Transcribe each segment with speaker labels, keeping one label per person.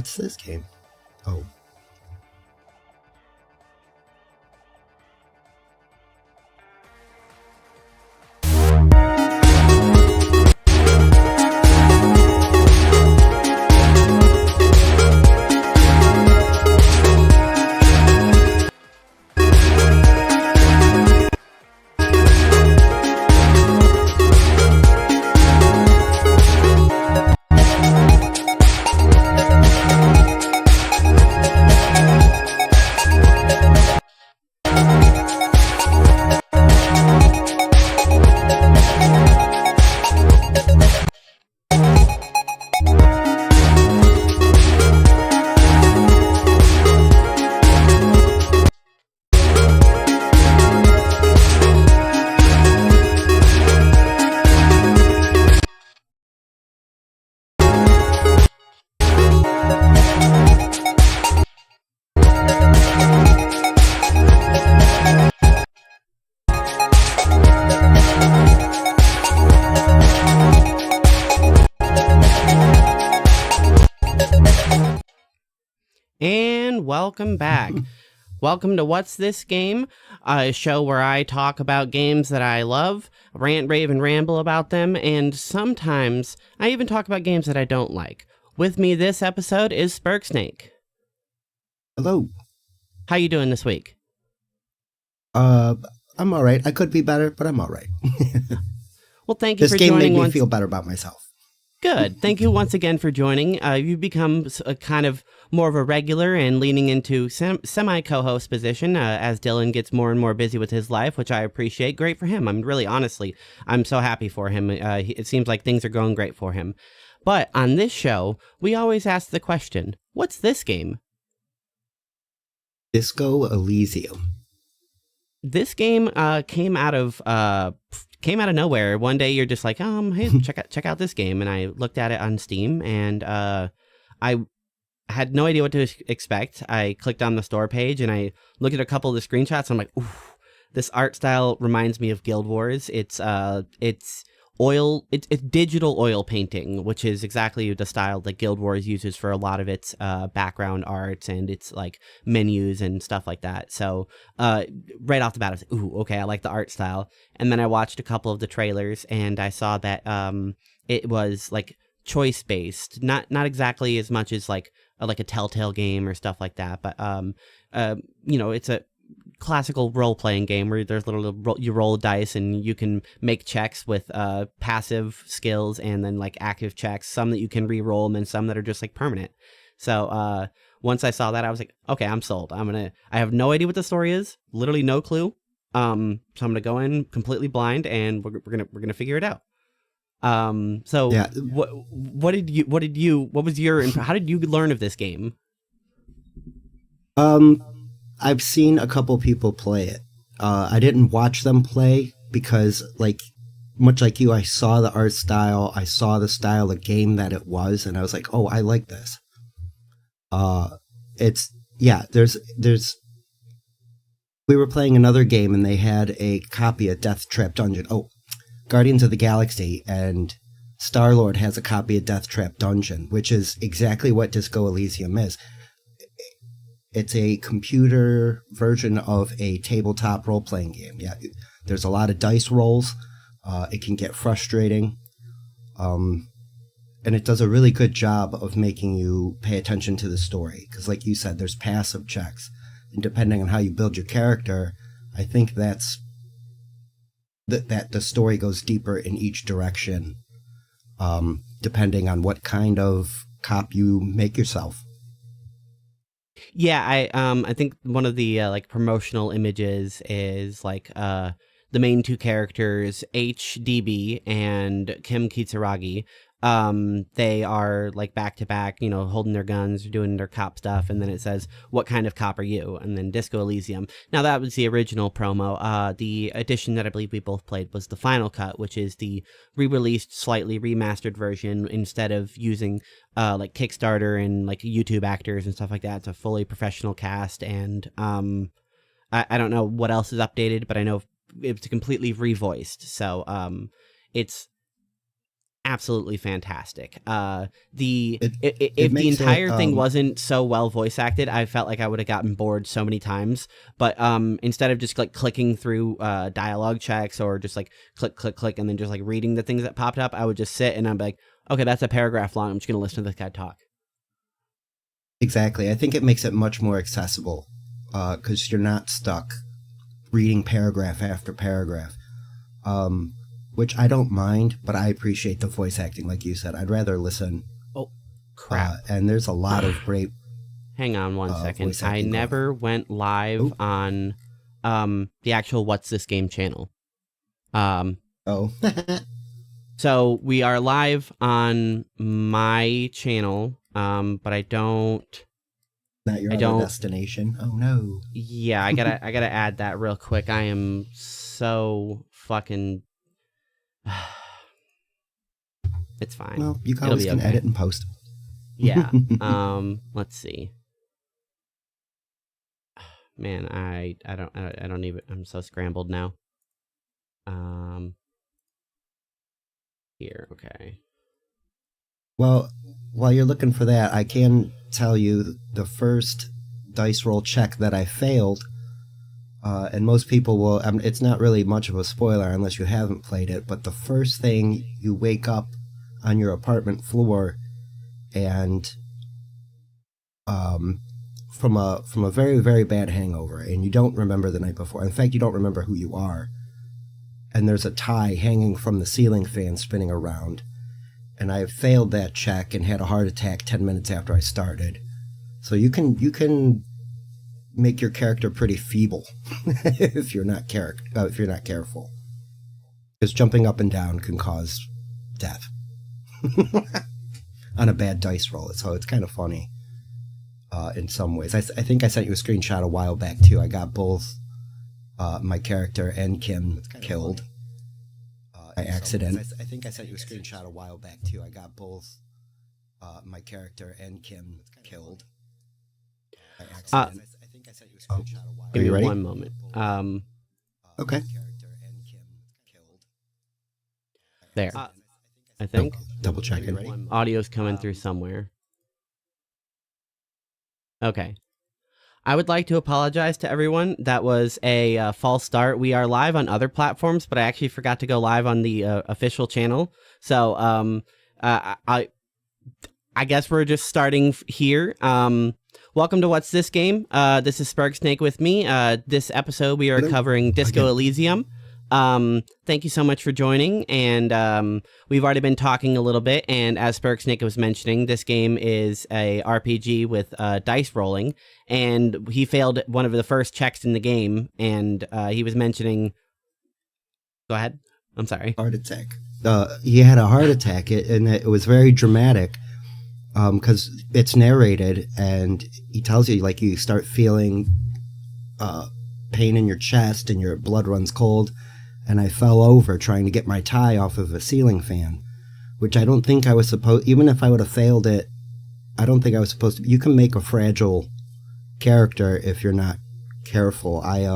Speaker 1: What's this game? Oh.
Speaker 2: And welcome back. Welcome to What's This Game, a show where I talk about games that I love, rant, rave, and ramble about them, and sometimes I even talk about games that I don't like. With me this episode is Sperg Snake.
Speaker 1: Hello.
Speaker 2: How you doing this week?
Speaker 1: I'm all right. I could be better, but I'm all right.
Speaker 2: Well, thank you
Speaker 1: this
Speaker 2: for
Speaker 1: game
Speaker 2: joining.
Speaker 1: made me feel better about myself.
Speaker 2: Good. Thank you once again for joining. You've become a kind of more of a regular and leaning into semi-co-host position as Dylan gets more and more busy with his life, which I appreciate. Great for him. I'm really, honestly, I'm so happy for him. It seems like things are going great for him. But on this show, we always ask the question, what's this game?
Speaker 1: Disco Elysium.
Speaker 2: This game came out of nowhere. One day you're just like, hey, check out this game, and I looked at it on Steam, and I had no idea what to expect. I clicked on the store page, and I looked at a couple of the screenshots. And I'm like, ooh, this art style reminds me of Guild Wars. It's digital oil painting, which is exactly the style that Guild Wars uses for a lot of its background arts and its like menus and stuff like that. So right off the bat, I was like, ooh, okay, I like the art style. And then I watched a couple of the trailers, and I saw that it was like choice based, not exactly as much as like a Telltale game or stuff like that, but it's a classical role-playing game where there's you roll dice and you can make checks with passive skills and then like active checks, some that you can re-roll and then some that are just like permanent. So once I saw that, I was like, okay, I'm sold. I have no idea what the story is, literally no clue. So I'm gonna go in completely blind, and we're gonna figure it out. So yeah. How did you learn of this game?
Speaker 1: I've seen a couple people play it. I didn't watch them play because, much like you, I saw the art style, I saw the style of game that it was, and I was like, oh, I like this. We were playing another game, and they had a copy of Death Trap Dungeon. Oh, Guardians of the Galaxy, and Star-Lord has a copy of Death Trap Dungeon, which is exactly what Disco Elysium is. It's a computer version of a tabletop role-playing game. Yeah, there's a lot of dice rolls. It can get frustrating. And it does a really good job of making you pay attention to the story. Because like you said, there's passive checks. And depending on how you build your character, I think that the story goes deeper in each direction, depending on what kind of cop you make yourself.
Speaker 2: Yeah, I think one of the promotional images is the main two characters, HDB and Kim Kitsuragi. They are back to back, holding their guns, doing their cop stuff, and then it says, "What kind of cop are you?" And then Disco Elysium. Now that was the original promo. The edition that I believe we both played was the final cut, which is the re-released, slightly remastered version. Instead of using Kickstarter and YouTube actors and stuff like that, it's a fully professional cast, and I don't know what else is updated, but I know it's completely revoiced. So it's absolutely fantastic. If
Speaker 1: It
Speaker 2: the
Speaker 1: makes
Speaker 2: entire
Speaker 1: it,
Speaker 2: thing wasn't so well voice acted, I felt like I would have gotten bored so many times. But instead of just like clicking through dialogue checks or just like click click click and then just like reading the things that popped up, I would just sit and I'm like, okay, that's a paragraph long. I'm just gonna listen to this guy talk.
Speaker 1: exactly. I think it makes it much more accessible because you're not stuck reading paragraph after paragraph, which I don't mind, but I appreciate the voice acting, like you said. I'd rather listen.
Speaker 2: Oh, crap.
Speaker 1: And there's a lot of great.
Speaker 2: Hang on one second.
Speaker 1: voice
Speaker 2: I
Speaker 1: acting
Speaker 2: never went live on the actual What's This Game channel.
Speaker 1: Oh.
Speaker 2: So we are live on my channel, but I don't.
Speaker 1: Not your other destination. Oh no.
Speaker 2: Yeah, I gotta add that real quick. I am so fucking. It's fine.
Speaker 1: Well, you always can edit and post.
Speaker 2: Yeah. Let's see. Man, I don't even. I'm so scrambled now. Here, okay.
Speaker 1: Well, while you're looking for that, I can tell you the first dice roll check that I failed, and most people will, it's not really much of a spoiler unless you haven't played it, but the first thing, you wake up on your apartment floor and from a very, very bad hangover, and you don't remember the night before. In fact, you don't remember who you are. And there's a tie hanging from the ceiling fan spinning around. And I failed that check and had a heart attack 10 minutes after I started. So you can make your character pretty feeble if you're not careful. Because jumping up and down can cause death on a bad dice roll. So it's kind of funny in some ways. I think I sent you a screenshot a while back too. I got both my character and Kim killed by accident. I think I sent you a screenshot a while back too. I got both my character and Kim killed by accident. I think I sent you a screenshot a while back.
Speaker 2: Give me ready? One moment.
Speaker 1: Okay.
Speaker 2: There. I think.
Speaker 1: Double checking.
Speaker 2: Audio's coming through somewhere. Okay. I would like to apologize to everyone. That was a false start. We are live on other platforms, but I actually forgot to go live on the official channel. So I guess we're just starting here. Welcome to What's This Game? This is Sperg Snake with me. This episode we are covering Disco Elysium. Thank you so much for joining, and we've already been talking a little bit, and as Sperg Snake was mentioning, this game is a RPG with dice rolling, and he failed one of the first checks in the game, and he was mentioning... Go ahead. I'm sorry.
Speaker 1: Heart attack. He had a heart attack, and it was very dramatic, because it's narrated, and he tells you, like, you start feeling pain in your chest, and your blood runs cold. And I fell over trying to get my tie off of a ceiling fan, which I don't think I was supposed... Even if I would have failed it, I don't think I was supposed to... You can make a fragile character if you're not careful. I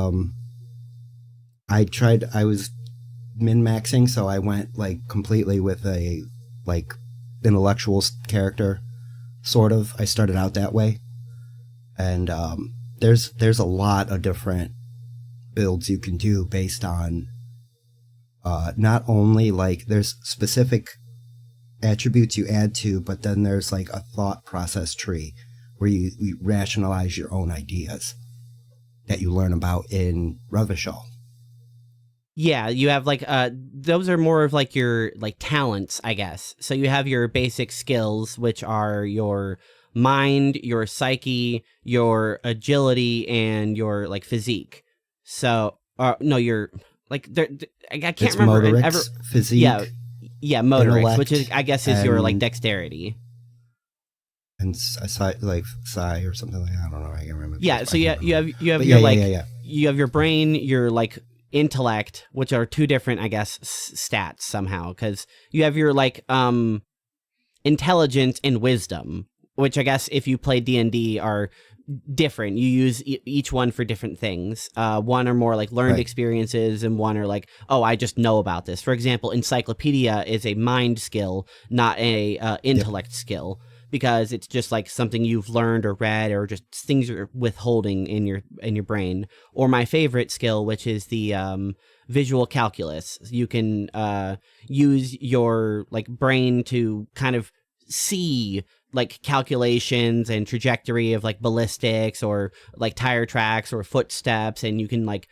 Speaker 1: was min-maxing, so I went, like, completely with a, like, intellectual character, sort of. I started out that way. And there's a lot of different builds you can do based on... not only like there's specific attributes you add to, but then there's like a thought process tree where you rationalize your own ideas that you learn about in Revachol.
Speaker 2: Yeah, you have like those are more of like your like talents, I guess. So you have your basic skills, which are your mind, your psyche, your agility, and your like physique. So no, your like I can't remember.
Speaker 1: Motorics, physique.
Speaker 2: Yeah, motorics, which is I guess is your like dexterity.
Speaker 1: And like psi or something like that. I don't know. I can't remember.
Speaker 2: Yeah, so you have your you have your brain, your like intellect, which are two different, I guess, stats somehow, because you have your like intelligence and wisdom, which I guess if you play D&D are different. You use each one for different things. One are more like learned experiences, and one are like, oh, I just know about this. For example, encyclopedia is a mind skill, not a intellect skill, because it's just like something you've learned or read, or just things you're withholding in your brain. Or my favorite skill, which is the visual calculus. You can use your like brain to kind of see like calculations and trajectory of like ballistics or like tire tracks or footsteps, and you can like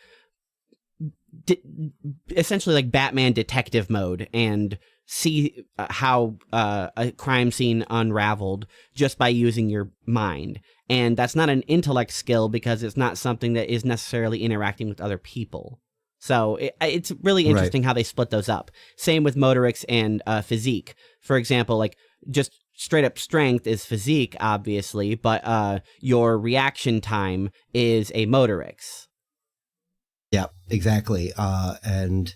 Speaker 2: essentially like Batman detective mode and see how a crime scene unraveled just by using your mind. And that's not an intellect skill because it's not something that is necessarily interacting with other people. So it's really interesting how they split those up. Same with motorics and physique. For example, like just straight up strength is physique, obviously, but your reaction time is a motorics.
Speaker 1: Yeah, exactly. And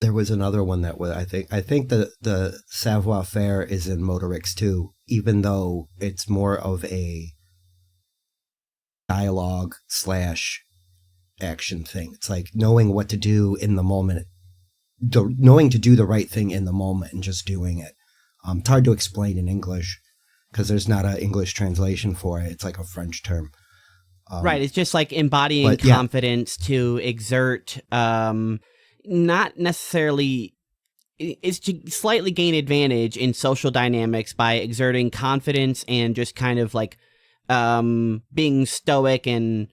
Speaker 1: there was another one that was, I think the savoir-faire is in motorics too, even though it's more of a dialogue / action thing. It's like knowing what to do in the moment, knowing to do the right thing in the moment and just doing it. It's hard to explain in English because there's not an English translation for it. It's like a French term.
Speaker 2: Right. It's just like embodying confidence to exert, not necessarily, it's to slightly gain advantage in social dynamics by exerting confidence and just kind of like being stoic and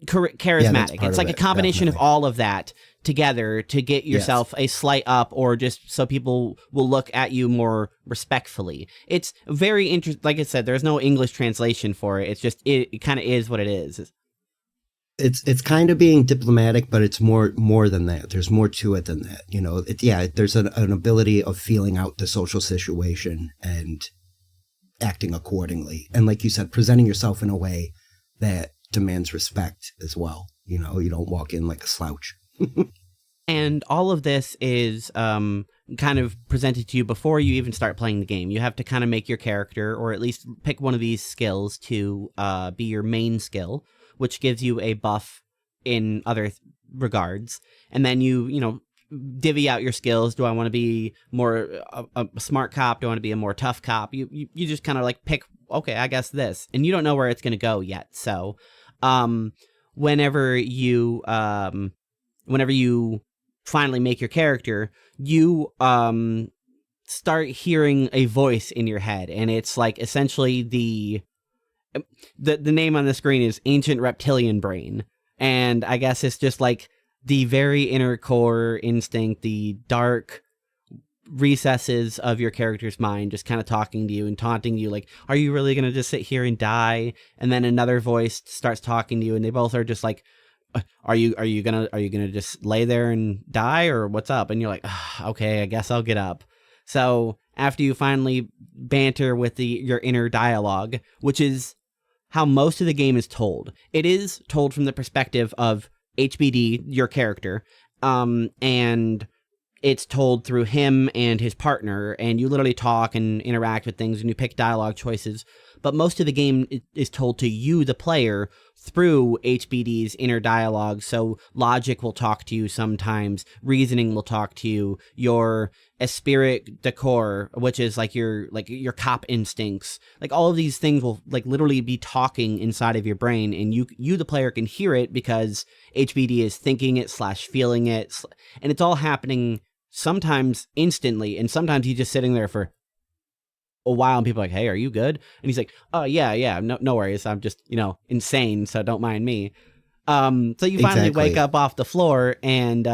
Speaker 2: charismatic. It's like a combination of all of that together to get yourself a slight up, or just so people will look at you more respectfully. It's very interesting. Like I said, there's no English translation for it. It's just, it kind of is what it is.
Speaker 1: It's kind of being diplomatic, but it's more than that. There's more to it than that. You know, there's an ability of feeling out the social situation and acting accordingly. And like you said, presenting yourself in a way that demands respect as well. You know, you don't walk in like a slouch.
Speaker 2: And all of this is kind of presented to you before you even start playing the game. You have to kind of make your character, or at least pick one of these skills to be your main skill, which gives you a buff in other regards. And then you know, divvy out your skills. Do I want to be more a smart cop? Do I want to be a more tough cop? You just kind of like pick, okay, I guess this. And you don't know where it's going to go yet. So whenever you finally make your character, you start hearing a voice in your head, and it's like essentially the name on the screen is Ancient Reptilian Brain, and I guess it's just like the very inner core instinct, the dark recesses of your character's mind just kind of talking to you and taunting you like, are you really going to just sit here and die? And then another voice starts talking to you, and they both are just like, are you gonna just lay there and die, or what's up? And you're like, okay, I guess I'll get up. So after you finally banter with your inner dialogue, which is how most of the game is told, it is told from the perspective of HBD, your character, and it's told through him and his partner, and you literally talk and interact with things, and you pick dialogue choices. But most of the game is told to you, the player, through HBD's inner dialogue. So logic will talk to you sometimes, reasoning will talk to you, your esprit de corps, which is like your cop instincts. Like all of these things will like literally be talking inside of your brain, and you the player can hear it because HBD is thinking it / feeling it, and it's all happening sometimes instantly, and sometimes he's just sitting there for a while, and people are like, hey, are you good? And he's like, oh yeah, no worries, I'm just, you know, insane, so don't mind me. So you finally wake up off the floor, and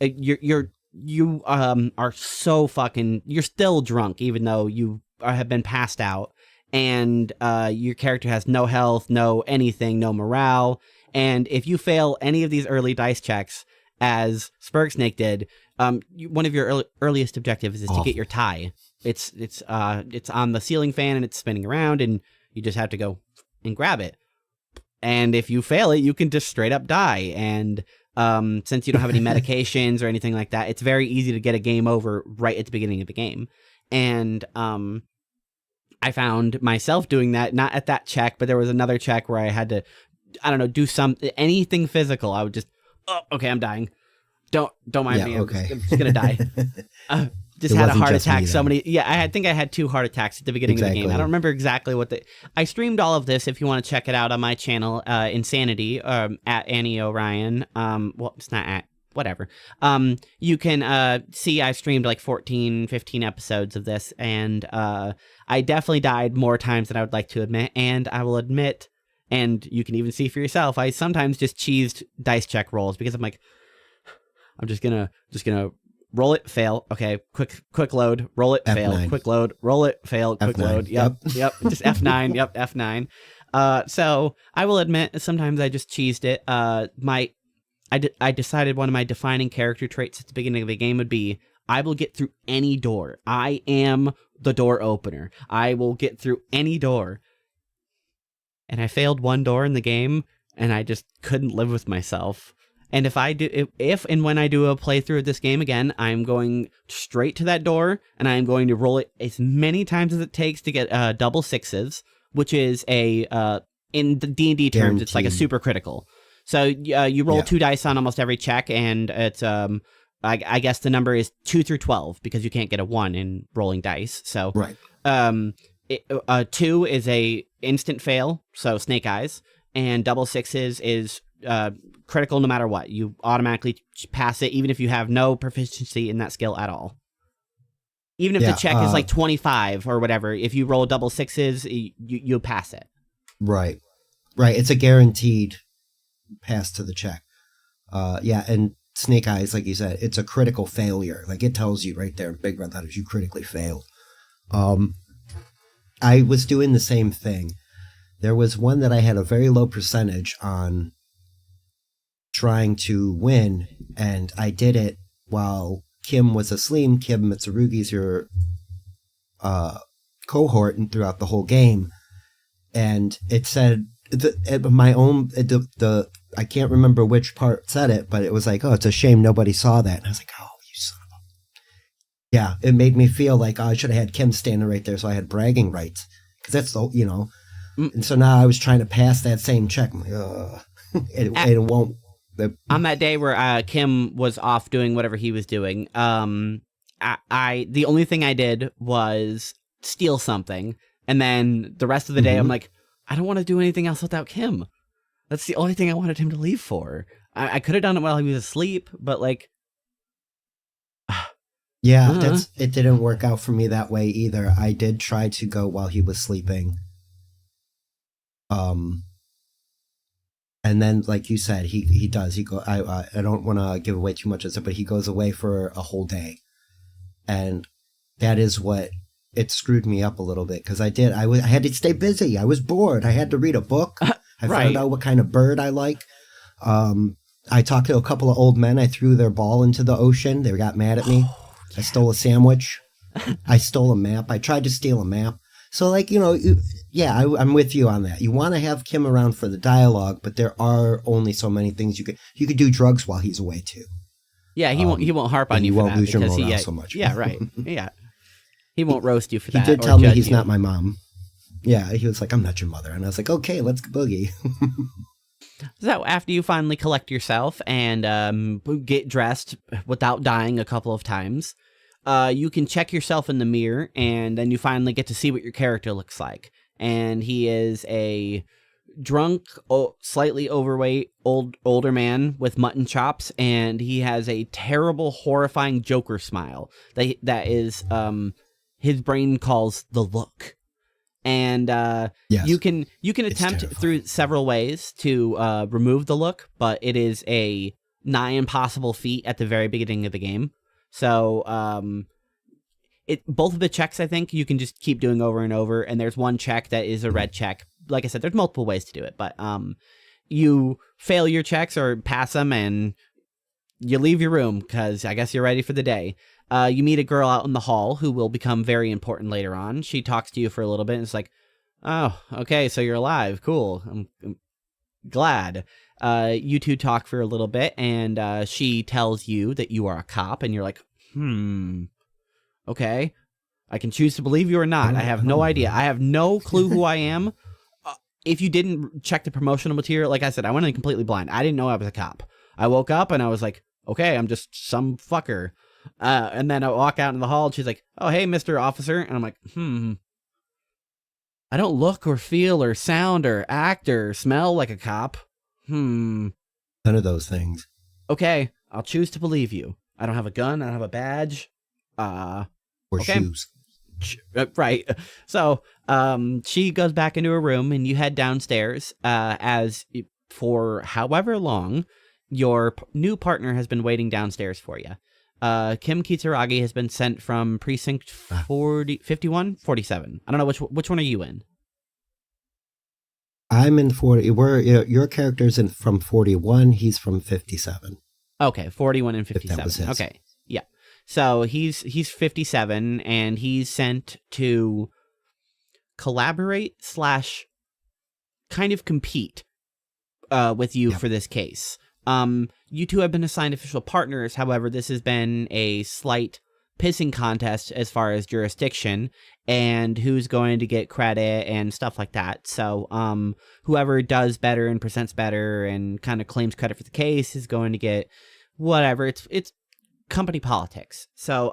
Speaker 2: you are so fucking, you're still drunk even though you have been passed out, and your character has no health, no anything, no morale, and if you fail any of these early dice checks, as Sperg Snake did, one of your earliest objectives is to get your tie. It's on the ceiling fan, and it's spinning around, and you just have to go and grab it. And if you fail it, you can just straight up die. And since you don't have any medications or anything like that, it's very easy to get a game over right at the beginning of the game. And I found myself doing that, not at that check, but there was another check where I had to, I don't know, do anything physical. I would just, oh, okay, I'm dying. Don't mind me. I'm just gonna die. Just had a heart attack. I think I had 2 heart attacks at the beginning of the game. I don't remember exactly I streamed all of this. If you want to check it out on my channel, Insanity, at Annie O'Ryan. Well, it's not at, whatever. You can see I streamed like 14, 15 episodes of this, and I definitely died more times than I would like to admit, and I will admit, and you can even see for yourself, I sometimes just cheesed dice check rolls because I'm like, I'm just gonna roll it, fail. Okay, quick load, roll it, fail,
Speaker 1: F9.
Speaker 2: quick load, roll it, fail, quick
Speaker 1: F9.
Speaker 2: load. Yep. Just F9. Yep, F9. So I will admit, sometimes I just cheesed it. I decided one of my defining character traits at the beginning of the game would be, I will get through any door. I am the door opener. I will get through any door. And I failed one door in the game, and I just couldn't live with myself. And if and when I do a playthrough of this game again, I'm going straight to that door, and I'm going to roll it as many times as it takes to get double 6s, which is in the D&D terms,
Speaker 1: Guaranteed.
Speaker 2: It's like a super critical. So you roll 2 dice on almost every check, and it's I guess the number is 2 through 12 because you can't get a 1 in rolling dice. So
Speaker 1: Right.
Speaker 2: 2 is a instant fail, so snake eyes, and double 6s is critical no matter what. You automatically pass it, even if you have no proficiency in that skill at all. Even if the check is like 25 or whatever, if you roll double 6s, you pass it.
Speaker 1: Right. It's a guaranteed pass to the check. And snake eyes, like you said, it's a critical failure. Like it tells you right there in big red letters, you critically failed. I was doing the same thing. There was one that I had a very low percentage on trying to win, and I did it while Kim was asleep. Kim Mitsurugi's your cohort and throughout the whole game, and it said I can't remember which part said it, but it was like, oh, it's a shame nobody saw that. And I was like, oh, you son of a... Yeah, it made me feel like, oh, I should have had Kim standing right there so I had bragging rights, because that's the, and so now I was trying to pass that same check. I'm like, ugh. It won't.
Speaker 2: On that day where Kim was off doing whatever he was doing, the only thing I did was steal something, and then the rest of the day I'm like, I don't want to do anything else without Kim. That's the only thing I wanted him to leave for. I could have done it while he was asleep, but like,
Speaker 1: yeah, it didn't work out for me that way either. I did try to go while he was sleeping. And then, like you said, he does. I don't want to give away too much of it, but he goes away for a whole day, and that is what it screwed me up a little bit, because I had to stay busy. I was bored. I had to read a book. I found out what kind of bird I like. I talked to a couple of old men. I threw their ball into the ocean. They got mad at me. I stole a sandwich. I stole a map. I tried to steal a map. So, like, I'm with you on that. You want to have Kim around for the dialogue, but there are only so many things you could do drugs while he's away too.
Speaker 2: Yeah, he won't harp on you for that.
Speaker 1: You won't lose your morale
Speaker 2: he,
Speaker 1: so much.
Speaker 2: Yeah, right. Yeah, he won't roast you for that.
Speaker 1: He did tell me he's not my mom. Yeah, he was like, I'm not your mother, and I was like, okay, let's boogie.
Speaker 2: So after you finally collect yourself and get dressed without dying a couple of times, you can check yourself in the mirror, and then you finally get to see what your character looks like. And he is a drunk, slightly overweight, older man with mutton chops, and he has a terrible, horrifying Joker smile that is his brain calls the look. And
Speaker 1: yes,
Speaker 2: you can attempt through several ways to remove the look, but it is a nigh impossible feat at the very beginning of the game. So both of the checks, I think, you can just keep doing over and over. And there's one check that is a red check. Like I said, there's multiple ways to do it, but you fail your checks or pass them, and you leave your room because I guess you're ready for the day. You meet a girl out in the hall who will become very important later on. She talks to you for a little bit, and it's like, oh, okay, so you're alive. Cool. I'm glad. You two talk for a little bit, and she tells you that you are a cop, and you're like, okay. I can choose to believe you or not. I have no idea. I have no clue who I am. If you didn't check the promotional material, like I said, I went in completely blind. I didn't know I was a cop. I woke up and I was like, okay, I'm just some fucker. And then I walk out in the hall and she's like, oh, hey, Mr. Officer. And I'm like, I don't look or feel or sound or act or smell like a cop.
Speaker 1: None of those things.
Speaker 2: Okay, I'll choose to believe you. I don't have a gun. I don't have a badge.
Speaker 1: Or shoes.
Speaker 2: Right. So she goes back into her room and you head downstairs as for however long your new partner has been waiting downstairs for you. Kim Kitsuragi has been sent from precinct 51, 47. I don't know which one are you in?
Speaker 1: I'm in 40. Your character's in from 41. He's from 57.
Speaker 2: Okay, 41 and 57. Okay, yeah. So he's 57, and he's sent to collaborate / kind of compete with you for this case. You two have been assigned official partners. However, this has been a slight pissing contest as far as jurisdiction and who's going to get credit and stuff like that. So whoever does better and presents better and kind of claims credit for the case is going to get whatever. It's company politics. So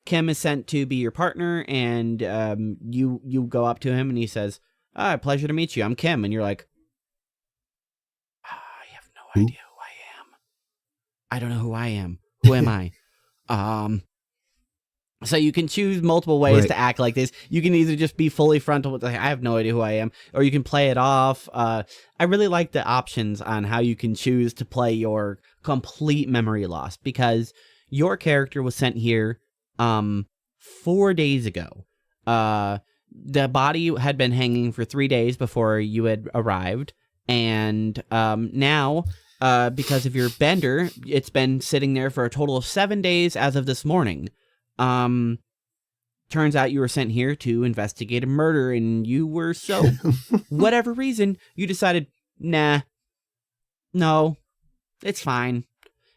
Speaker 2: Kim is sent to be your partner, and you go up to him and he says, pleasure to meet you. I'm Kim. And you're like, I have no idea who I am. I don't know who I am. Who am I? So you can choose multiple ways to act like this. You can either just be fully frontal with, like, I have no idea who I am, or you can play it off. I really like the options on how you can choose to play your complete memory loss, because your character was sent here 4 days ago. The body had been hanging for 3 days before you had arrived, and now, because of your bender, it's been sitting there for a total of 7 days as of this morning. Turns out you were sent here to investigate a murder, and you were whatever reason, you decided, no, it's fine.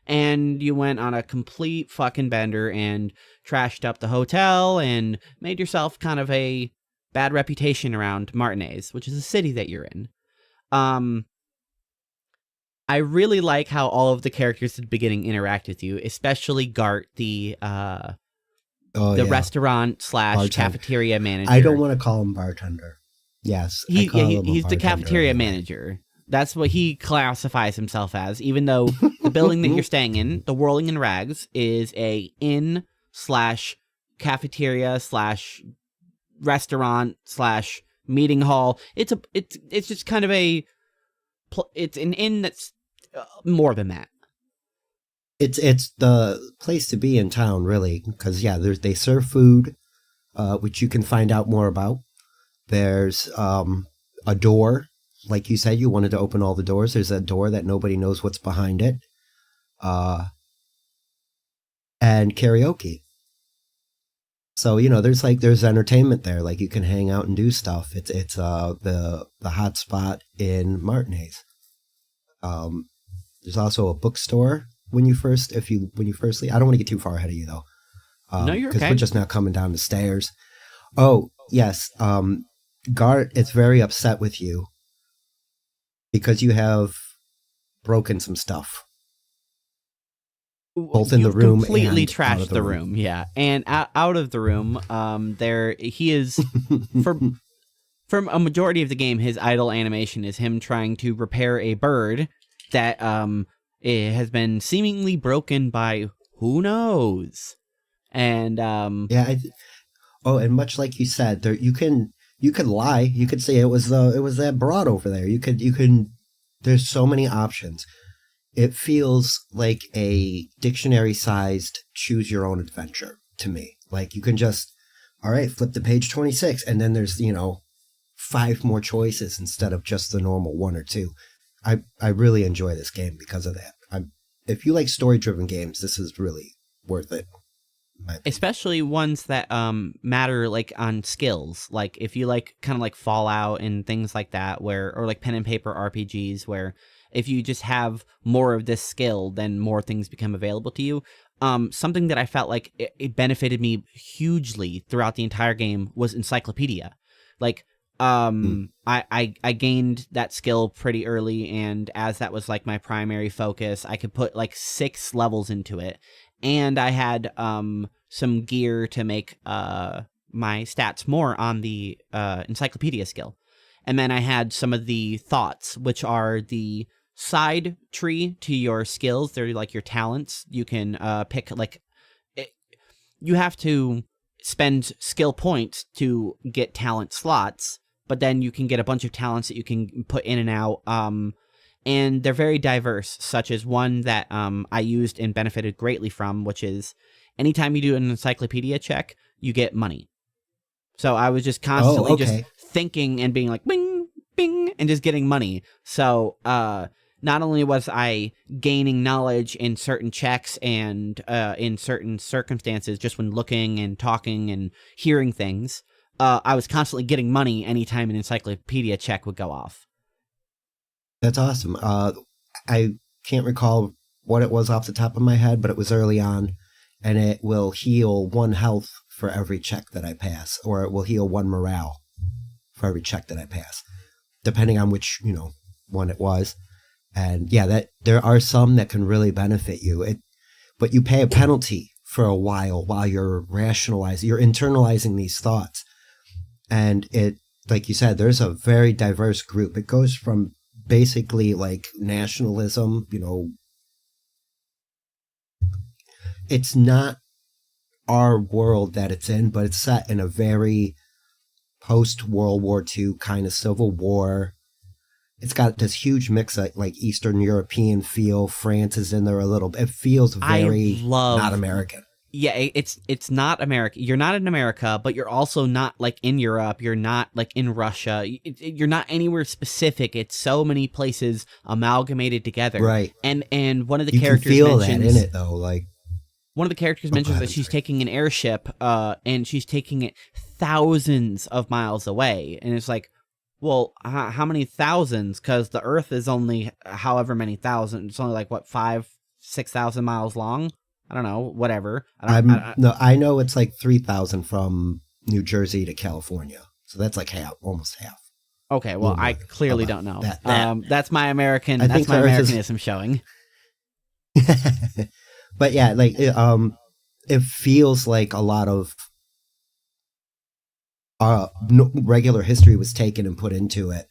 Speaker 2: And you went on a complete fucking bender and trashed up the hotel and made yourself kind of a bad reputation around Martinez, which is a city that you're in. I really like how all of the characters at the beginning interact with you, especially Gart, the restaurant / cafeteria manager.
Speaker 1: I don't want to call him bartender. Yes,
Speaker 2: he's the cafeteria manager. That's what he classifies himself as, even though the building that you're staying in, the Whirling in Rags, is a inn / cafeteria / restaurant / meeting hall. It's just kind of it's an inn that's more than that.
Speaker 1: It's the place to be in town, really, because they serve food, which you can find out more about. There's a door, like you said, you wanted to open all the doors. There's a door that nobody knows what's behind it, and karaoke. So there's entertainment there, like you can hang out and do stuff. It's the hot spot in Martinez. There's also a bookstore. When you first leave, I don't want to get too far ahead of you though.
Speaker 2: No, you're okay.
Speaker 1: Because we're just now coming down the stairs. Oh, yes. Gart is very upset with you because you have broken some stuff. Both in the room and
Speaker 2: completely trashed the room. Yeah. And out of the room, he is, for a majority of the game, his idle animation is him trying to repair a bird that, it has been seemingly broken by who knows, and
Speaker 1: and much like you said, there you can lie. You could say it was that broad over there. You can. There's so many options. It feels like a dictionary-sized choose your own adventure to me. Like you can just, all right, flip to page 26, and then there's 5 more choices instead of just the normal 1 or 2. I really enjoy this game because of that. If you like story-driven games, this is really worth it.
Speaker 2: Especially ones that matter, like on skills. Like if you like kind of like Fallout and things like that, or like pen and paper RPGs, where if you just have more of this skill, then more things become available to you. something that I felt like it benefited me hugely throughout the entire game was encyclopedia. Like, I gained that skill pretty early, and as that was like my primary focus, I could put like 6 levels into it, and I had some gear to make my stats more on the encyclopedia skill. And then I had some of the thoughts, which are the side tree to your skills. They're like your talents. You can pick like you have to spend skill points to get talent slots, but then you can get a bunch of talents that you can put in and out. And they're very diverse, such as one that I used and benefited greatly from, which is anytime you do an encyclopedia check, you get money. So I was just constantly just thinking and being like, bing, bing, and just getting money. So not only was I gaining knowledge in certain checks and in certain circumstances, just when looking and talking and hearing things, I was constantly getting money anytime an encyclopedia check would go off.
Speaker 1: That's awesome. I can't recall what it was off the top of my head, but it was early on, and it will heal 1 health for every check that I pass, or it will heal 1 morale for every check that I pass, depending on which, one it was. And yeah, that there are some that can really benefit you. But you pay a penalty for a while you're rationalizing, you're internalizing these thoughts. And it, like you said, there's a very diverse group. It goes from basically like nationalism, it's not our world that it's in, but it's set in a very post-World War II kind of Civil War. It's got this huge mix of like Eastern European feel. France is in there a little bit. It feels very not American.
Speaker 2: Yeah, it's not America. You're not in America, but you're also not like in Europe. You're not like in Russia. You're not anywhere specific. It's so many places amalgamated together.
Speaker 1: Right.
Speaker 2: And one of the
Speaker 1: you
Speaker 2: characters
Speaker 1: can feel
Speaker 2: mentions,
Speaker 1: that in it though, like.
Speaker 2: One of the characters mentions that she's taking an airship, and she's taking it thousands of miles away. And it's like, well, how many thousands? Because the Earth is only however many thousand. It's only like, what, 5,000-6,000 miles long? I don't know, whatever.
Speaker 1: I know it's like 3,000 from New Jersey to California. So that's like almost half.
Speaker 2: Okay, well, I clearly don't know. That's my American. That's my Americanism showing.
Speaker 1: But yeah, like it feels like a lot of regular history was taken and put into it,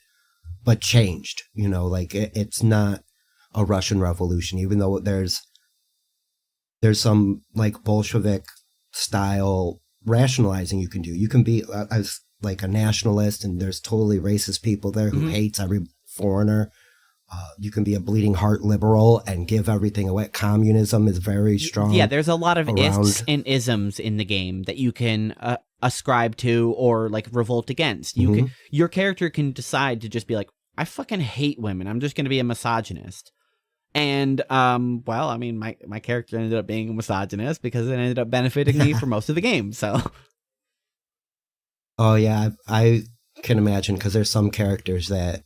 Speaker 1: but changed. Like it's not a Russian Revolution, even though there's some like Bolshevik style rationalizing you can do. You can be as like a nationalist, and there's totally racist people there who hates every foreigner. You can be a bleeding heart liberal and give everything away. Communism is very strong.
Speaker 2: Yeah, there's a lot of ists and isms in the game that you can ascribe to or like revolt against. Your character can decide to just be like, I fucking hate women. I'm just going to be a misogynist. And well, I mean, my character ended up being a misogynist because it ended up benefiting me for most of the game. So.
Speaker 1: Oh yeah, I can imagine, because there's some characters that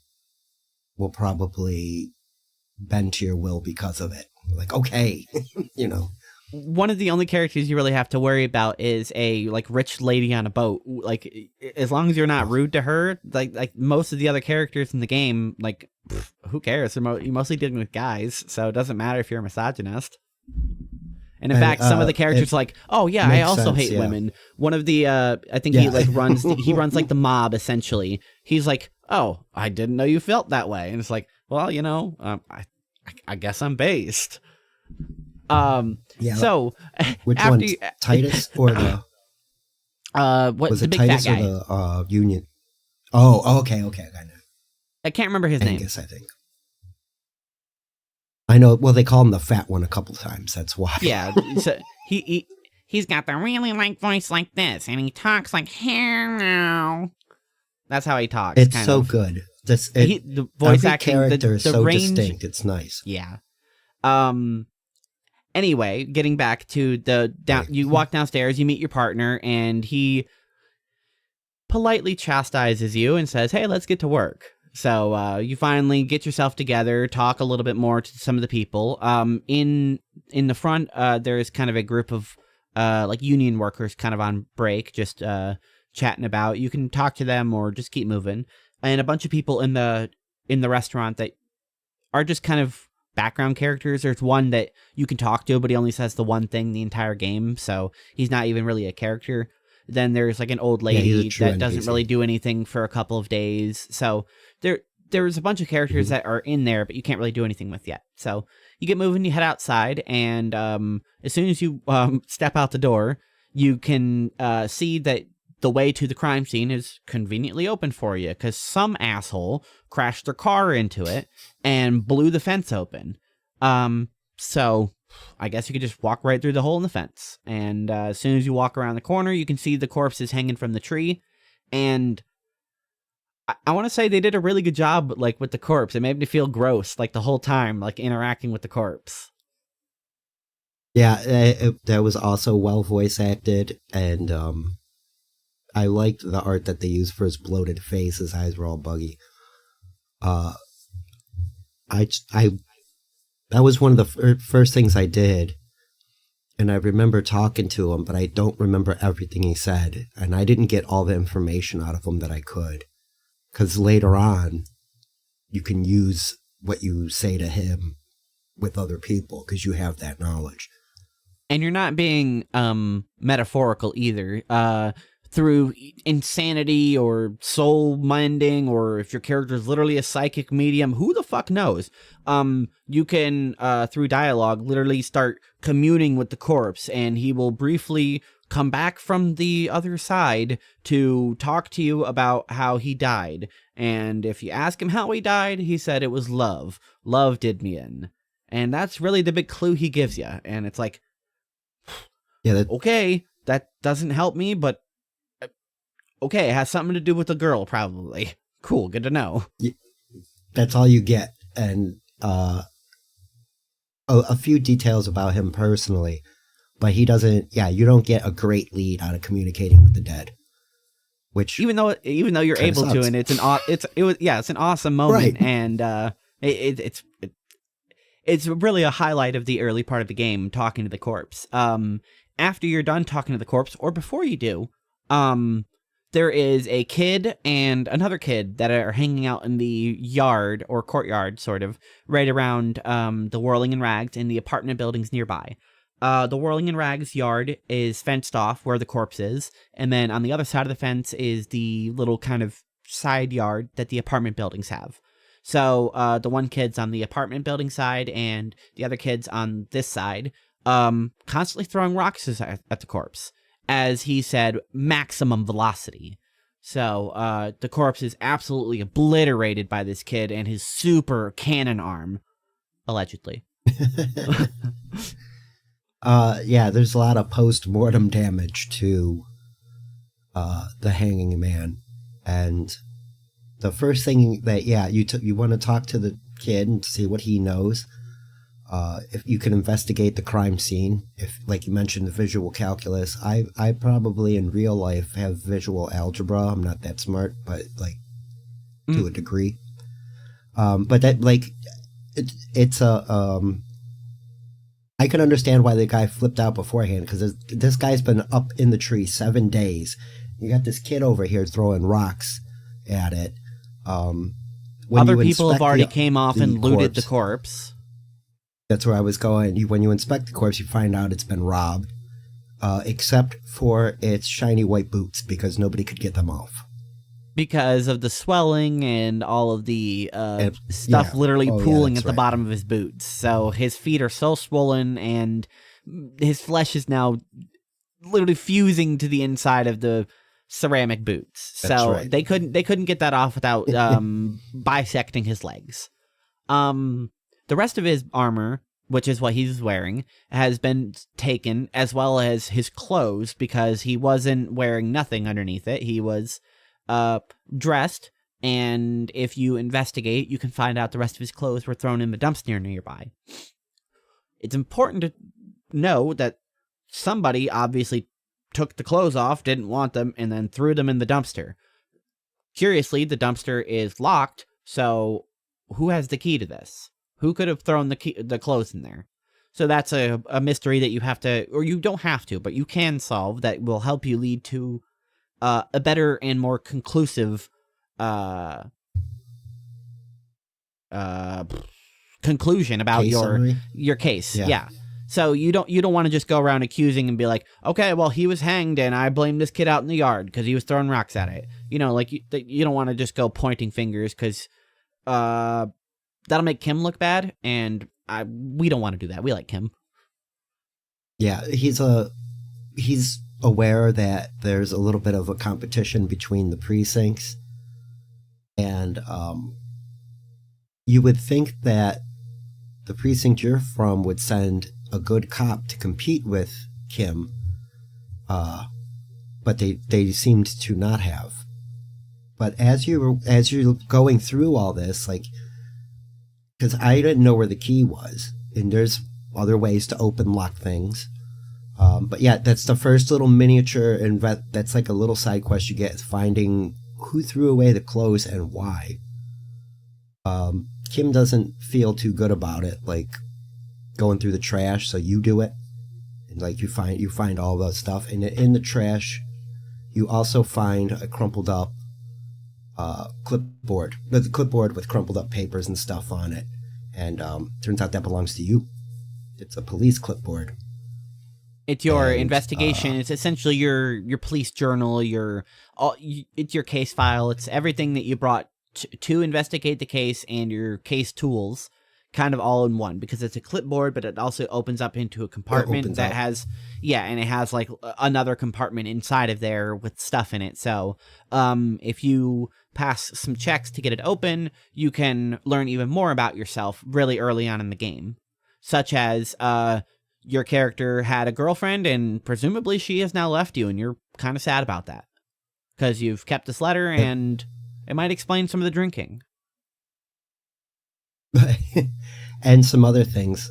Speaker 1: will probably bend to your will because of it. Like, okay,
Speaker 2: One of the only characters you really have to worry about is a like rich lady on a boat. Like, as long as you're not rude to her, like most of the other characters in the game, like, who cares? You're mostly dealing with guys, so it doesn't matter if you're a misogynist. And in fact, some of the characters like, oh yeah, I also hate women. One of the, I think he like runs, he runs like the mob essentially. He's like, oh, I didn't know you felt that way. And it's like, well, I guess I'm based. So
Speaker 1: which one, Titus or the?
Speaker 2: What
Speaker 1: was
Speaker 2: the
Speaker 1: it,
Speaker 2: big
Speaker 1: Titus
Speaker 2: fat guy?
Speaker 1: Or the Union? Oh, okay, I know.
Speaker 2: I can't remember his name.
Speaker 1: Angus, I think. I know. Well, they call him the fat one a couple times. That's why.
Speaker 2: Yeah. So he's got the really like voice like this, and he talks like hello. That's how he talks.
Speaker 1: It's so good.
Speaker 2: The voice
Speaker 1: every
Speaker 2: acting,
Speaker 1: character is so
Speaker 2: range,
Speaker 1: distinct. It's nice.
Speaker 2: Yeah. Anyway, getting back to you walk downstairs, you meet your partner, and he politely chastises you and says, "Hey, let's get to work." So you finally get yourself together, talk a little bit more to some of the people. In in the front, there's kind of a group of like union workers kind of on break, just chatting about. You can talk to them or just keep moving. And a bunch of people in the restaurant that are just kind of background characters. There's one that you can talk to, but he only says the one thing the entire game, so he's not even really a character. Then there's like an old lady that doesn't really do anything for a couple of days. So there's a bunch of characters that are in there, but you can't really do anything with yet. So you get moving, you head outside, and as soon as you step out the door, you can see that the way to the crime scene is conveniently open for you because some asshole crashed their car into it and blew the fence open. So I guess you could just walk right through the hole in the fence. And as soon as you walk around the corner, you can see the corpses hanging from the tree. And I want to say they did a really good job, like, with the corpse. It made me feel gross, like, the whole time, like, interacting with the corpse.
Speaker 1: Yeah, that was also well voice acted, and I liked the art that they used for his bloated face. His eyes were all buggy. That was one of the first things I did, and I remember talking to him, but I don't remember everything he said, and I didn't get all the information out of him that I could, because later on, you can use what you say to him with other people, because you have that knowledge.
Speaker 2: And you're not being metaphorical either. Through insanity or soul minding, or if your character is literally a psychic medium, who the fuck knows? You can, through dialogue, literally start communing with the corpse, and he will briefly come back from the other side to talk to you about how he died. And if you ask him how he died, he said it was love. Love did me in. And that's really the big clue he gives you. And it's like, yeah, okay, that doesn't help me, but okay, it has something to do with the girl, probably. Cool, good to know.
Speaker 1: That's all you get. And a few details about him personally, but he doesn't, you don't get a great lead out of communicating with the dead. Which
Speaker 2: even though you're able to, and it's an awesome moment, right. And it's really a highlight of the early part of the game, talking to the corpse. After you're done talking to the corpse, or before you do, there is a kid and another kid that are hanging out in the yard or courtyard, sort of, right around the Whirling and Rags in the apartment buildings nearby. The Whirling and Rags yard is fenced off where the corpse is, and then on the other side of the fence is the little kind of side yard that the apartment buildings have. So the one kid's on the apartment building side, and the other kid's on this side, constantly throwing rocks at the corpse. As he said, maximum velocity. So the corpse is absolutely obliterated by this kid and his super cannon arm, allegedly.
Speaker 1: There's a lot of post-mortem damage to the hanging man. And the first thing that, you want to talk to the kid and see what he knows. If you can investigate the crime scene, if, like you mentioned, the visual calculus, I probably in real life have visual algebra. I'm not that smart, but to a degree. But that it's I can understand why the guy flipped out beforehand, because this guy's been up in the tree 7 days. You got this kid over here throwing rocks at it.
Speaker 2: Other people have already came off and looted the corpse.
Speaker 1: That's where I was going. When you inspect the corpse, you find out it's been robbed, except for its shiny white boots, because nobody could get them off.
Speaker 2: Because of the swelling and all of the stuff literally pooling at the bottom of his boots. So his feet are so swollen, and his flesh is now literally fusing to the inside of the ceramic boots. So right. they couldn't get that off without bisecting his legs. The rest of his armor, which is what he's wearing, has been taken, as well as his clothes, because he wasn't wearing nothing underneath it. He was dressed, and if you investigate, you can find out the rest of his clothes were thrown in the dumpster nearby. It's important to know that somebody obviously took the clothes off, didn't want them, and then threw them in the dumpster. Curiously, the dumpster is locked, so who has the key to this? Who could have thrown the clothes in there? So that's a mystery that you have to, or you don't have to, but you can solve that will help you lead to a better and more conclusive uh, conclusion about
Speaker 1: Case summary?
Speaker 2: your case.
Speaker 1: Yeah.
Speaker 2: Yeah. So you don't want to just go around accusing and be like, okay, well, he was hanged and I blamed this kid out in the yard because he was throwing rocks at it. You know, like you don't want to just go pointing fingers because that'll make Kim look bad, and we don't want to do that. We like Kim.
Speaker 1: Yeah, he's aware that there's a little bit of a competition between the precincts, and you would think that the precinct you're from would send a good cop to compete with Kim, but they seemed to not have. But as you're going through all this, like, because I didn't know where the key was, and there's other ways to open lock things. But yeah, that's the first little miniature, and that's like a little side quest you get, is finding who threw away the clothes and why. Kim doesn't feel too good about it, like going through the trash, so you do it, and like you find all the stuff, and in the trash, you also find a crumpled up clipboard, the clipboard with crumpled up papers and stuff on it, and turns out that belongs to you. It's a police clipboard.
Speaker 2: It's your investigation. It's essentially your police journal. It's your case file. It's everything that you brought to investigate the case, and your case tools, kind of all in one. Because it's a clipboard, but it also opens up into a compartment that has, and it has like another compartment inside of there with stuff in it. So, if you pass some checks to get it open, you can learn even more about yourself really early on in the game, such as your character had a girlfriend, and presumably she has now left you, and you're kind of sad about that because you've kept this letter, and it might explain some of the drinking.
Speaker 1: And some other things.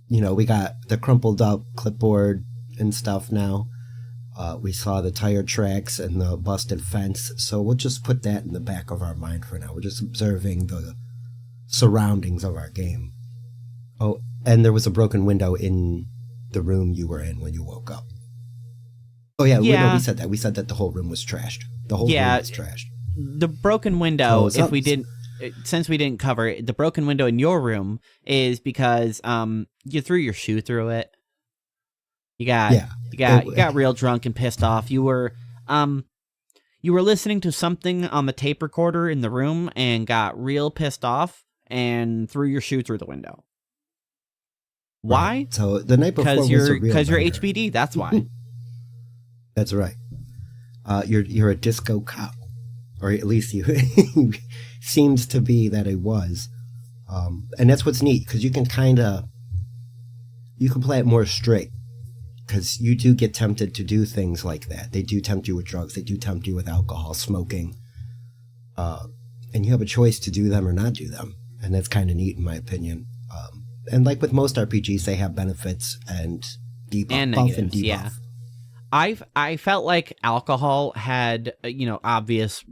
Speaker 1: We got the crumpled up clipboard and stuff now. We saw the tire tracks and the busted fence, so we'll just put that in the back of our mind for now. We're just observing the surroundings of our game. Oh, and there was a broken window in the room you were in when you woke up. Oh, yeah. We said that. We said that the whole room was trashed. The whole room was trashed.
Speaker 2: The broken window, since we didn't cover it, the broken window in your room is because you threw your shoe through it. You got real drunk and pissed off. You were listening to something on the tape recorder in the room and got real pissed off and threw your shoe through the window. Why?
Speaker 1: Right. So the night before was a real
Speaker 2: because you're
Speaker 1: nightmare.
Speaker 2: HBD. That's why.
Speaker 1: That's right. You're a disco cop, or at least you seems to be that it was, and that's what's neat, because you can play it more straight, because you do get tempted to do things like that. They do tempt you with drugs. They do tempt you with alcohol, smoking, and you have a choice to do them or not do them, and that's kind of neat in my opinion. And like with most RPGs, they have benefits and debuff,
Speaker 2: and
Speaker 1: buff
Speaker 2: negatives,
Speaker 1: and debuff.
Speaker 2: yeah. I felt like alcohol had obvious.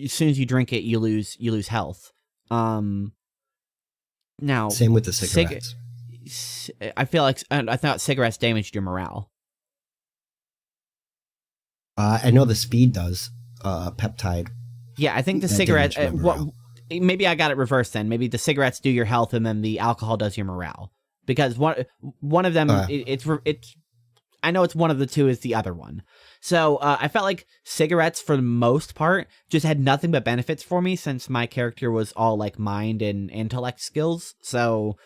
Speaker 2: As soon as you drink it, you lose health. Now
Speaker 1: Same with the cigarettes.
Speaker 2: I feel like I thought cigarettes damaged your morale.
Speaker 1: I know the speed does. Peptide.
Speaker 2: Yeah, I think the cigarettes. Maybe I got it reversed then. Maybe the cigarettes do your health, and then the alcohol does your morale. Because one of them, it's. I know it's one of the two is the other one. So I felt like cigarettes, for the most part, just had nothing but benefits for me, since my character was all like mind and intellect skills. So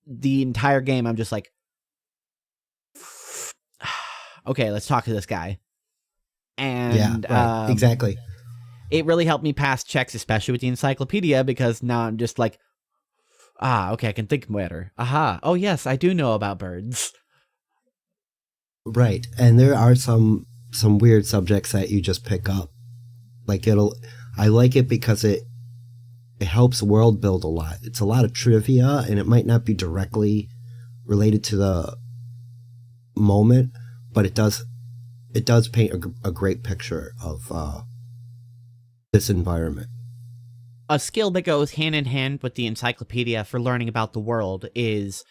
Speaker 2: the entire game, I'm just like, okay, let's talk to this guy. And
Speaker 1: right. Exactly.
Speaker 2: It really helped me pass checks, especially with the encyclopedia, because now I'm just like, okay, I can think better. Aha. Oh, yes, I do know about birds.
Speaker 1: Right. And there are some weird subjects that you just pick up. Like I like it because it helps world build a lot. It's a lot of trivia, and it might not be directly related to the moment, but it does paint a great picture of this environment.
Speaker 2: A skill that goes hand in hand with the encyclopedia for learning about the world is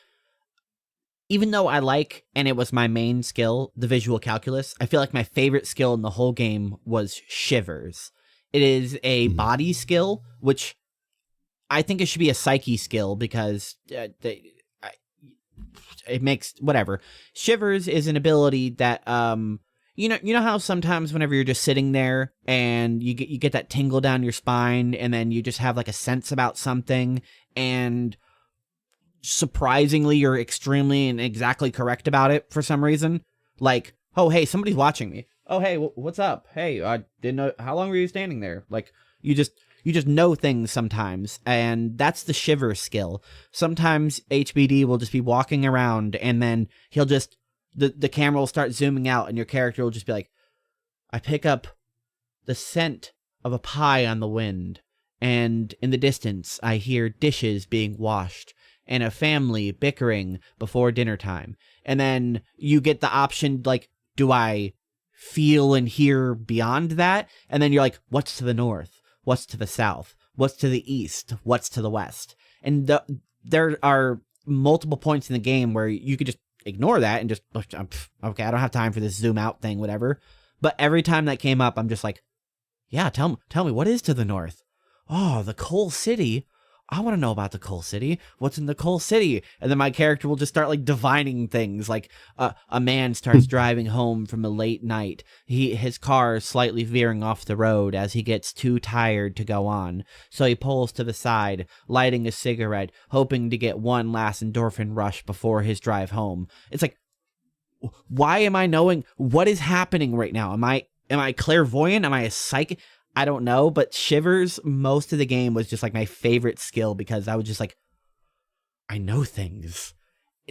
Speaker 2: even though I like, and it was my main skill, the visual calculus, I feel like my favorite skill in the whole game was shivers. It is a body skill, which I think it should be a psyche skill because it makes whatever. Shivers is an ability that you know how sometimes whenever you're just sitting there and you get that tingle down your spine and then you just have like a sense about something, and surprisingly you're extremely and exactly correct about it for some reason. Like, oh hey, somebody's watching me. Oh hey, what's up? Hey, I didn't know, how long were you standing there? Like, you just know things sometimes, and that's the shiver skill. Sometimes HBD will just be walking around, and then he'll just, the camera will start zooming out, and your character will just be like, I pick up the scent of a pie on the wind, and in the distance I hear dishes being washed, and a family bickering before dinner time. And then you get the option, like, do I feel and hear beyond that? And then you're like, what's to the north? What's to the south? What's to the east? What's to the west? And there are multiple points in the game where you could just ignore that and just, okay, I don't have time for this zoom out thing, whatever. But every time that came up, I'm just like, yeah, tell me, what is to the north? Oh, the coal city. I want to know about the coal city. What's in the coal city? And then my character will just start like divining things. Like a man starts driving home from a late night. His car is slightly veering off the road as he gets too tired to go on. So he pulls to the side, lighting a cigarette, hoping to get one last endorphin rush before his drive home. It's like, why am I knowing what is happening right now? Am I clairvoyant? Am I a psychic? I don't know, but shivers most of the game was just like my favorite skill because I was just like, I know things.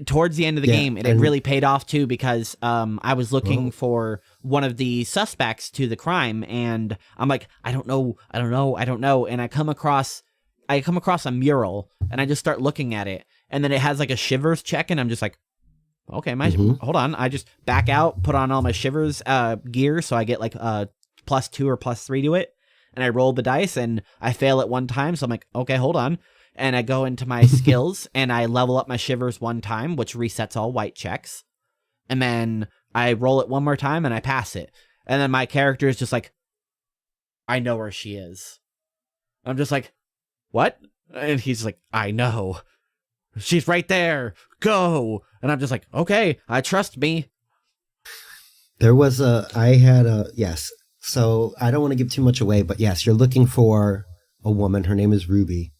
Speaker 2: Towards the end of the game, it really paid off too because I was looking for one of the suspects to the crime, and I'm like, I don't know, and I come across a mural, and I just start looking at it, and then it has like a shivers check, and I'm just like, okay, hold on, I just back out, put on all my shivers gear, so I get like +2 or +3 to it. And I roll the dice and I fail it one time. So I'm like, okay, hold on. And I go into my skills and I level up my shivers one time, which resets all white checks. And then I roll it one more time and I pass it. And then my character is just like, I know where she is. I'm just like, what? And he's like, I know. She's right there. Go. And I'm just like, okay, I trust me.
Speaker 1: Yes. So I don't want to give too much away, but yes, you're looking for a woman. Her name is Ruby.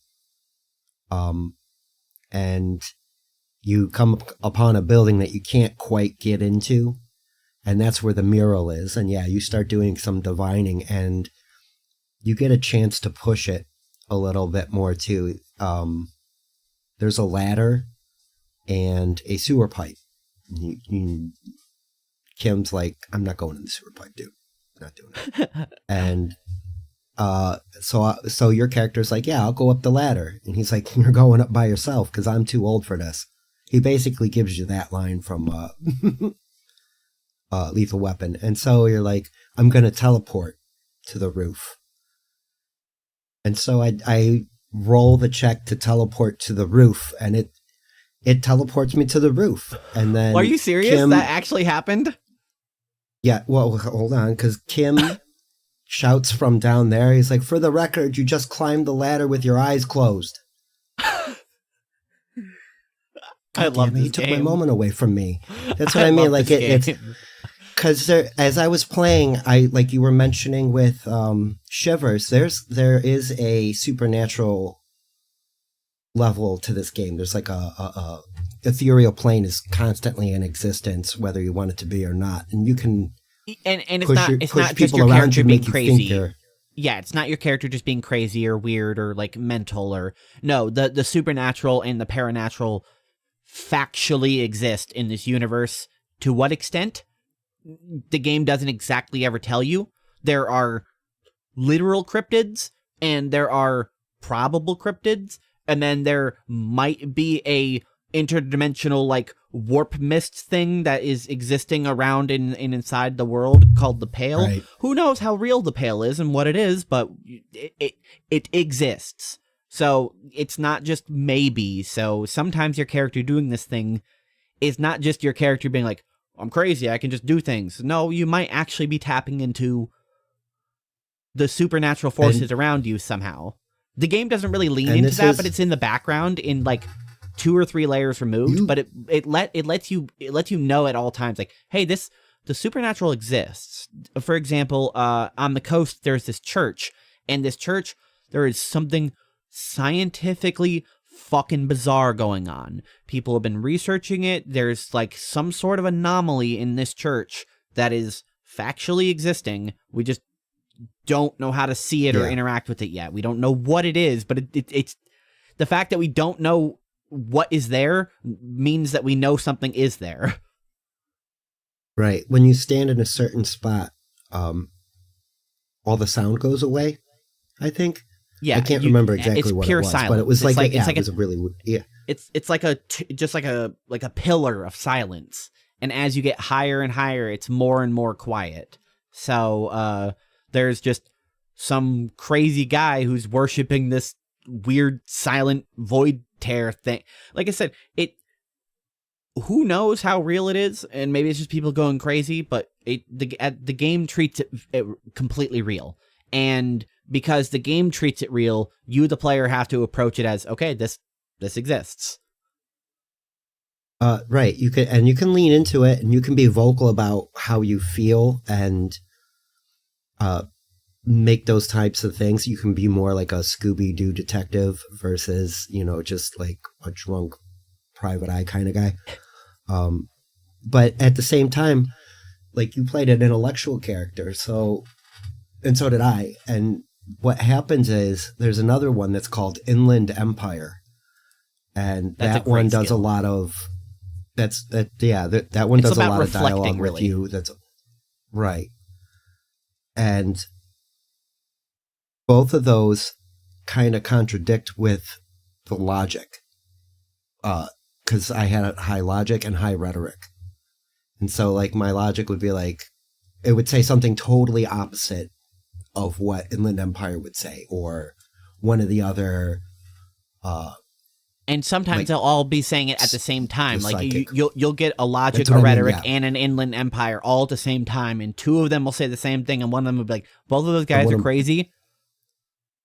Speaker 1: And you come upon a building that you can't quite get into, and that's where the mural is. And yeah, you start doing some divining, and you get a chance to push it a little bit more too. There's a ladder and a sewer pipe. Kim's like, I'm not going in the sewer pipe, dude. Not doing it. And so your character's like, yeah, I'll go up the ladder. And he's like, you're going up by yourself because I'm too old for this. He basically gives you that line from Lethal Weapon. And so you're like, I'm going to teleport to the roof. And so I roll the check to teleport to the roof, and it teleports me to the roof. And then
Speaker 2: are you serious? That actually happened?
Speaker 1: Yeah, well, hold on, because Kim shouts from down there. He's like, for the record, you just climbed the ladder with your eyes closed.
Speaker 2: I love this.
Speaker 1: He took my moment away from me. That's what I mean. Like it's because as I was playing, like you were mentioning with Shivers, there is a supernatural level to this game. There's like a ethereal plane is constantly in existence, whether you want it to be or not, and you can
Speaker 2: and it's not just your character being crazy. Yeah, it's not your character just being crazy or weird or like mental or no. The supernatural and the paranatural factually exist in this universe. To what extent? The game doesn't exactly ever tell you. There are literal cryptids and there are probable cryptids, and then there might be a interdimensional like warp mist thing that is existing around inside the world called the Pale. Right. Who knows how real the Pale is and what it is, but it exists. So it's not just maybe. So sometimes your character doing this thing is not just your character being like, I'm crazy, I can just do things. No, you might actually be tapping into the supernatural forces around you somehow. The game doesn't really lean into that, but it's in the background in like 2 or 3 layers removed. But it lets you know at all times, like, hey, the supernatural exists. For example, on the coast there's this church, and this church, there is something scientifically fucking bizarre going on. People have been researching it. There's like some sort of anomaly in this church that is factually existing. We just don't know how to see it or interact with it yet. We don't know what it is, but it's the fact that we don't know what is there means that we know something is there.
Speaker 1: Right. When you stand in a certain spot, all the sound goes away, I think.
Speaker 2: Yeah,
Speaker 1: I can't remember exactly what it was,
Speaker 2: silence.
Speaker 1: but it was it was a really
Speaker 2: It's like a pillar of silence, and as you get higher and higher, it's more and more quiet. So there's just some crazy guy who's worshiping this weird silent void tear thing. Like I said, who knows how real it is, and maybe it's just people going crazy, but the game treats it completely real. And because the game treats it real, you, the player, have to approach it as, okay, this exists.
Speaker 1: Right. You can lean into it, and you can be vocal about how you feel, and make those types of things. You can be more like a Scooby-Doo detective versus, just like a drunk private eye kind of guy. But at the same time, like, you played an intellectual character, and so did I. And what happens is there's another one that's called Inland Empire. And that one does a lot of that one does a lot of dialogue with you. That's right. And both of those kind of contradict with the logic. Because I had high logic and high rhetoric. And so, like, my logic would be like, it would say something totally opposite of what Inland Empire would say, or one of the other.
Speaker 2: And sometimes they'll all be saying it at the same time. Like, you'll get a logic, a rhetoric, and an Inland Empire all at the same time, and 2 of them will say the same thing, and one of them will be like, both of those guys are crazy.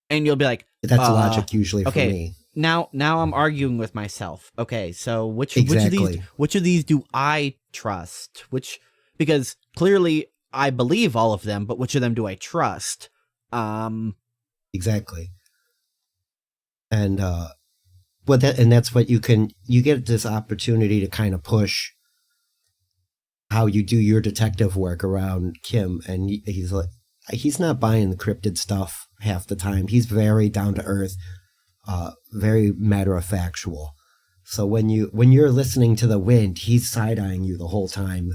Speaker 2: And you'll be like,
Speaker 1: that's logic usually for me.
Speaker 2: Now I'm arguing with myself. Okay, so which of these do I trust? Because clearly I believe all of them, but which of them do I trust?
Speaker 1: Exactly. And that's what you get this opportunity to kind of push how you do your detective work around Kim, and he's not buying the cryptid stuff half the time. He's very down to earth, very matter of factual. So when you're listening to the wind, he's side-eyeing you the whole time.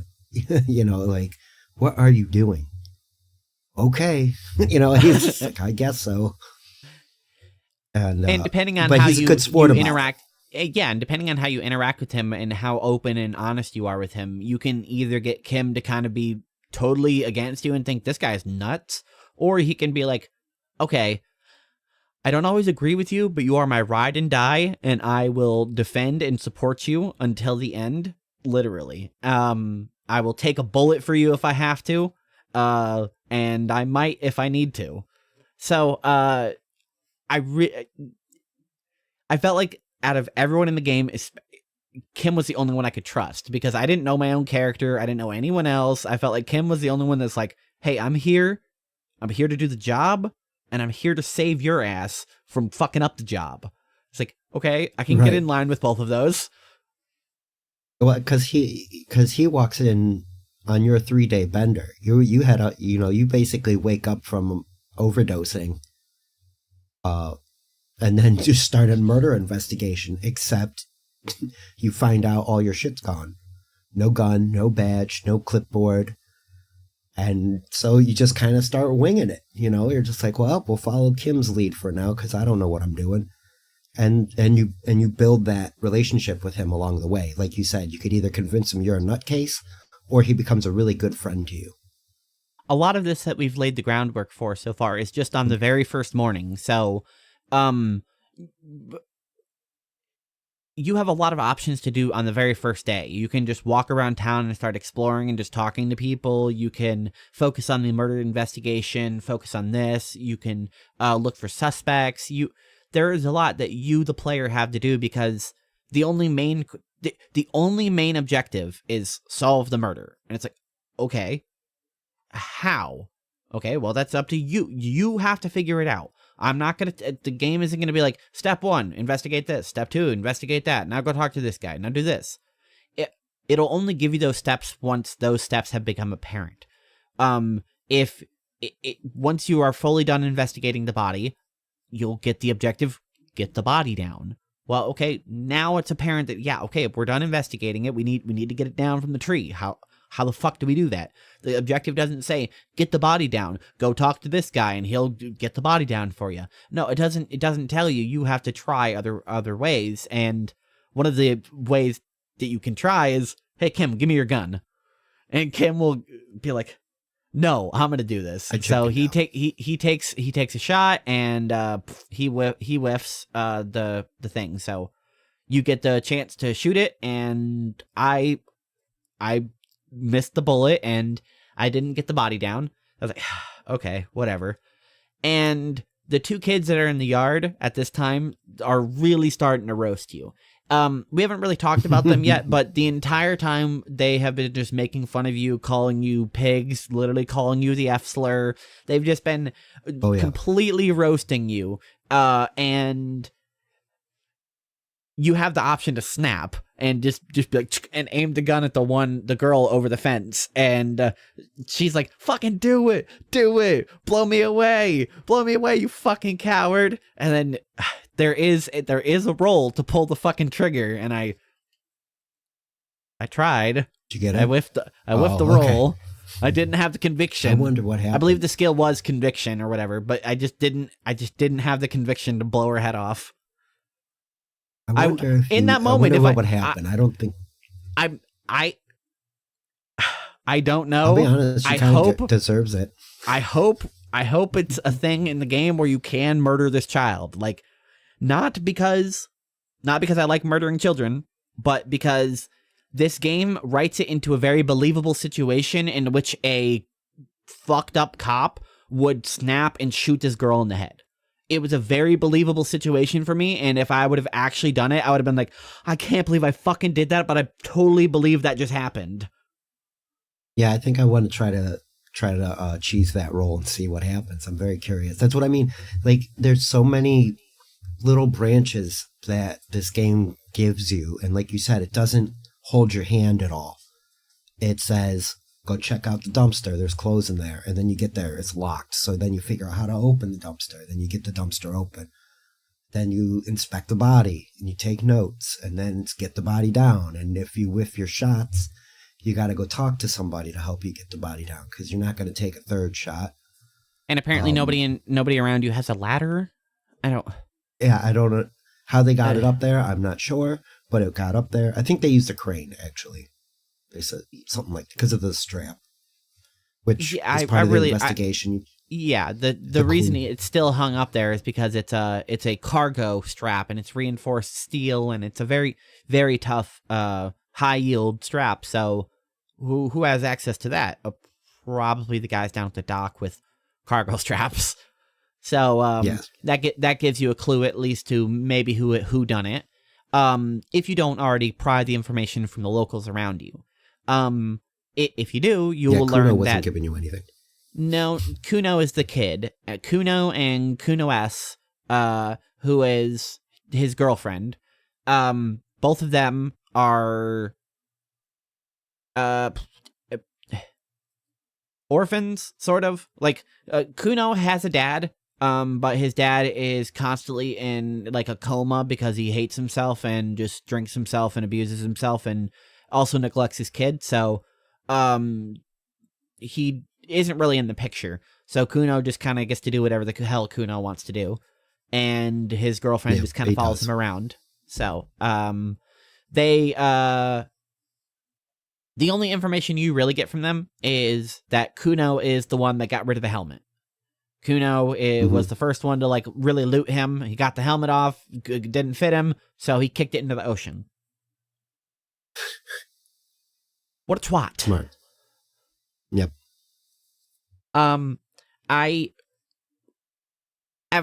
Speaker 1: Like, what are you doing? Okay. He's like, I guess so. And
Speaker 2: depending on
Speaker 1: but
Speaker 2: how
Speaker 1: he's
Speaker 2: you,
Speaker 1: a good sport
Speaker 2: you interact, and depending on how you interact with him and how open and honest you are with him, you can either get Kim to kind of be totally against you and think this guy's nuts, or he can be like, okay, I don't always agree with you, but you are my ride and die, and I will defend and support you until the end, literally. I will take a bullet for you if I have to, and I might if I need to. So, I felt like out of everyone in the game, Kim was the only one I could trust, because I didn't know my own character. I didn't know anyone else. I felt like Kim was the only one that's like, hey, I'm here to do the job, and I'm here to save your ass from fucking up the job. It's like, okay, I can get in line with both of those.
Speaker 1: Well, because he walks in on your 3-day bender. You had you basically wake up from overdosing, and then just start a murder investigation, except you find out all your shit's gone. No gun, no badge, no clipboard. And so you just kind of start winging it. You're just like, well, we'll follow Kim's lead for now, because I don't know what I'm doing. And you build that relationship with him along the way. Like you said, you could either convince him you're a nutcase, or he becomes a really good friend to you.
Speaker 2: A lot of this that we've laid the groundwork for so far is just on the very first morning. So, you have a lot of options to do on the very first day. You can just walk around town and start exploring and just talking to people. You can focus on the murder investigation, focus on this. You can look for suspects. There is a lot that you, the player, have to do because the only main objective is solve the murder. And it's like, okay, how? Okay, well, that's up to you. You have to figure it out. I'm not going to, the game isn't going to be like, step 1, investigate this. Step 2, investigate that. Now go talk to this guy. Now do this. It'll only give you those steps once those steps have become apparent. Once you are fully done investigating the body, you'll get the objective, get the body down. Well, okay, now it's apparent that, yeah, okay, if we're done investigating it, we need to get it down from the tree. How the fuck do we do that? The objective doesn't say, get the body down, go talk to this guy and he'll get the body down for you. No, it doesn't tell you. You have to try other ways. And one of the ways that you can try is, hey, Kim, give me your gun. And Kim will be like, no, I'm going to do this. So he takes a shot and he whiffs the thing. So you get the chance to shoot it, and I missed the bullet and I didn't get the body down. I was like, okay, whatever. And the 2 kids that are in the yard at this time are really starting to roast you. We haven't really talked about them yet, but the entire time they have been just making fun of you, calling you pigs, literally calling you the F slur. They've just been completely roasting you. And you have the option to snap and just be like, and aim the gun at the girl over the fence. And she's like, fucking do it, blow me away, you fucking coward. And then there is a roll to pull the fucking trigger, and I tried.
Speaker 1: Did you get it?
Speaker 2: I whiffed the roll. Okay. I didn't have the conviction.
Speaker 1: I wonder what happened.
Speaker 2: I believe the skill was conviction or whatever, but I just didn't have the conviction to blow her head off.
Speaker 1: I wonder what would happen. I don't think.
Speaker 2: I don't know.
Speaker 1: I'll be honest.
Speaker 2: I hope
Speaker 1: deserves it.
Speaker 2: I hope it's a thing in the game where you can murder this child. Like, not because I like murdering children, but because this game writes it into a very believable situation in which a fucked up cop would snap and shoot this girl in the head. It was a very believable situation for me, and if I would have actually done it, I would have been like, I can't believe I fucking did that, but I totally believe that just happened.
Speaker 1: Yeah, I think I want to try to cheese that roll and see what happens. I'm very curious. That's what I mean. Like, there's so many little branches that this game gives you, and like you said, it doesn't hold your hand at all. It says, go check out the dumpster. There's clothes in there. And then you get there, it's locked. So then you figure out how to open the dumpster. Then you get the dumpster open. Then you inspect the body and you take notes, and then it's get the body down. And if you whiff your shots, you got to go talk to somebody to help you get the body down, because you're not going to take a third shot.
Speaker 2: And apparently nobody around you has a ladder. I don't
Speaker 1: know how they got it up there. I'm not sure, but it got up there. I think they used a crane, actually. They said something like, because of the strap, which is part of the investigation.
Speaker 2: The reason it's still hung up there is because it's a cargo strap, and it's reinforced steel, and it's a very, very tough, high yield strap. So who has access to that? Probably the guys down at the dock with cargo straps. So yes. that gives you a clue at least to maybe who done it. If you don't already pry the information from the locals around you. If you do, you will learn that
Speaker 1: Kuno wasn't giving you anything.
Speaker 2: No, Kuno is the kid. Kuno and Kuno S, who is his girlfriend. Both of them are orphans, sort of. Like, Kuno has a dad, but his dad is constantly in like a coma because he hates himself and just drinks himself and abuses himself and also neglects his kid. So he isn't really in the picture. So Kuno just kind of gets to do whatever the hell Kuno wants to do. And his girlfriend just kind of follows him around. So the only information you really get from them is that Kuno is the one that got rid of the helmet. Kuno was the first one to like really loot him. He got the helmet off, didn't fit him, so he kicked it into the ocean. What a twat.
Speaker 1: Smart. Yep.
Speaker 2: At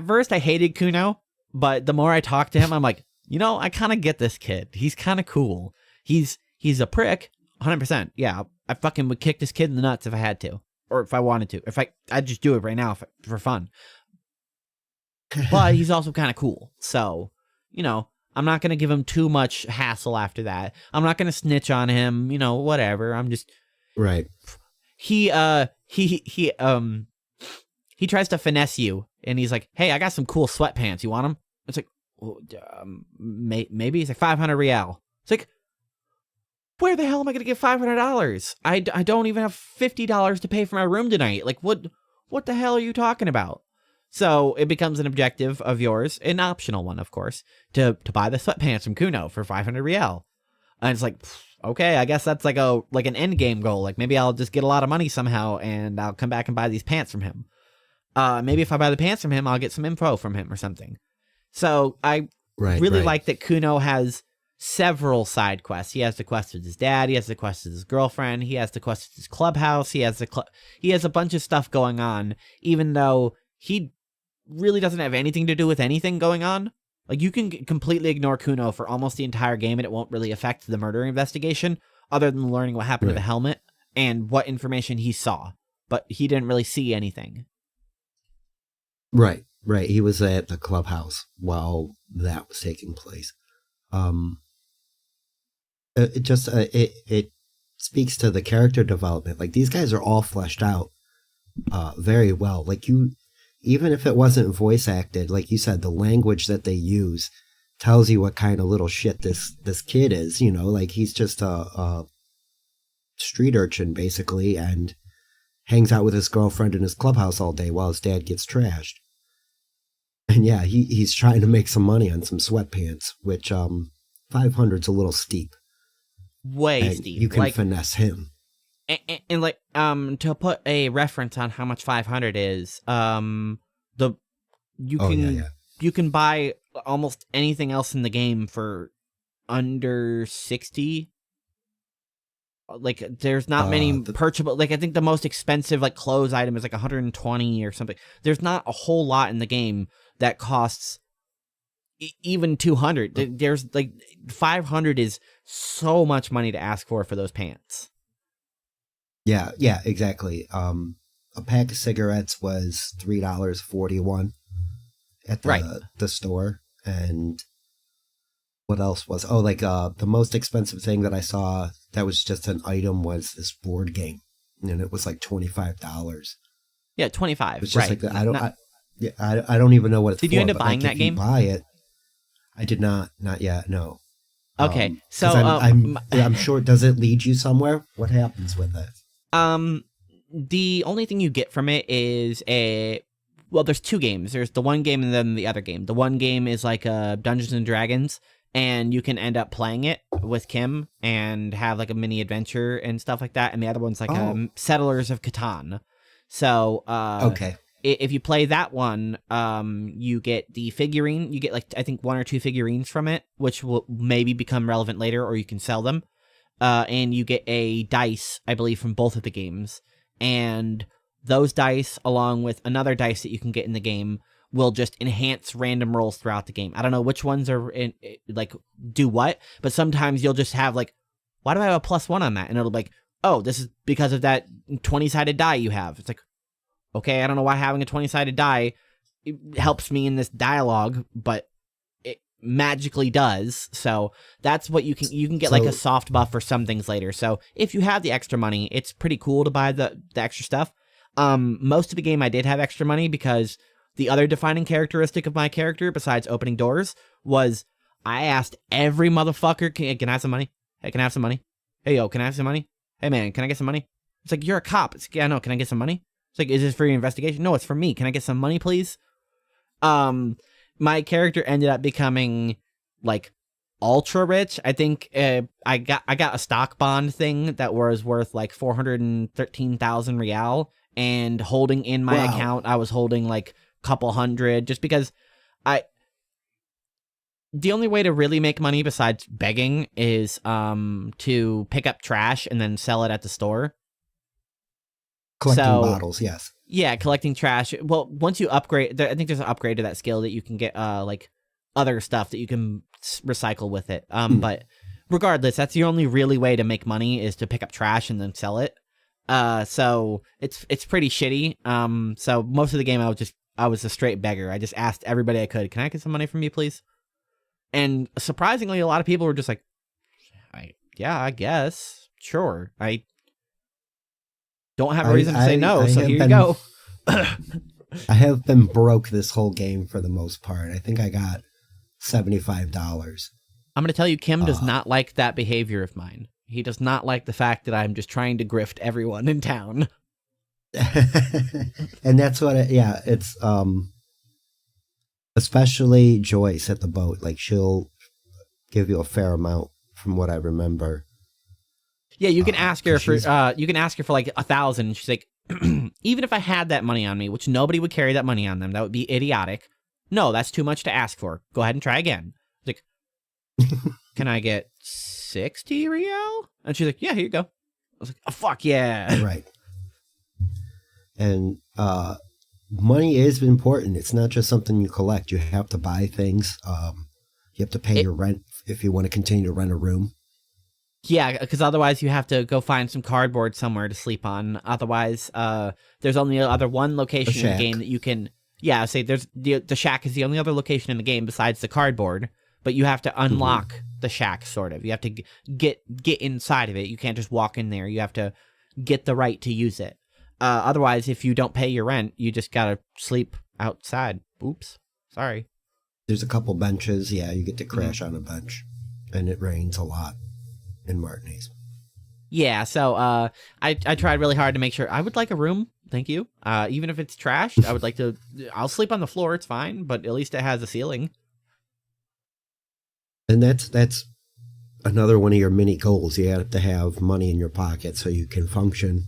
Speaker 2: first I hated Kuno, but the more I talked to him, I'm like, I kind of get this kid. He's kind of cool. He's a prick, 100%. Yeah, I fucking would kick this kid in the nuts if I had to, or if I wanted to. I'd just do it right now for fun. But he's also kind of cool. So, I'm not going to give him too much hassle after that. I'm not going to snitch on him, whatever. I'm just...
Speaker 1: Right.
Speaker 2: He tries to finesse you, and he's like, hey, I got some cool sweatpants. You want them? It's like, well, maybe. It's like 500 real. It's like, where the hell am I going to get $500? I don't even have $50 to pay for my room tonight. Like, what the hell are you talking about? So it becomes an objective of yours, an optional one, of course, to buy the sweatpants from Kuno for 500 real. And it's like, okay, I guess that's like an end game goal. Like maybe I'll just get a lot of money somehow and I'll come back and buy these pants from him. Maybe if I buy the pants from him, I'll get some info from him or something. So I really like that Kuno has several side quests. He has the quest with his dad. He has the quest with his girlfriend. He has the quest with his clubhouse. He has a bunch of stuff going on, even though he really doesn't have anything to do with anything going on. Like, you can completely ignore Kuno for almost the entire game, and it won't really affect the murder investigation, other than learning what happened to the helmet and what information he saw. But he didn't really see anything.
Speaker 1: Right. He was at the clubhouse while that was taking place. It speaks to the character development. Like, these guys are all fleshed out very well. Like, even if it wasn't voice acted, like you said, the language that they use tells you what kind of little shit this kid is, like he's just a street urchin basically, and hangs out with his girlfriend in his clubhouse all day while his dad gets trashed. And yeah, he's trying to make some money on some sweatpants, which 500's a little steep.
Speaker 2: Way steep.
Speaker 1: You can finesse him.
Speaker 2: And like, to put a reference on how much 500 is, you can buy almost anything else in the game for under 60. Like, there's not many purchasable. Like, I think the most expensive like clothes item is like 120 or something. There's not a whole lot in the game that costs even 200. There's like 500 is so much money to ask for those pants.
Speaker 1: Yeah, exactly. A pack of cigarettes was $3.41 at the store. And what else was? Oh, like the most expensive thing that I saw that was just an item was this board game, and it was like $25.
Speaker 2: Yeah, 25.
Speaker 1: It's just like that. I don't even know what it's for.
Speaker 2: Did you end up buying that game?
Speaker 1: Buy it. I did not yet. No.
Speaker 2: Okay, so
Speaker 1: I'm sure. Does it lead you somewhere? What happens with it?
Speaker 2: The only thing you get from it is there's two games. There's the one game and then the other game. The one game is like Dungeons and Dragons, and you can end up playing it with Kim and have like a mini adventure and stuff like that. And the other one's like Settlers of Catan. So
Speaker 1: okay.
Speaker 2: If you play that one, you get the figurine. You get like, I think 1 or 2 figurines from it, which will maybe become relevant later, or you can sell them. And you get a dice, I believe, from both of the games. And those dice, along with another dice that you can get in the game, will just enhance random rolls throughout the game. I don't know which ones are do what, but sometimes you'll just have like, why do I have a +1 on that? And it'll be like, oh, this is because of that 20-sided die you have. It's like, okay, I don't know why having a 20-sided die helps me in this dialogue, but it magically does. So that's what you can get, like a soft buff for some things later. So if you have the extra money, it's pretty cool to buy the extra stuff. Most of the game I did have extra money because the other defining characteristic of my character, besides opening doors, was I asked every motherfucker, can I have some money? Hey, can I have some money? Hey, yo, can I have some money? Hey, man, can I get some money? It's like, you're a cop. It's like, yeah, no, can I get some money? It's like, is this for your investigation? No, it's for me. Can I get some money, please? My character ended up becoming like ultra rich. I think I got a stock bond thing that was worth like 413,000 real, and holding in my account, I was holding like a couple hundred, just because the only way to really make money besides begging is to pick up trash and then sell it at the store.
Speaker 1: Collecting bottles, yes.
Speaker 2: Yeah, collecting trash. Well, once you upgrade, I think there's an upgrade to that skill that you can get like other stuff that you can recycle with it. But regardless, that's the only really way to make money is to pick up trash and then sell it. So it's pretty shitty. So most of the game I was a straight beggar. I just asked everybody I could, can I get some money from you, please? And surprisingly, a lot of people were just like, yeah, I guess. Sure. I don't have a reason to say no, so here you go.
Speaker 1: I have been broke this whole game for the most part. I think I got $75.
Speaker 2: I'm going to tell you, Kim does not like that behavior of mine. He does not like the fact that I'm just trying to grift everyone in town.
Speaker 1: And that's what, it's... especially Joyce at the boat. Like, she'll give you a fair amount from what I remember.
Speaker 2: Yeah, you can ask her for like 1,000. She's like, even if I had that money on me, which nobody would carry that money on them, that would be idiotic. No, that's too much to ask for. Go ahead and try again. Like, can I get 60 real? And she's like, yeah, here you go. I was like, oh, fuck yeah.
Speaker 1: Right. And money is important. It's not just something you collect. You have to buy things. You have to pay your rent if you want to continue to rent a room.
Speaker 2: Yeah, because otherwise you have to go find some cardboard somewhere to sleep on. Otherwise, there's only one location in the game that you can... Yeah, say there's the shack is the only other location in the game besides the cardboard, but you have to unlock the shack, sort of. You have to get inside of it. You can't just walk in there. You have to get the right to use it. Otherwise, if you don't pay your rent, you just gotta sleep outside. Oops. Sorry.
Speaker 1: There's a couple benches. Yeah, you get to crash on a bench. And it rains a lot in Martinez.
Speaker 2: Yeah, so I tried really hard to make sure. I would like a room. Thank you. Even if it's trashed, I would like to... I'll sleep on the floor. It's fine. But at least it has a ceiling.
Speaker 1: And that's another one of your mini goals. You have to have money in your pocket so you can function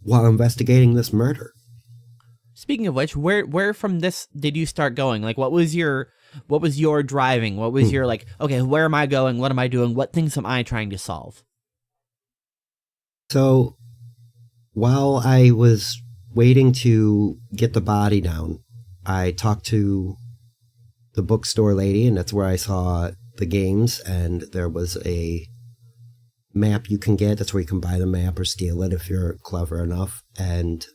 Speaker 1: while investigating this murder.
Speaker 2: Speaking of which, where from this did you start going? Like, what was your driving? What was your, like, okay, where am I going? What am I doing? What things am I trying to solve?
Speaker 1: So, while I was waiting to get the body down, I talked to the bookstore lady, and that's where I saw the games, and there was a map you can get. That's where you can buy the map or steal it if you're clever enough. And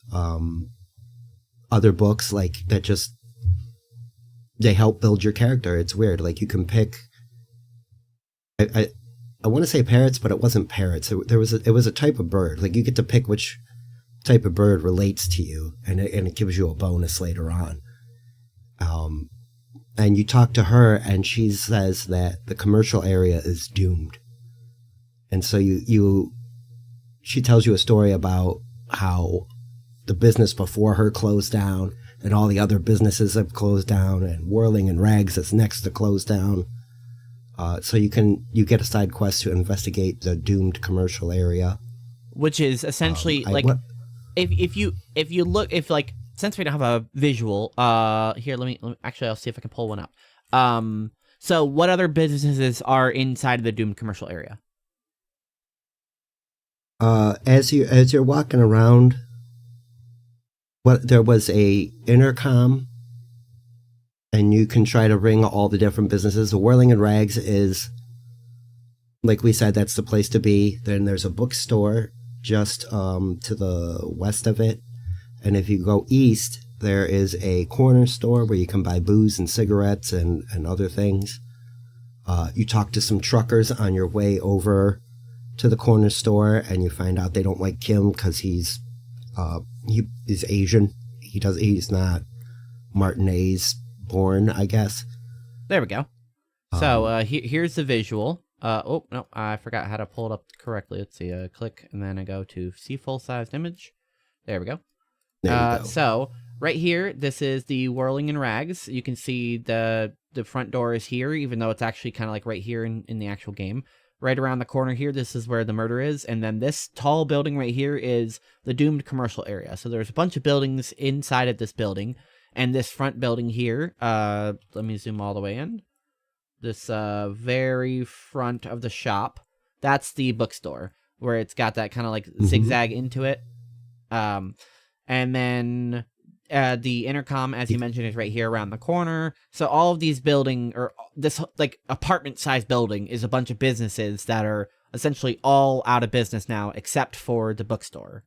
Speaker 1: other books like that, just they help build your character. It's weird. Like, you can pick. I want to say parrots, but it wasn't parrots. It was a type of bird. Like, you get to pick which type of bird relates to you, and it gives you a bonus later on. And you talk to her, and she says that the commercial area is doomed. And so she tells you a story about how the business before her closed down, and all the other businesses have closed down, and Whirling and Rags is next to close down. So you get a side quest to investigate the doomed commercial area, which is essentially
Speaker 2: if you look, since we don't have a visual, here let me actually I'll see if I can pull one up. So what other businesses are inside of the doomed commercial area?
Speaker 1: As you're walking around, there was a intercom, and you can try to ring all the different businesses. The Whirling and Rags is, like we said, that's the place to be. Then there's a bookstore just to the west of it. And if you go east, there is a corner store where you can buy booze and cigarettes and other things. You talk to some truckers on your way over to the corner store, and you find out they don't like Kim because he's Asian. He's not Martinez born, I guess.
Speaker 2: There we go. So here's the visual. Oh no, I forgot how to pull it up correctly. Let's see. Click, and then I go to see full-sized image. There we go.
Speaker 1: There you go.
Speaker 2: So right here, this is the Whirling and Rags. You can see the front door is here, even though it's actually kind of like right here in the actual game. right around the corner here, this is where the murder is. And then this tall building right here is the doomed commercial area. So there's a bunch of buildings inside of this building. And this front building here, let me zoom all the way in. This very front of the shop, that's the bookstore, where it's got that kind of like zigzag into it. And then the intercom, as you mentioned, is right here around the corner. So all of these this like apartment-sized building is a bunch of businesses that are essentially all out of business now, except for the bookstore.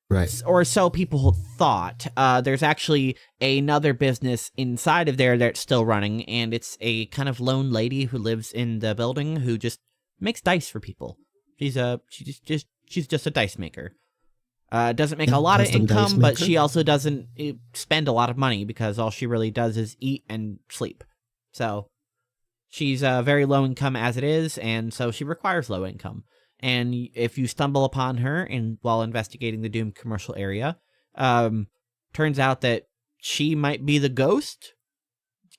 Speaker 1: Right.
Speaker 2: Or so people thought. There's actually another business inside of there that's still running, and it's a kind of lone lady who lives in the building who just makes dice for people. She's just a dice maker. Doesn't make a lot of income, but she also doesn't spend a lot of money because all she really does is eat and sleep. So she's very low income as it is, and so she requires low income. And if you stumble upon her while investigating the doomed commercial area, turns out that she might be the ghost,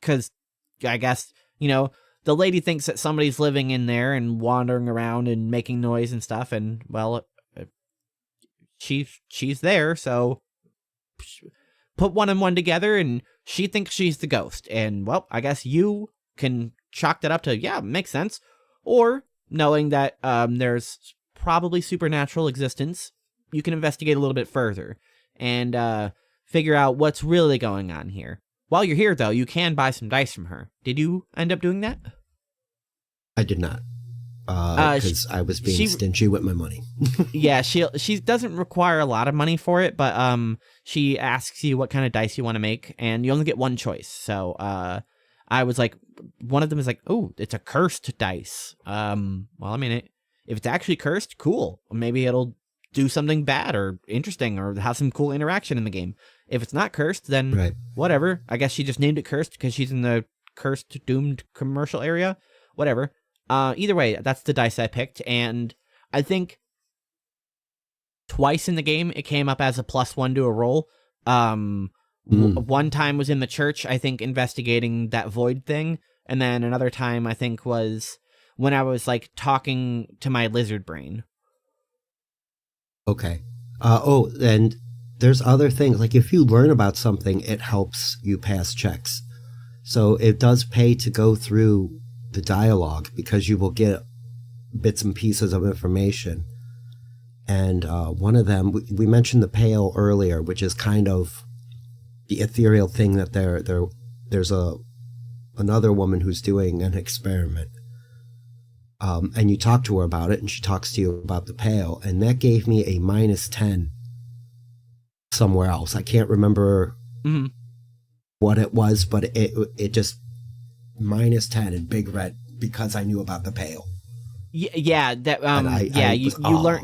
Speaker 2: because I guess, the lady thinks that somebody's living in there and wandering around and making noise and stuff, and, well, she's there, so put one and one together, and she thinks she's the ghost. And, well, I guess you can chalk that up to, yeah, makes sense. Or, knowing that there's probably supernatural existence, you can investigate a little bit further and figure out what's really going on here. While you're here, though, you can buy some dice from her. Did you end up doing that?
Speaker 1: I did not. Because I was being stingy with my money.
Speaker 2: Yeah, she doesn't require a lot of money for it, but she asks you what kind of dice you want to make, and you only get one choice. So I was like, one of them is like, oh, it's a cursed dice. Well, I mean, if it's actually cursed, cool. Maybe it'll do something bad or interesting or have some cool interaction in the game. If it's not cursed, then whatever. I guess she just named it cursed because she's in the cursed, doomed commercial area. Whatever. Either way, that's the dice I picked, and I think twice in the game it came up as a +1 to a roll. One time was in the church, I think, investigating that void thing, and then another time I think was when I was like talking to my lizard brain.
Speaker 1: Okay. And there's other things, like if you learn about something, it helps you pass checks. So it does pay to go through the dialogue because you will get bits and pieces of information. And one of them, we mentioned the pale earlier, which is kind of the ethereal thing that there's another woman who's doing an experiment. And you talk to her about it, and she talks to you about the pale, and that gave me a -10 somewhere else. I can't remember what it was, but it just -10 in big red because I knew about the pale.
Speaker 2: Yeah, that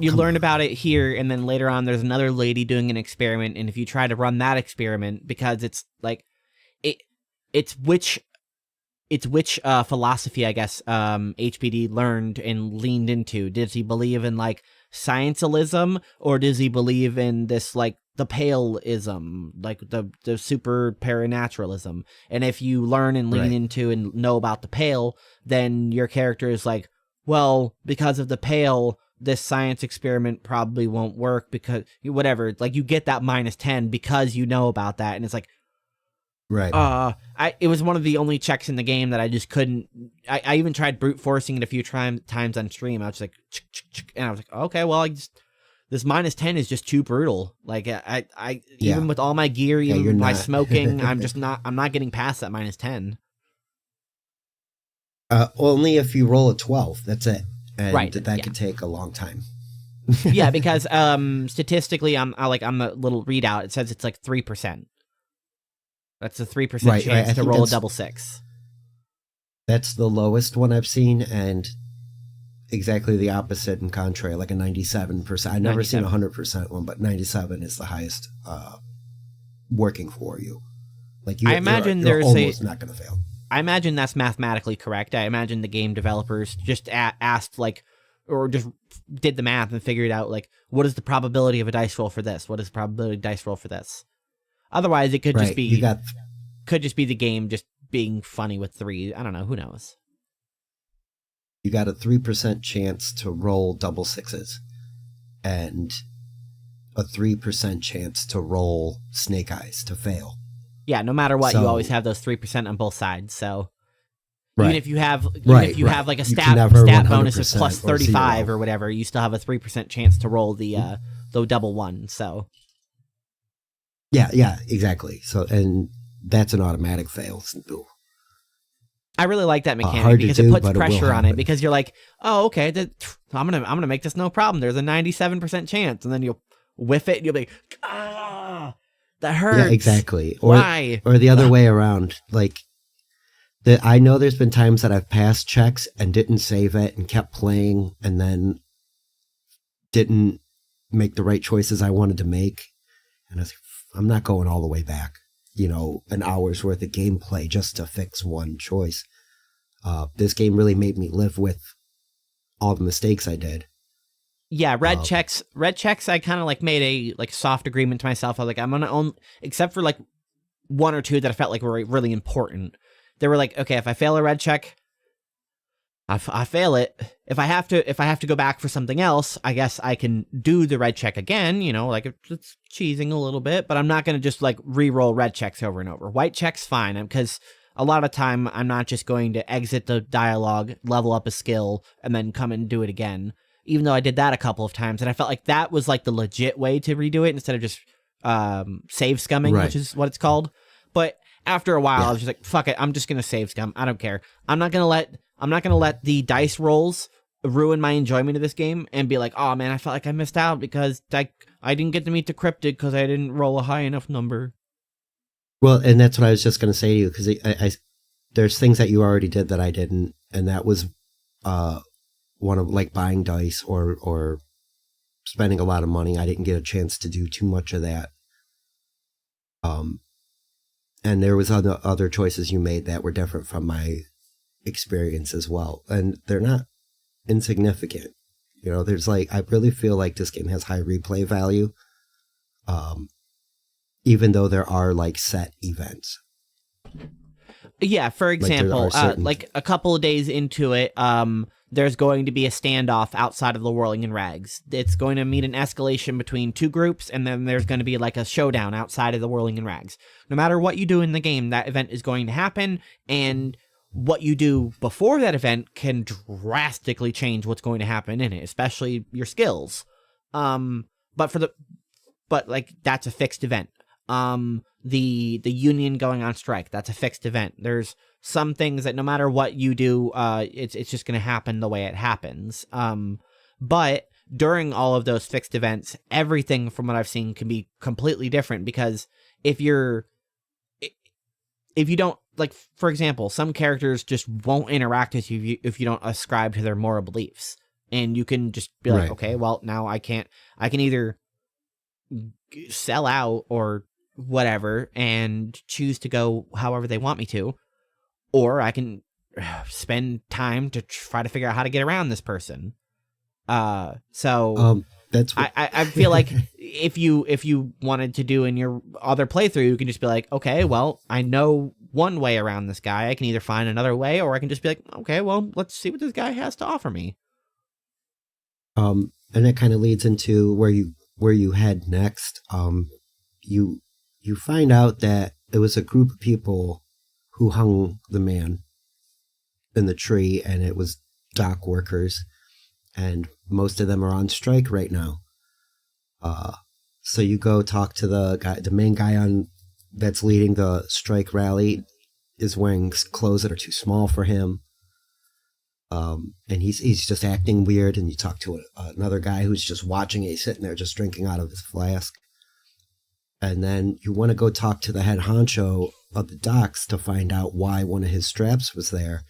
Speaker 2: you learn about it here, and then later on there's another lady doing an experiment, and if you try to run that experiment, because it's like it's which philosophy, I guess, HPD learned and leaned into. Does he believe in like science-alism, or does he believe in this like the pale-ism, like the super paranaturalism? And if you learn and lean into and know about the pale, then your character is like, well, because of the pale, this science experiment probably won't work because whatever. Like you get that -10 because you know about that, and it's like, it was one of the only checks in the game that I just couldn't. I even tried brute forcing it a few times on stream. I was like, and I was like, okay, well, this -10 is just too brutal. Like I even with all my gear, even by smoking, I'm not getting past that -10.
Speaker 1: Only if you roll a 12. That's it. And that could take a long time.
Speaker 2: Yeah, because statistically, on the little readout, it says it's like 3%. That's a 3% chance to roll a double 6.
Speaker 1: That's the lowest one I've seen, and exactly the opposite and contrary, like a 97%. I've never seen a 100% one, but 97 is the highest working for you. Like
Speaker 2: I imagine
Speaker 1: you're almost not going to fail.
Speaker 2: I imagine that's mathematically correct. I imagine the game developers just asked, like, or just did the math and figured out, like, what is the probability of a dice roll for this? What is the probability of a dice roll for this? Otherwise, it could just be the game just being funny with 3. I don't know. Who knows?
Speaker 1: you got a 3% chance to roll double sixes and a 3% chance to roll snake eyes to fail.
Speaker 2: Yeah, no matter what,
Speaker 1: So-
Speaker 2: you always have those 3% on both sides. So
Speaker 1: Right.
Speaker 2: even if you have have like a
Speaker 1: You can
Speaker 2: stat
Speaker 1: never
Speaker 2: bonus of plus
Speaker 1: 100% or
Speaker 2: 35
Speaker 1: 0.
Speaker 2: or whatever, you still have a 3% chance to roll the double one. So
Speaker 1: Yeah, exactly. So, and that's an automatic fail.
Speaker 2: I really like that mechanic
Speaker 1: hard to
Speaker 2: because
Speaker 1: do,
Speaker 2: it puts
Speaker 1: but it will
Speaker 2: pressure on it,
Speaker 1: happen.
Speaker 2: because you're like, oh, okay, I'm gonna make this no problem. There's a 97% chance, and then you'll whiff it, and you'll be like, that hurts.
Speaker 1: Yeah, exactly.
Speaker 2: Why?
Speaker 1: Or the other way around. Like, I know there's been times that I've passed checks and didn't save it and kept playing and then didn't make the right choices I wanted to make. And I was like, I'm not going all the way back, an hour's worth of gameplay just to fix one choice. This game really made me live with all the mistakes I did.
Speaker 2: Yeah, red checks. I kind of like made a like soft agreement to myself. I was like, I'm gonna own, except for like one or two that I felt like were really important. They were like, okay, if I fail a red check, I fail it. If I have to go back for something else, I guess I can do the red check again. Like it's cheesing a little bit, but I'm not gonna just like re-roll red checks over and over. White checks, fine, because a lot of time I'm not just going to exit the dialogue, level up a skill, and then come and do it again. Even though I did that a couple of times, and I felt like that was like the legit way to redo it instead of just save scumming,
Speaker 1: Right.
Speaker 2: which is what it's called. But after a while, I was just like, fuck it, I'm just gonna save scum. I don't care. I'm not gonna let the dice rolls ruin my enjoyment of this game and be like, oh man, I felt like I missed out because I didn't get to meet the cryptid because I didn't roll a high enough number.
Speaker 1: Well, and that's what I was just going to say to you, because I there's things that you already did that I didn't, and that was one of like buying dice or spending a lot of money. I didn't get a chance to do too much of that. And there was other choices you made that were different from my experience as well, and they're not insignificant. There's like, I really feel like this game has high replay value, even though there are like set events.
Speaker 2: Yeah, for example,
Speaker 1: certain-
Speaker 2: like a couple of days into it, there's going to be a standoff outside of the Whirling in Rags. It's going to meet an escalation between two groups, and then there's going to be like a showdown outside of the Whirling in Rags. No matter what you do in the game, that event is going to happen, and what you do before that event can drastically change what's going to happen in it, especially your skills. But like that's a fixed event. The union going on strike, that's a fixed event. There's some things that no matter what you do, it's just going to happen the way it happens. But during all of those fixed events, everything from what I've seen can be completely different, because if you don't, like, for example, some characters just won't interact with you if you don't ascribe to their moral beliefs, and you can just be like,
Speaker 1: Right.
Speaker 2: okay, well, now I can either sell out or whatever and choose to go however they want me to, or I can spend time to try to figure out how to get around this person. So
Speaker 1: that's what...
Speaker 2: I feel like if you wanted to do in your other playthrough, you can just be like, okay, well, I know one way around this guy. I can either find another way, or I can just be like, okay, well, let's see what this guy has to offer me.
Speaker 1: And that kind of leads into where you head next. You find out that it was a group of people who hung the man in the tree, and it was dock workers, and most of them are on strike right now. So you go talk to the main guy that's leading the strike rally is wearing clothes that are too small for him. And he's just acting weird, and you talk to another guy who's just watching it. He's sitting there just drinking out of his flask. And then you want to go talk to the head honcho of the docks to find out why one of his straps was there.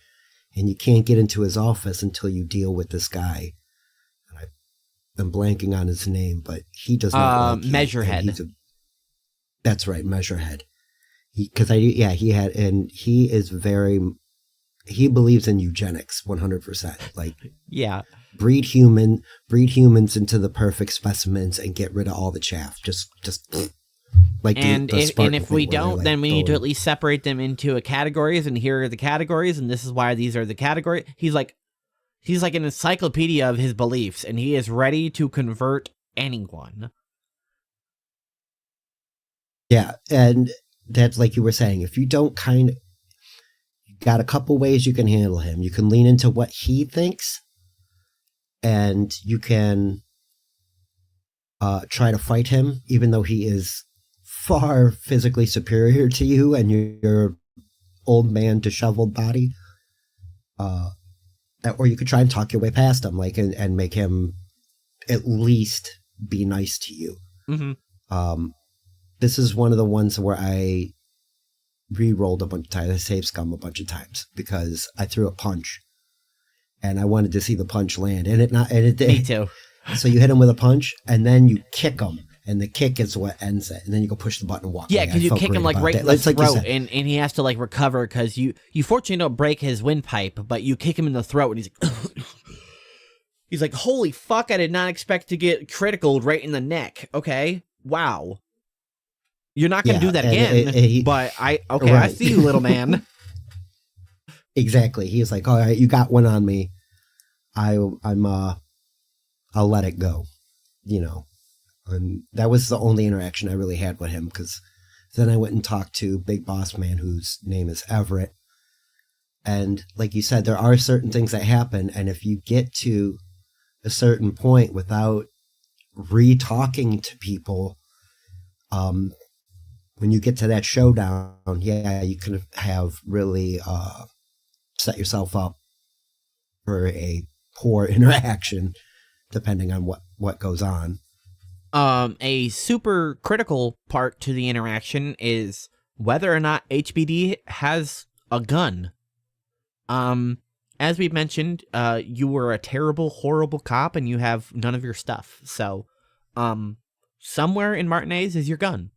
Speaker 1: And you can't get into his office until you deal with this guy. And I'm blanking on his name, but he does not like you.
Speaker 2: Measurehead.
Speaker 1: That's right, Measurehead. He believes in eugenics 100%. Like,
Speaker 2: Yeah.
Speaker 1: breed humans into the perfect specimens and get rid of all the chaff. Just like
Speaker 2: And
Speaker 1: the
Speaker 2: if
Speaker 1: Spartan
Speaker 2: we
Speaker 1: thing where
Speaker 2: don't,
Speaker 1: they're,
Speaker 2: then we need to
Speaker 1: going-
Speaker 2: at least separate them into categories, and here are the categories, and this is why these are the categories. He's like, He's like an encyclopedia of his beliefs, and he is ready to convert anyone.
Speaker 1: Yeah, and that's like you were saying, if you don't you got a couple ways you can handle him. You can lean into what he thinks, and you can try to fight him, even though he is far physically superior to you and your old man disheveled body. Or you could try and talk your way past him, like, and make him at least be nice to you.
Speaker 2: Mm-hmm.
Speaker 1: This is one of the ones where I re-rolled a bunch of times. I saved scum a bunch of times because I threw a punch, and I wanted to see the punch land, and it did.
Speaker 2: Me too.
Speaker 1: So you hit him with a punch, and then you kick him, and the kick is what ends it, and then you go push the button and walk away.
Speaker 2: Yeah, because you kick him like right in the throat, like and he has to like recover because you fortunately don't break his windpipe, but you kick him in the throat, and he's like, he's like, holy fuck! I did not expect to get critical right in the neck. Okay, wow. You're not going to do that again, but right. I see you, little man.
Speaker 1: Exactly. He's like, all right, you got one on me. I'll let it go, And that was the only interaction I really had with him, because then I went and talked to Big Boss Man, whose name is Everett. And like you said, there are certain things that happen, and if you get to a certain point without re-talking to people, when you get to that showdown, you could have really set yourself up for a poor interaction, depending on what goes on.
Speaker 2: A super critical part to the interaction is whether or not HBD has a gun. As we mentioned, you were a terrible, horrible cop, and you have none of your stuff. So, somewhere in Martinez is your gun.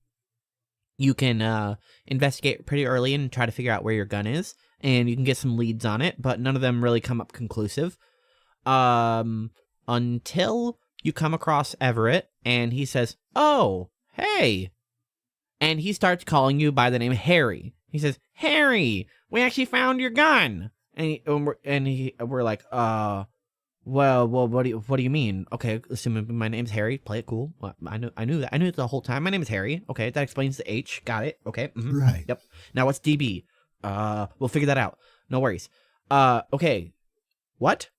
Speaker 2: You can investigate pretty early and try to figure out where your gun is, and you can get some leads on it, but none of them really come up conclusive. Until you come across Everett, and he says, oh, hey. And he starts calling you by the name Harry. He says, Harry, we actually found your gun. And we're like, well, what do you mean? Okay, assuming my name's Harry, play it cool. Well, I knew that. I knew it the whole time. My name is Harry. Okay, that explains the H. Got it. Okay. Mm-hmm.
Speaker 1: Right.
Speaker 2: Yep. Now what's DB? We'll figure that out. No worries. Okay. What?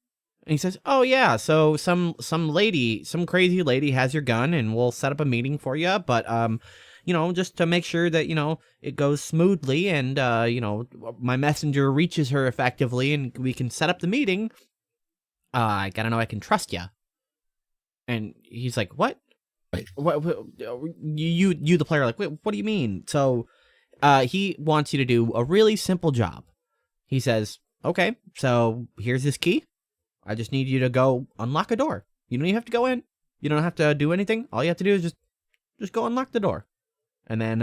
Speaker 2: And he says, oh yeah, so some crazy lady has your gun, and we'll set up a meeting for you, but just to make sure that, it goes smoothly and, my messenger reaches her effectively and we can set up the meeting, I gotta know I can trust you. And he's like, what?
Speaker 1: Right.
Speaker 2: What you the player, like, wait, what do you mean? So he wants you to do a really simple job. He says, okay, so here's this key. I just need you to go unlock a door. You don't even have to go in. You don't have to do anything. All you have to do is just go unlock the door. And then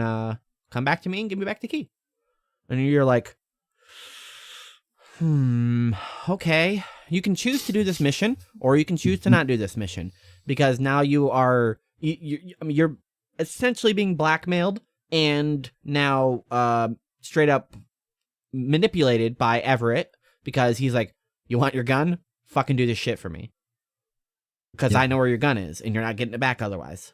Speaker 2: come back to me and give me back the key. And you're like, okay. You can choose to do this mission, or you can choose to not do this mission. Because now you're essentially being blackmailed and now straight up manipulated by Everett, because he's like, you want your gun? Fucking do this shit for me. Because I know where your gun is, and you're not getting it back otherwise.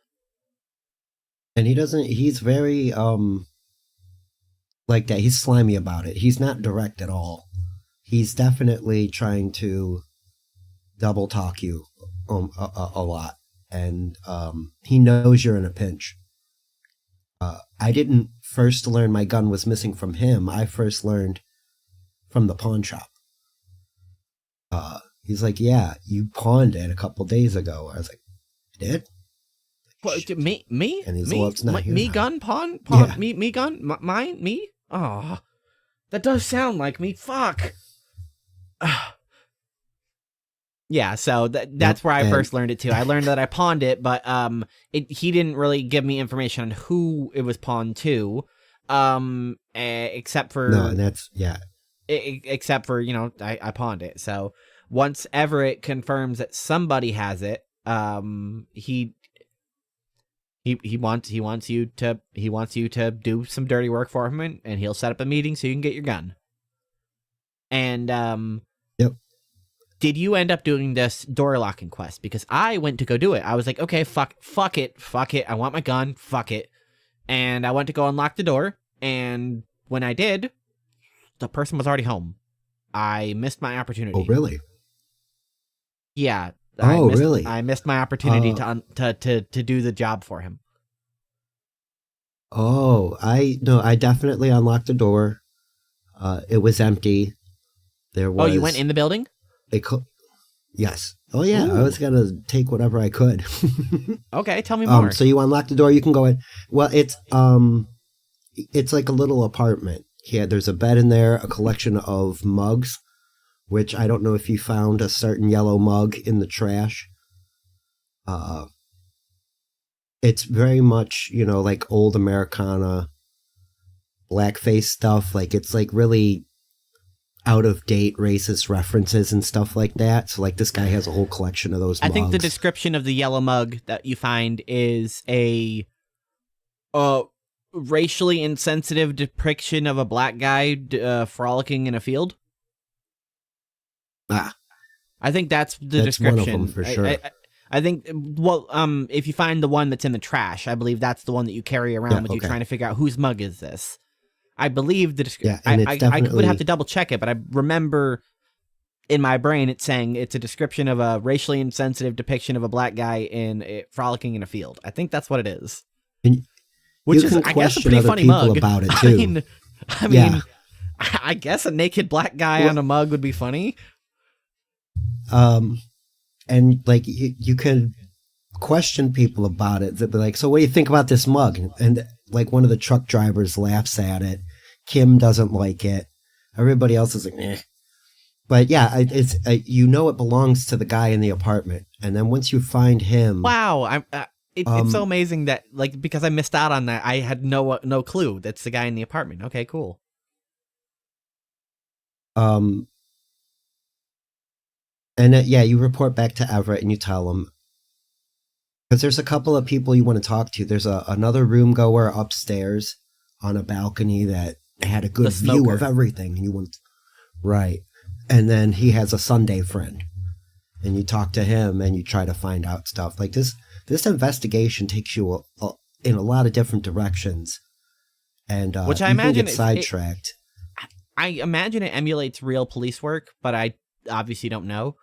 Speaker 1: And he's very, like that. He's slimy about it. He's not direct at all. He's definitely trying to double talk you a lot. And he knows you're in a pinch. I didn't first learn my gun was missing from him. I first learned from the pawn shop. He's like, yeah, you pawned it a couple days ago. I was like, did?
Speaker 2: What, me?
Speaker 1: And he's
Speaker 2: me?
Speaker 1: well, it's not
Speaker 2: me
Speaker 1: now.
Speaker 2: Gun? Pawn?
Speaker 1: Yeah.
Speaker 2: Me gun? Mine? Me? Oh, that does sound like me. Fuck. Yeah, so that's where I first learned it too. I learned that I pawned it, but he didn't really give me information on who it was pawned to, except for...
Speaker 1: No, and that's, yeah.
Speaker 2: Except for, I pawned it. So once Everett confirms that somebody has it, he wants you to do some dirty work for him, and he'll set up a meeting so you can get your gun. And
Speaker 1: yep.
Speaker 2: did you end up doing this door locking quest? Because I went to go do it. I was like, okay, fuck it. I want my gun. Fuck it. And I went to go unlock the door. And when I did, the person was already home. I missed my opportunity.
Speaker 1: Oh, really?
Speaker 2: Yeah.
Speaker 1: Really?
Speaker 2: I missed my opportunity to do the job for him.
Speaker 1: Oh, I definitely unlocked the door. It was empty. There was.
Speaker 2: Oh, you went in the building?
Speaker 1: Yes. Oh yeah,
Speaker 2: Ooh.
Speaker 1: I was gonna take whatever I could.
Speaker 2: Okay, tell me more.
Speaker 1: So you unlock the door, you can go in. Well, it's like a little apartment. Yeah, there's a bed in there, a collection of mugs, which I don't know if you found a certain yellow mug in the trash. It's very much, like old Americana blackface stuff. Like it's like really out of date racist references and stuff like that. So like this guy has a whole collection of those mugs.
Speaker 2: I think the description of the yellow mug that you find is a racially insensitive depiction of a black guy frolicking in a field. I think that's the description.
Speaker 1: One of them for sure.
Speaker 2: I think, if you find the one that's in the trash, I believe that's the one that you carry around with you trying to figure out whose mug is this. I believe the description. I would have to double check it, but I remember in my brain it saying it's a description of a racially insensitive depiction of a black guy frolicking in a field. I think that's what it is. Which is, I guess, a pretty funny mug
Speaker 1: about it too.
Speaker 2: I mean, I guess a naked black guy on a mug would be funny.
Speaker 1: And like you can question people about it. They'll be like, "So what do you think about this mug?" And like one of the truck drivers laughs at it. Kim doesn't like it. Everybody else is like, "Eh." But yeah, it's it belongs to the guy in the apartment. And then once you find him,
Speaker 2: wow, it's so amazing that because I missed out on that, I had no clue that's the guy in the apartment. Okay, cool.
Speaker 1: And you report back to Everett and you tell him, because there's a couple of people you want to talk to. There's another room goer upstairs on a balcony that had a good view of everything. And right. And then he has a Sunday friend, and you talk to him and you try to find out stuff like this. This investigation takes you in a lot of different directions, and
Speaker 2: which I imagine
Speaker 1: get sidetracked.
Speaker 2: I imagine it emulates real police work, but I obviously don't know.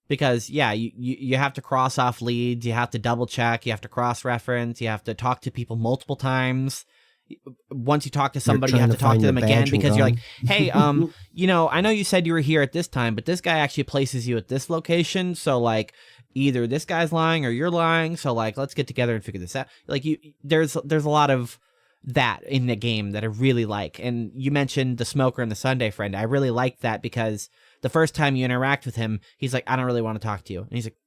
Speaker 2: Because, you have to cross off leads, you have to double check, you have to cross-reference, you have to talk to people multiple times. Once you talk to somebody, you have to talk to them again because you're like, hey, I know you said you were here at this time, but this guy actually places you at this location, so, like, either this guy's lying or you're lying, so, like, let's get together and figure this out. Like, there's a lot of that in the game that I really like. And you mentioned the smoker and the Sunday friend. I really like that because the first time you interact with him, he's like, I don't really want to talk to you. And he's like,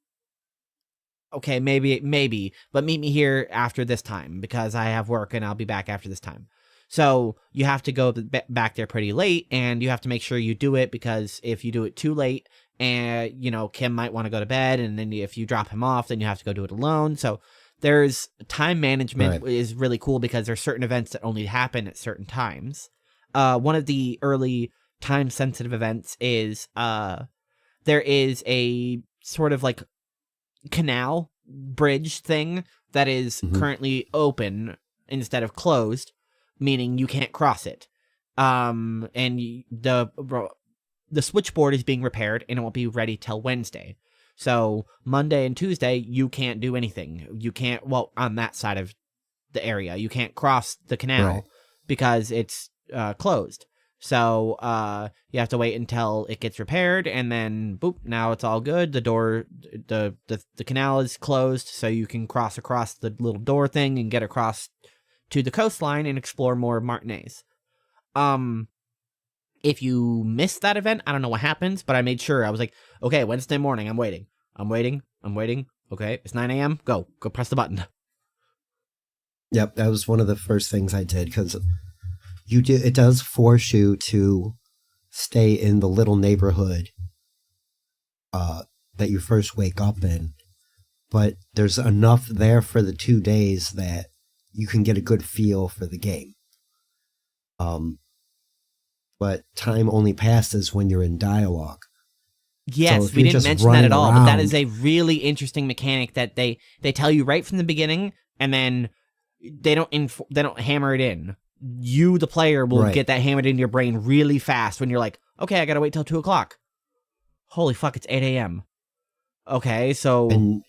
Speaker 2: okay, maybe, but meet me here after this time because I have work and I'll be back after this time. So you have to go back there pretty late, and you have to make sure you do it because if you do it too late, and Kim might want to go to bed, and then if you drop him off, then you have to go do it alone. So there's time management is really cool because there's certain events that only happen at certain times. One of the early time-sensitive events is there is a sort of like canal bridge thing that is currently open instead of closed, meaning you can't cross it. And the switchboard is being repaired, and it won't be ready till Wednesday. So Monday and Tuesday, you can't do anything. You can't, on that side of the area, you can't cross the canal because it's closed. So you have to wait until it gets repaired, and then boop, now it's all good. The door, the canal is closed, so you can cross across the little door thing and get across to the coastline and explore more Martinez. If you miss that event, I don't know what happens, but I made sure. I was like, okay, Wednesday morning, I'm waiting. Okay, it's 9 a.m. Go press the button.
Speaker 1: Yep, that was one of the first things I did because it does force you to stay in the little neighborhood that you first wake up in. But there's enough there for the 2 days that you can get a good feel for the game. But time only passes when you're in dialogue.
Speaker 2: Yes, we didn't mention that at all, but that is a really interesting mechanic that they tell you right from the beginning, and then they don't hammer it in. You, the player, will get that hammered into your brain really fast when you're like, okay, I gotta wait till 2:00. Holy fuck, it's 8 a.m. Okay, so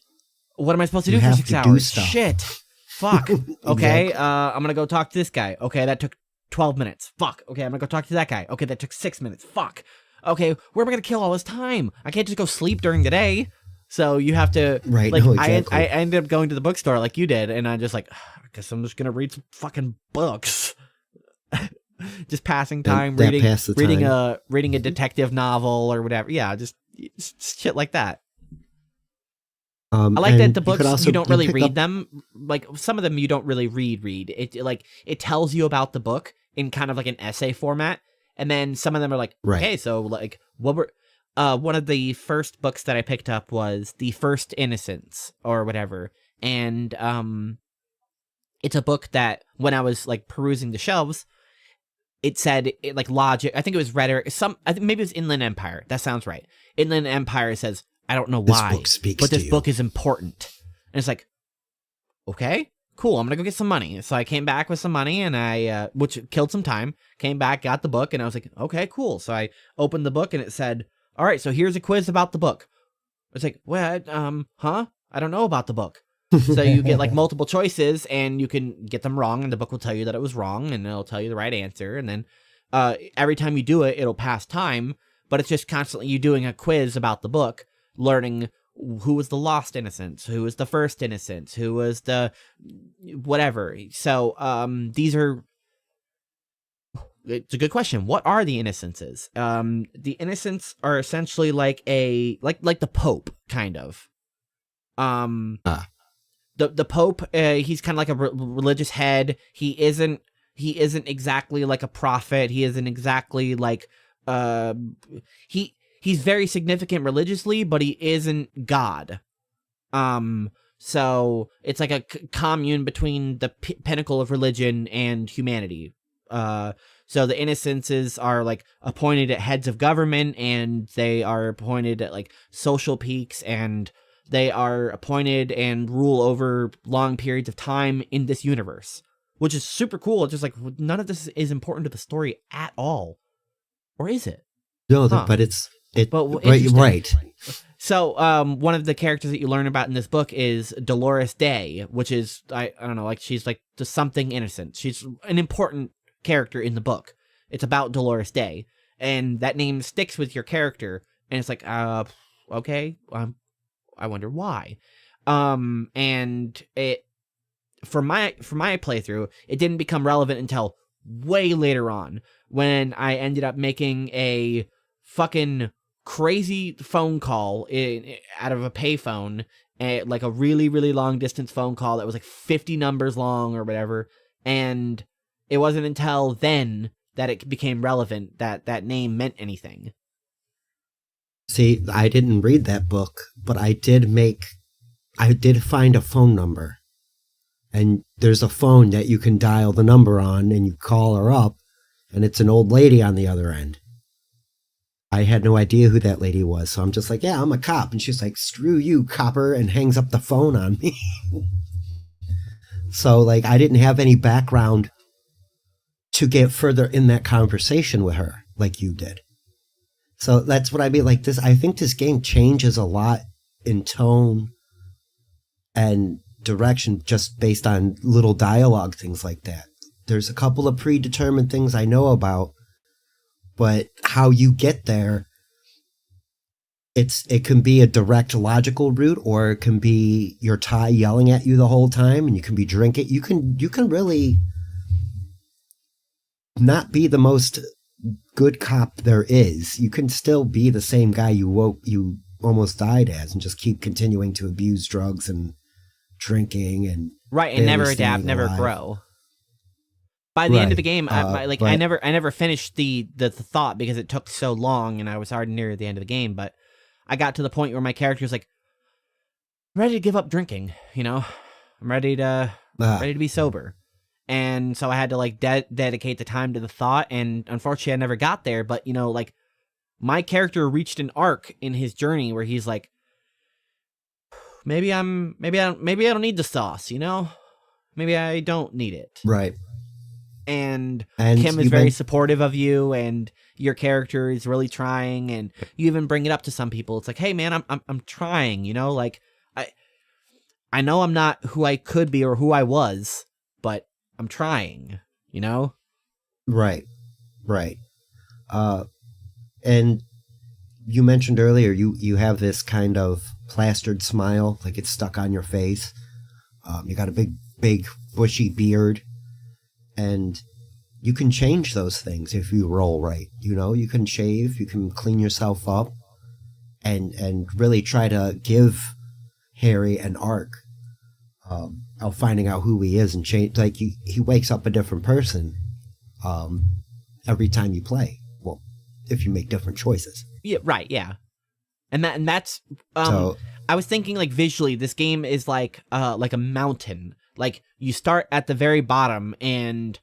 Speaker 2: what am I supposed to do for 6 hours? Shit. Fuck. Okay, exactly. I'm gonna go talk to this guy. Okay, that took 12 minutes. Fuck. Okay, I'm gonna go talk to that guy. Okay, that took 6 minutes. Fuck. Okay, where am I gonna kill all this time? I can't just go sleep during the day. So you have to, like, no, exactly. I ended up going to the bookstore like you did, and I just like, I guess I'm just gonna read some fucking books. Just passing time, reading a detective novel or whatever. Yeah, just shit like that. I like that the books, you don't really read them. Like, some of them you don't really read. It tells you about the book in kind of like an essay format. And then some of them are like, okay, so like, what were, one of the first books that I picked up was The First Innocents or whatever. And it's a book that when I was like perusing the shelves, it said, like, logic, I think it was rhetoric, I think maybe it was Inland Empire. That sounds right. Inland Empire says, I don't know why, but this book is important. And it's like, okay, cool, I'm gonna go get some money. So I came back with some money, and I, which killed some time, came back, got the book, and I was like, okay, cool. So I opened the book, and it said, all right, so here's a quiz about the book. It's like, what, huh? I don't know about the book. So you get like multiple choices, and you can get them wrong, and the book will tell you that it was wrong, and it'll tell you the right answer. And then every time you do it, it'll pass time, but it's just constantly you doing a quiz about the book, learning who was the lost innocents, who was the first innocents, who was the whatever. So it's a good question. What are the innocences? The innocents are essentially like like the Pope, kind of. The Pope, he's kind of like a religious head. He isn't exactly like a prophet. He isn't exactly like he's very significant religiously, but he isn't God. So it's like a commune between the pinnacle of religion and humanity. So the innocences are like appointed at heads of government, and they are appointed at like social peaks, and they are appointed and rule over long periods of time in this universe, which is super cool. It's just like, none of this is important to the story at all. Or is it?
Speaker 1: No, but right.
Speaker 2: So one of the characters that you learn about in this book is Dolores Day, which is, I don't know, like, she's like the something innocent. She's an important character in the book. It's about Dolores Day, and that name sticks with your character, and it's like, okay, I wonder why. And it, for my playthrough, it didn't become relevant until way later on, when I ended up making a fucking crazy phone call out of a payphone, like a really, really long distance phone call that was like 50 numbers long or whatever. And it wasn't until then that it became relevant that that name meant anything.
Speaker 1: See, I didn't read that book, but I did find a phone number. And there's a phone that you can dial the number on, and you call her up, and it's an old lady on the other end. I had no idea who that lady was, so I'm just like, yeah, I'm a cop. And she's like, screw you, copper, and hangs up the phone on me. So, like, I didn't have any background to get further in that conversation with her like you did. So that's what I mean. Like, this, I think this game changes a lot in tone and direction just based on little dialogue, things like that. There's a couple of predetermined things I know about, but how you get there, it can be a direct logical route, or it can be your tie yelling at you the whole time, and you can be drinking. You can really not be the most good cop there is. You can still be the same guy you almost died as, and just keep continuing to abuse drugs and drinking and
Speaker 2: right, and never adapt, never grow. By the end of the game, I never finished the thought because it took so long, and I was already near the end of the game. But I got to the point where my character was like, I'm ready to give up drinking. You know, I'm ready to be sober. And so I had to like dedicate the time to the thought, and unfortunately I never got there. But, you know, like, my character reached an arc in his journey where he's like, maybe I don't need the sauce, you know? Maybe I don't need it.
Speaker 1: Right.
Speaker 2: And
Speaker 1: And
Speaker 2: Kim is very supportive of you, and your character is really trying, and you even bring it up to some people. It's like, hey man, I'm trying, you know, like I know I'm not who I could be or who I was, but I'm trying, you know?
Speaker 1: Right. And you mentioned earlier you have this kind of plastered smile, like it's stuck on your face. You got a big bushy beard, and you can change those things if you roll right. You know, you can shave, you can clean yourself up, and really try to give Harry an arc of finding out who he is and change. Like he wakes up a different person every time you play. Well, if you make different choices.
Speaker 2: Yeah, right, yeah. And that's I was thinking, like, visually, this game is like a mountain. Like, you start at the very bottom, and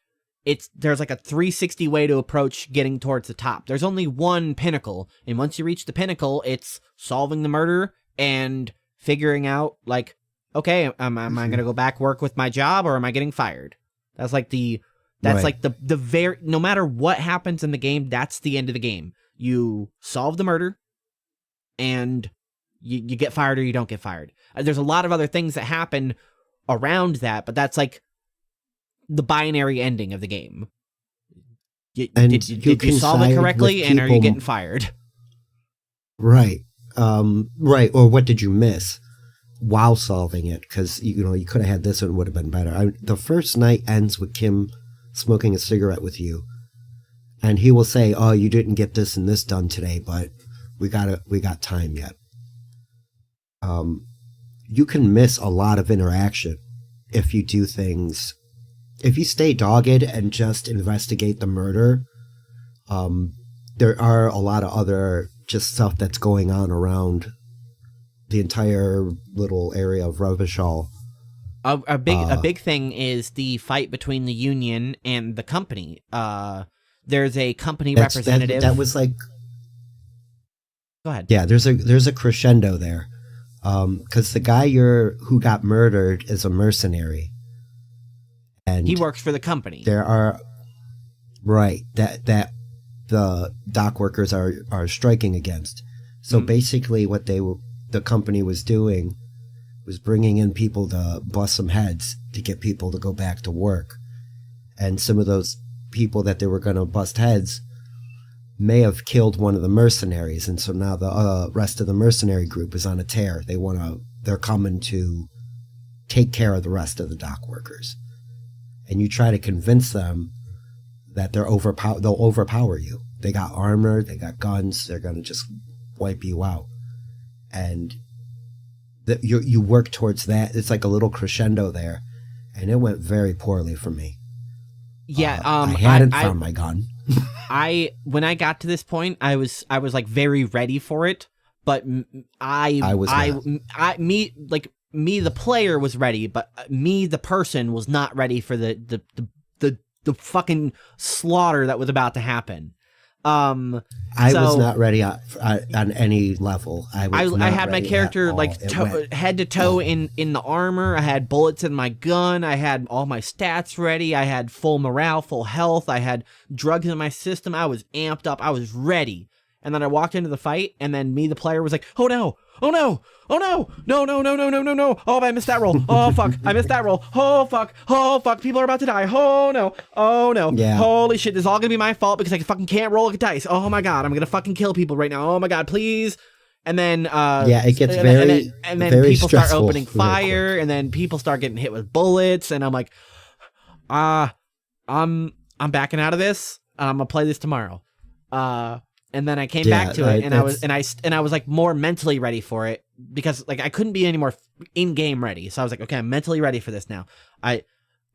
Speaker 2: there's like a 360 way to approach getting towards the top. There's only one pinnacle, and once you reach the pinnacle, it's solving the murder and figuring out, like, okay, am I going to go back work with my job, or am I getting fired? That's like the very, no matter what happens in the game, that's the end of the game. You solve the murder, and you get fired or you don't get fired. There's a lot of other things that happen around that, but that's like the binary ending of the game. Did you solve it correctly, and are you getting fired?
Speaker 1: Right. Right. Or what did you miss while solving it? Because, you could have had this and it would have been better. The first night ends with Kim smoking a cigarette with you, and he will say, oh, you didn't get this and this done today, but we got time yet. You can miss a lot of interaction if you do things. If you stay dogged and just investigate the murder, there are a lot of other just stuff that's going on around the entire little area of Revachol.
Speaker 2: A big thing is the fight between the union and the company. There's a company representative.
Speaker 1: That was like.
Speaker 2: Go ahead.
Speaker 1: Yeah, there's a crescendo there, because the guy who got murdered is a mercenary, and
Speaker 2: he works for the company.
Speaker 1: There are that the dock workers are striking against. So basically, what the company was doing was bringing in people to bust some heads to get people to go back to work, and some of those people that they were going to bust heads may have killed one of the mercenaries, and so now the rest of the mercenary group is on a tear. They're coming to take care of the rest of the dock workers, and you try to convince them that they'll overpower you. They got armor, they got guns, they're gonna just wipe you out, and you work towards that. It's like a little crescendo there, and it went very poorly for me.
Speaker 2: Yeah,
Speaker 1: I hadn't found my gun.
Speaker 2: When I got to this point, I was like very ready for it, but me the player was ready, but me the person was not ready for the fucking slaughter that was about to happen.
Speaker 1: I was not ready on any level.
Speaker 2: I had my character like head to toe in the armor. I had bullets in my gun. I had all my stats ready. I had full morale, full health. I had drugs in my system. I was amped up. I was ready. And then I walked into the fight, and then me, the player, was like, oh no, oh no, oh no, no, no, no, no, no, no, no. Oh, I missed that roll. Oh, fuck, I missed that roll. Oh, fuck, people are about to die. Oh, no, oh, no.
Speaker 1: Yeah.
Speaker 2: Holy shit, this is all gonna be my fault because I fucking can't roll a dice. Oh, my God, I'm gonna fucking kill people right now. Oh, my God, please. And then,
Speaker 1: it gets
Speaker 2: and then
Speaker 1: very
Speaker 2: people start
Speaker 1: stressful
Speaker 2: opening fire, and then people start getting hit with bullets, and I'm like, I'm backing out of this. I'm gonna play this tomorrow. And then I came back to it, and I was like more mentally ready for it because like I couldn't be any more in-game ready. So I was like, okay, I'm mentally ready for this now. I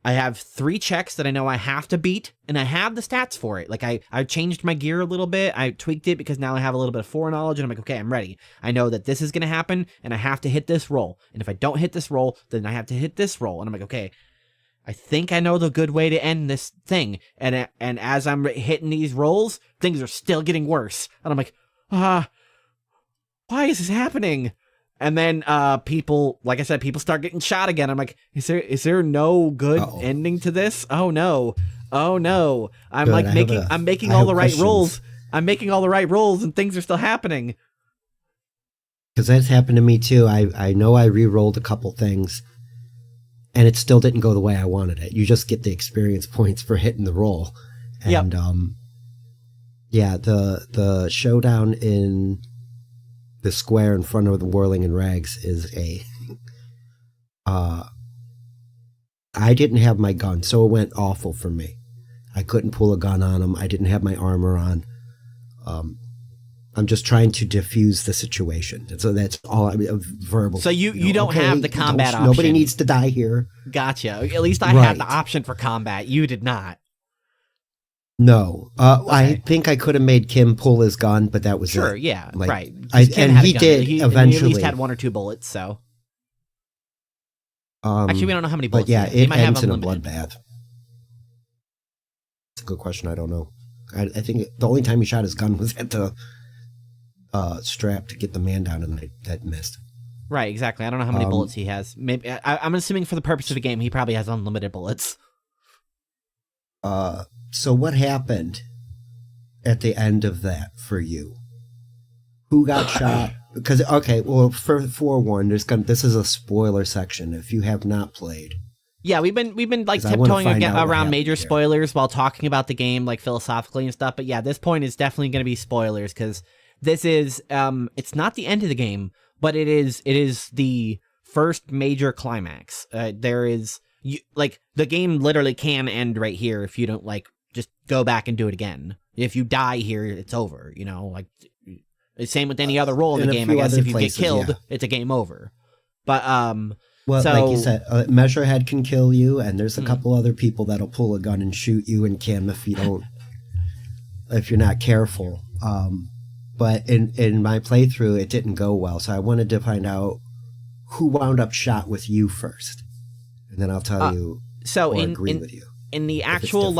Speaker 2: have 3 checks that I know I have to beat, and I have the stats for it. Like I changed my gear a little bit. I tweaked it because now I have a little bit of foreknowledge, and I'm like, okay, I'm ready. I know that this is gonna happen, and I have to hit this roll. And if I don't hit this roll, then I have to hit this roll. And I'm like, okay, I think I know the good way to end this thing. And as I'm hitting these rolls, things are still getting worse. And I'm like, why is this happening? And then people, like I said, people start getting shot again. I'm like, is there no good ending to this? Oh no. I'm
Speaker 1: Good.
Speaker 2: like I'm making all the right rolls. I'm making all the right rolls and things are still happening.
Speaker 1: Because that's happened to me too. I know I re-rolled a couple things and it still didn't go the way I wanted it. You just get the experience points for hitting the roll. And yeah, the showdown in the square in front of the Whirling in Rags is I didn't have my gun, so it went awful for me. I couldn't pull a gun on him. I didn't have my armor on. I'm just trying to diffuse the situation. And so that's all verbal.
Speaker 2: So you don't have the combat option.
Speaker 1: Nobody needs to die here.
Speaker 2: Gotcha. At least I had the option for combat. You did not.
Speaker 1: No. Okay. I think I could have made Kim pull his gun, but that was
Speaker 2: sure,
Speaker 1: it.
Speaker 2: Yeah,
Speaker 1: like,
Speaker 2: right.
Speaker 1: And he did eventually.
Speaker 2: He at least had 1 or 2 bullets, so. Actually, we don't know how many bullets.
Speaker 1: But yeah,
Speaker 2: he might
Speaker 1: ends
Speaker 2: have
Speaker 1: in a bloodbath. That's a good question. I don't know. I think the only time he shot his gun was at the strap to get the man down, and that missed.
Speaker 2: Right, exactly. I don't know how many bullets he has. Maybe I'm assuming for the purpose of the game, he probably has unlimited bullets.
Speaker 1: So what happened at the end of that for you? Who got shot? Because for forewarn, this is a spoiler section. If you have not played,
Speaker 2: yeah, we've been like tiptoeing around major spoilers while talking about the game, like philosophically and stuff. But yeah, this point is definitely going to be spoilers because this is it's not the end of the game, but it is the first major climax. There is the game literally can end right here if you don't just go back and do it again. If you die here, it's over. Same with any other role in the game. I guess if you get killed, it's a game over. But
Speaker 1: well, like you said, Measurehead can kill you, and there's a couple other people that'll pull a gun and shoot you, and Kim if you're not careful. But in my playthrough, it didn't go well, so I wanted to find out who wound up shot with you first, and then I'll tell you.
Speaker 2: So
Speaker 1: agree with you.
Speaker 2: In the actual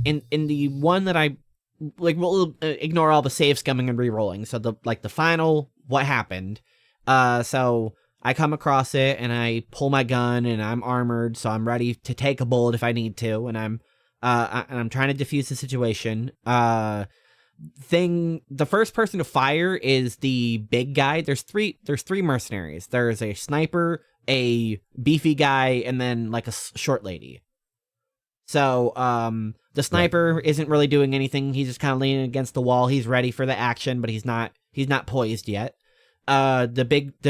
Speaker 2: in the one that I we'll ignore all the save scumming and re-rolling. So the final what happened. So I come across it and I pull my gun and I'm armored, so I'm ready to take a bullet if I need to, and I'm trying to defuse the situation. The first person to fire is the big guy. There's three mercenaries. There's a sniper, a beefy guy, and then a short lady. So the sniper isn't really doing anything. He's just kind of leaning against the wall. He's ready for the action, but he's not poised yet. The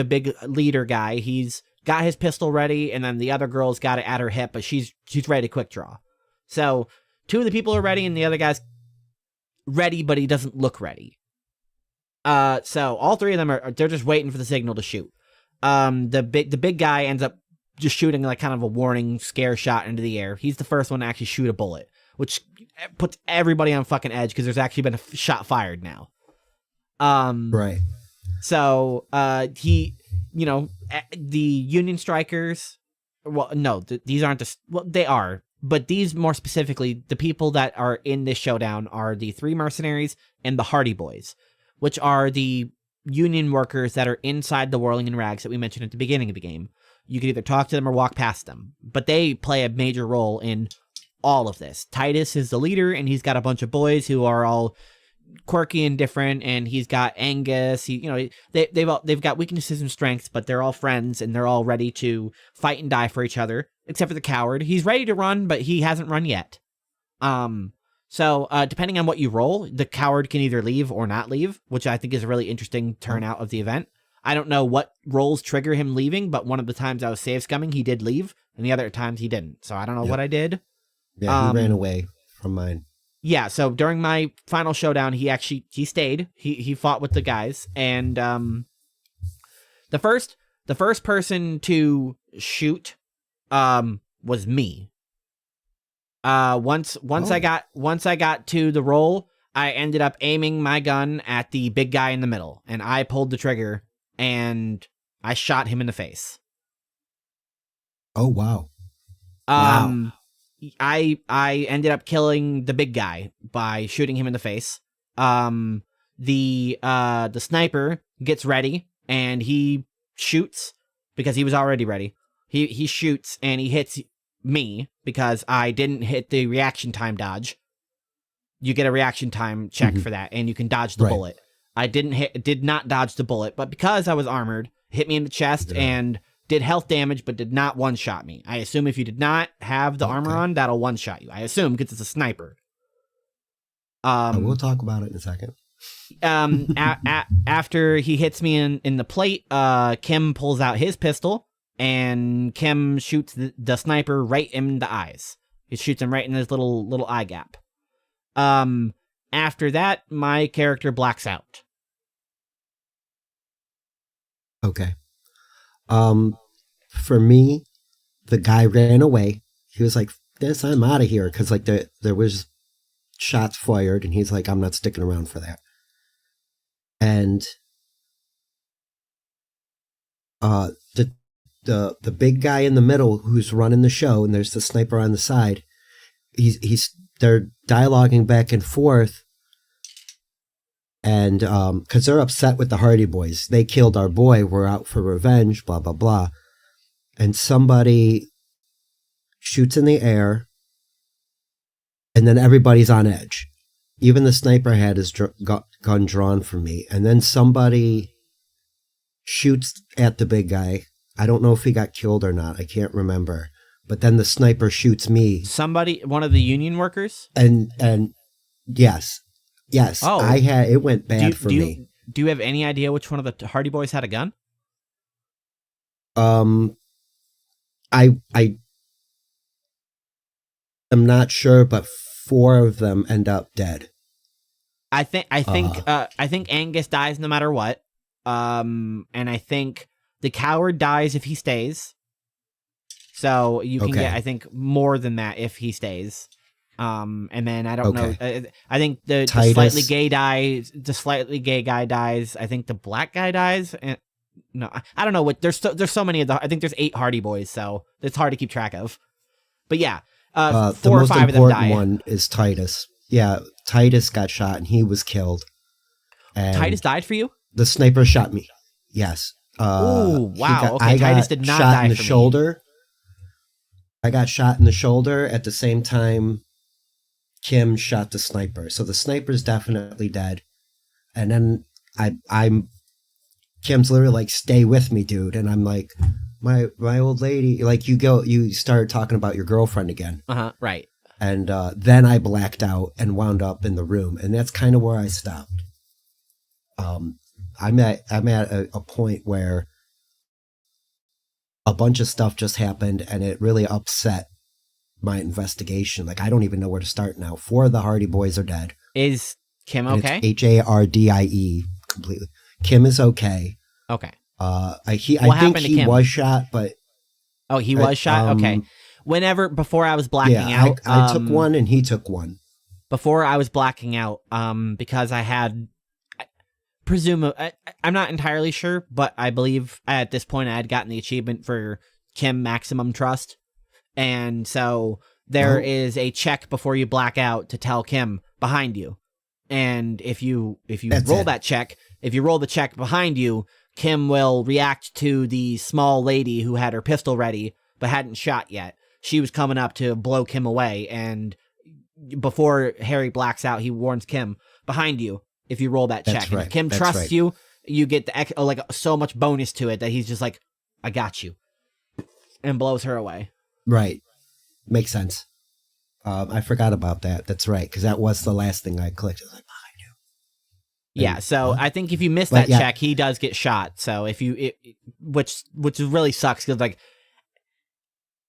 Speaker 2: big leader guy, he's got his pistol ready, and then the other girl's got it at her hip, but she's ready to quick draw. So 2 of the people are ready, and the other guy's ready, but he doesn't look ready. So all 3 of them they're just waiting for the signal to shoot. The big guy ends up just shooting kind of a warning scare shot into the air. He's the first one to actually shoot a bullet, which puts everybody on fucking edge because there's actually been a shot fired now.
Speaker 1: Right.
Speaker 2: So the Union strikers. Well, no, these aren't they are, but these more specifically, the people that are in this showdown are the 3 mercenaries and the Hardy Boys, which are the Union workers that are inside the Whirling in Rags that we mentioned at the beginning of the game. You can either talk to them or walk past them, but they play a major role in all of this. Titus is the leader, and he's got a bunch of boys who are all quirky and different, and he's got Angus. They've got weaknesses and strengths, but they're all friends, and they're all ready to fight and die for each other, except for the coward. He's ready to run, but he hasn't run yet. So depending on what you roll, the coward can either leave or not leave, which I think is a really interesting turnout of the event. I don't know what rolls trigger him leaving, but one of the times I was save scumming, he did leave, and the other times he didn't. So I don't know what I did.
Speaker 1: Yeah, he ran away from mine.
Speaker 2: Yeah, so during my final showdown, he stayed. He fought with the guys, and the first person to shoot was me. Once I got to the roll, I ended up aiming my gun at the big guy in the middle, and I pulled the trigger and I shot him in the face.
Speaker 1: Oh wow.
Speaker 2: Wow. I ended up killing the big guy by shooting him in the face. the sniper gets ready and he shoots because he was already ready. He shoots and he hits me because I didn't hit the reaction time dodge. You get a reaction time check for that, and you can dodge the bullet. I did not dodge the bullet, but because I was armored, hit me in the chest and did health damage, but did not one-shot me. I assume if you did not have the armor on, that'll one-shot you. I assume because it's a sniper.
Speaker 1: We'll talk about it in a second.
Speaker 2: After he hits me in the plate, Kim pulls out his pistol, and Kim shoots the sniper right in the eyes. He shoots him right in his little eye gap. After that, my character blacks out.
Speaker 1: Okay. For me, the guy ran away. He was like, "This, I'm out of here," because like there was shots fired, and he's like, "I'm not sticking around for that." And the big guy in the middle who's running the show, and there's the sniper on the side. They're dialoguing back and forth, and because they're upset with the Hardy Boys, they killed our boy. We're out for revenge. Blah blah blah, and somebody shoots in the air, and then everybody's on edge. Even the sniper had his gun drawn from me, and then somebody shoots at the big guy. I don't know if he got killed or not. I can't remember. But then the sniper shoots me.
Speaker 2: Somebody, one of the union workers?
Speaker 1: And yes.
Speaker 2: Oh,
Speaker 1: it went bad for me.
Speaker 2: Do you have any idea which one of the Hardy Boys had a gun?
Speaker 1: I am not sure, but 4 of them end up dead.
Speaker 2: I think Angus dies no matter what. And I think the coward dies if he stays. So you can get, I think, more than that if he stays. And then I don't know. I think the slightly gay dies. The slightly gay guy dies. I think the black guy dies. And no, I don't know what. There's so many of the. I think there's 8 Hardy Boys, so it's hard to keep track of. But yeah, 4 or 5 of them die. The most important
Speaker 1: one is Titus. Yeah, Titus got shot and he was killed. And
Speaker 2: Titus died for you?
Speaker 1: The sniper shot me. Yes.
Speaker 2: Oh wow! Titus did not die
Speaker 1: in the
Speaker 2: for
Speaker 1: shoulder.
Speaker 2: Me.
Speaker 1: I got shot in the shoulder at the same time Kim shot the sniper. So the sniper's definitely dead. And then I'm Kim's literally like, "Stay with me, dude." And I'm like, my old lady, like you start talking about your girlfriend again.
Speaker 2: Right.
Speaker 1: And then I blacked out and wound up in the room. And that's kind of where I stopped. I'm at a point where a bunch of stuff just happened and it really upset my investigation. Like, I don't even know where to start now. 4 of the Hardy Boys are dead.
Speaker 2: Is Kim okay?
Speaker 1: It's Hardie completely. Kim is okay.
Speaker 2: Okay.
Speaker 1: I think he was shot, but
Speaker 2: he was shot. Okay. Before I was blacking out,
Speaker 1: I took one and he took one.
Speaker 2: Before I was blacking out, because I had. I'm not entirely sure, but I believe at this point I had gotten the achievement for Kim Maximum Trust. And so there is a check before you black out to tell Kim behind you. And if you roll that check, if you roll the check behind you, Kim will react to the small lady who had her pistol ready but hadn't shot yet. She was coming up to blow Kim away, and before Harry blacks out, he warns Kim behind you. If you roll that check, and if Kim trusts you, you get the so much bonus to it that he's just like, "I got you," and blows her away.
Speaker 1: Right, makes sense. I forgot about that. That's right, because that was the last thing I clicked. I was like, "I knew."
Speaker 2: Yeah, so I think if you miss that check, he does get shot. So if you, which really sucks, because like,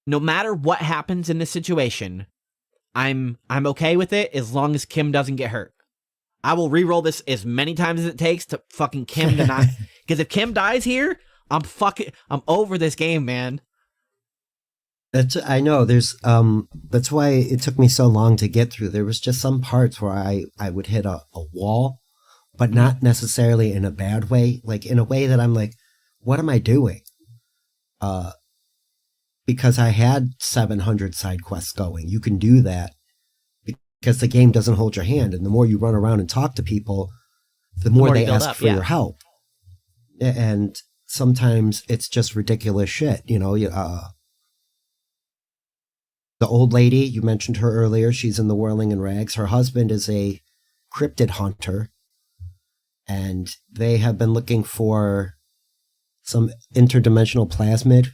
Speaker 2: no matter what happens in this situation, I'm okay with it as long as Kim doesn't get hurt. I will re-roll this as many times as it takes to fucking Kim to not... Because if Kim dies here, I'm over this game, man.
Speaker 1: I know, there's... that's why it took me so long to get through. There was just some parts where I would hit a wall, but not necessarily in a bad way. Like, in a way that I'm like, what am I doing? Because I had 700 side quests going. You can do that. Because the game doesn't hold your hand, and the more you run around and talk to people, the more
Speaker 2: you
Speaker 1: they
Speaker 2: build
Speaker 1: ask
Speaker 2: up,
Speaker 1: for your help. And sometimes it's just ridiculous shit, you know. The old lady, you mentioned her earlier, she's in the Whirling in Rags. Her husband is a cryptid hunter, and they have been looking for some interdimensional plasmid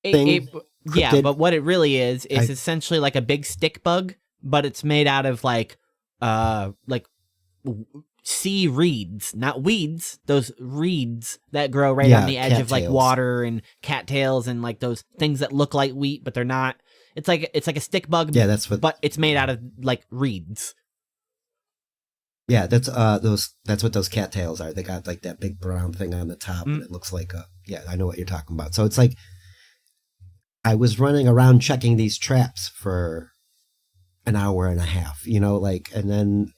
Speaker 1: thing.
Speaker 2: Yeah, but what it really is essentially like a big stick bug, but it's made out of like sea reeds, not weeds, those reeds that grow right on the edge of like water, and cattails and like those things that look like wheat, but they're not. It's like a stick bug, but it's made out of like reeds.
Speaker 1: Yeah, that's what those cattails are. They got like that big brown thing on the top, and it looks like I know what you're talking about. So it's like I was running around checking these traps for an hour and a half, you know, like, and then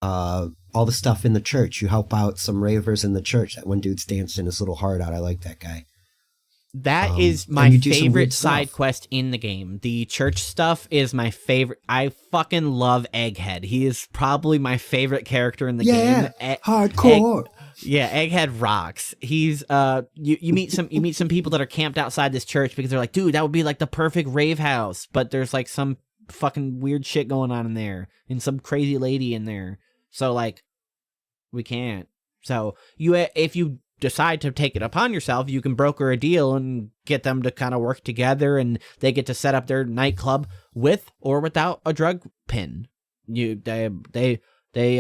Speaker 1: all the stuff in the church. You help out some ravers in the church. That one dude's dancing his little heart out. I like that guy.
Speaker 2: That is my favorite side quest in the game. The church stuff is my favorite. I fucking love Egghead. He is probably my favorite character in the game.
Speaker 1: Hardcore.
Speaker 2: Egghead rocks. He's you meet some people that are camped outside this church because they're like, dude, that would be like the perfect rave house, but there's like some fucking weird shit going on in there and some crazy lady in there. So like we can't. So if you decide to take it upon yourself, you can broker a deal and get them to kind of work together, and they get to set up their nightclub with or without a drug pin. They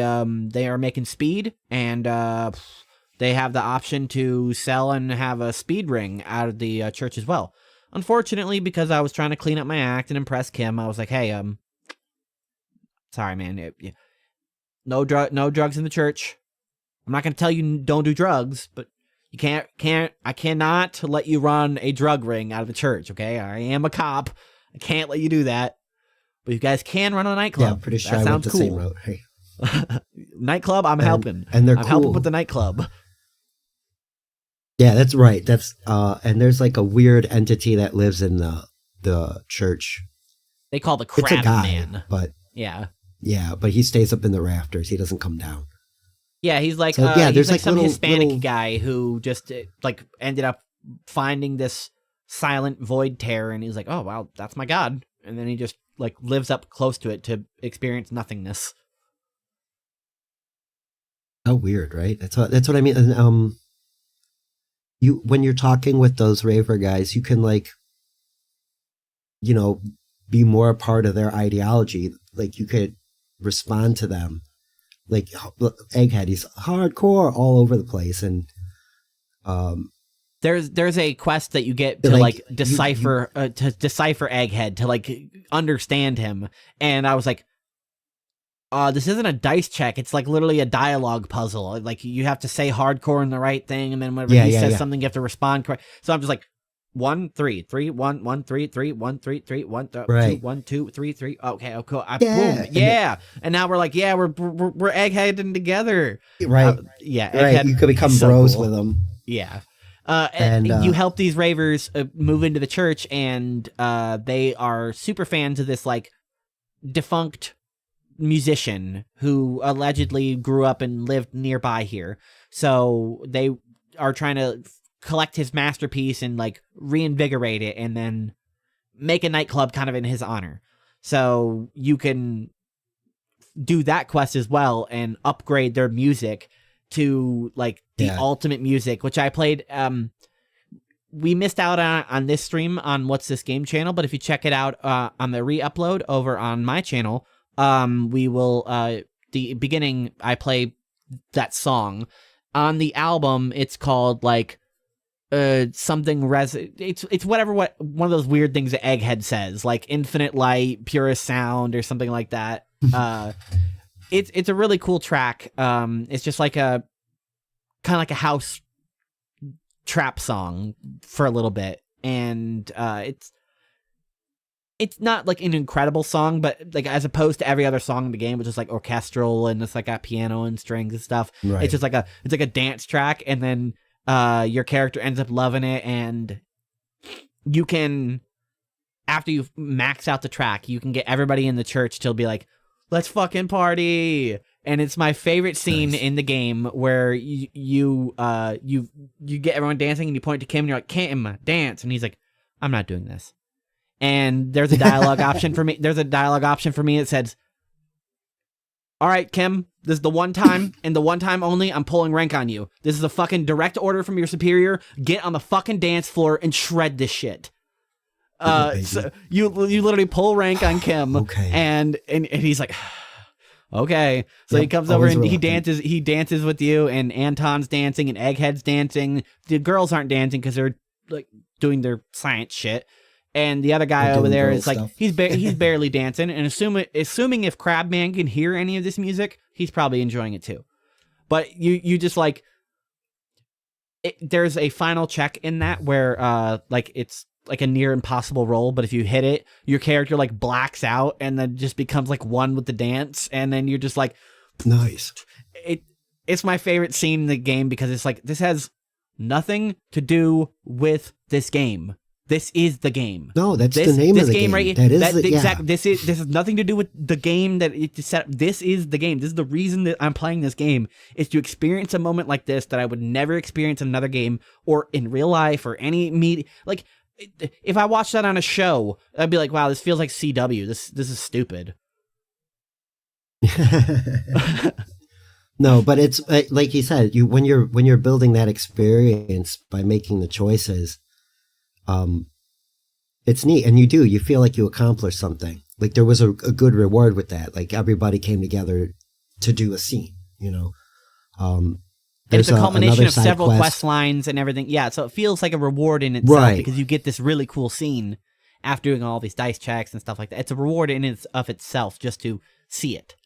Speaker 2: are making speed, and they have the option to sell and have a speed ring out of the church as well. Unfortunately, because I was trying to clean up my act and impress Kim, I was like, hey, sorry, man, no drugs in the church. I'm not going to tell you don't do drugs, but I cannot let you run a drug ring out of the church, okay? I am a cop. I can't let you do that. But you guys can run a nightclub.
Speaker 1: Yeah, I'm pretty sure
Speaker 2: that
Speaker 1: I went the
Speaker 2: cool.
Speaker 1: same route. Hey.
Speaker 2: Nightclub, I'm helping.
Speaker 1: And they're
Speaker 2: I'm
Speaker 1: cool.
Speaker 2: helping with the nightclub.
Speaker 1: Yeah, that's right. That's and there's like a weird entity that lives in the church.
Speaker 2: They call the crab
Speaker 1: it's a guy,
Speaker 2: man.
Speaker 1: But
Speaker 2: yeah,
Speaker 1: but he stays up in the rafters. He doesn't come down.
Speaker 2: Yeah, he's like
Speaker 1: there's
Speaker 2: he's like some
Speaker 1: little,
Speaker 2: Hispanic guy who just like ended up finding this silent void terror, and he's like, oh wow, that's my god, and then he just like lives up close to it to experience nothingness.
Speaker 1: How weird, right? That's what I mean. And when you're talking with those raver guys, you can like, you know, be more a part of their ideology. Like you could respond to them. Like Egghead, he's hardcore all over the place, and
Speaker 2: there's a quest that you get to like decipher Egghead, to like understand him, and I was like, this isn't a dice check. It's like literally a dialogue puzzle. Like you have to say hardcore in the right thing, and then whenever he says something, you have to respond correct. So I'm just like 1 3 3 1 1 3 3 1 3 3 1 2 1 2 3 3. Okay, oh cool. Boom. Yeah. And now we're like, yeah, we're eggheading together.
Speaker 1: Right.
Speaker 2: Yeah.
Speaker 1: Right. You could become so bros with them.
Speaker 2: Yeah. And you help these ravers move into the church, and they are super fans of this like defunct musician who allegedly grew up and lived nearby here. So they are trying to collect his masterpiece and like reinvigorate it, and then make a nightclub kind of in his honor. So you can do that quest as well and upgrade their music to like the ultimate music, which I played. We missed out on this stream on What's This Game channel, but if you check it out on the re-upload over on my channel, we will the beginning I play that song. On the album it's called like something it's whatever one of those weird things that Egghead says, like infinite light, purest sound, or something like that. It's a really cool track. It's just like a kind of like a house trap song for a little bit, and it's not like an incredible song, but like as opposed to every other song in the game, which is like orchestral and it's like got piano and strings and stuff. Right. It's just like a dance track, and then your character ends up loving it, and you can, after you max out the track, you can get everybody in the church to be like, let's fucking party. And it's my favorite scene
Speaker 1: Nice.
Speaker 2: in the game where you get everyone dancing and you point to Kim and you're like, Kim, dance. And he's like, I'm not doing this. And there's a dialogue option for me. There's a dialogue option for me that says, all right, Kim, this is the one time and the one time only I'm pulling rank on you. This is a fucking direct order from your superior. Get on the fucking dance floor and shred this shit. So you literally pull rank on Kim.
Speaker 1: Okay.
Speaker 2: And he's like, okay. So he comes over and he dances with you, and Anton's dancing and Egghead's dancing. The girls aren't dancing because they're like doing their science shit. And the other guy over there is like, he's barely dancing. And assuming if Crabman can hear any of this music, he's probably enjoying it too. But you just like, there's a final check in that where like it's like a near impossible roll, but if you hit it, your character like blacks out and then just becomes like one with the dance. And then you're just like,
Speaker 1: nice.
Speaker 2: It's my favorite scene in the game because it's like, this has nothing to do with this game. This is the game.
Speaker 1: No, that's the name of the game.
Speaker 2: Right,
Speaker 1: that is
Speaker 2: exactly. This has nothing to do with the game that it's set up. This is the game. This is the reason that I'm playing this game, is to experience a moment like this that I would never experience in another game or in real life or any media. Like, if I watched that on a show, I'd be like, wow, this feels like CW. This is stupid.
Speaker 1: No, but it's like you said, when you're building that experience by making the choices, it's neat, and you feel like you accomplished something. Like there was a good reward with that. Like everybody came together to do a scene, you know.
Speaker 2: It's a culmination of several quest lines and everything. Yeah, so it feels like a reward in itself because you get this really cool scene after doing all these dice checks and stuff like that. It's a reward in of itself just to see it.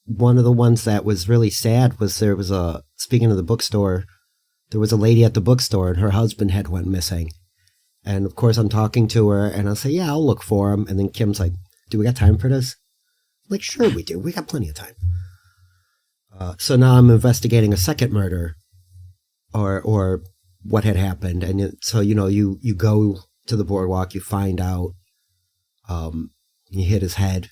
Speaker 1: One of the ones that was really sad was there was speaking of the bookstore, there was a lady at the bookstore and her husband had went missing. And of course I'm talking to her and I'll say, yeah, I'll look for him. And then Kim's like, do we got time for this? I'm like, sure we do. We got plenty of time. So now I'm investigating a second murder or what had happened. And so, you go to the boardwalk, you find out, you hit his head,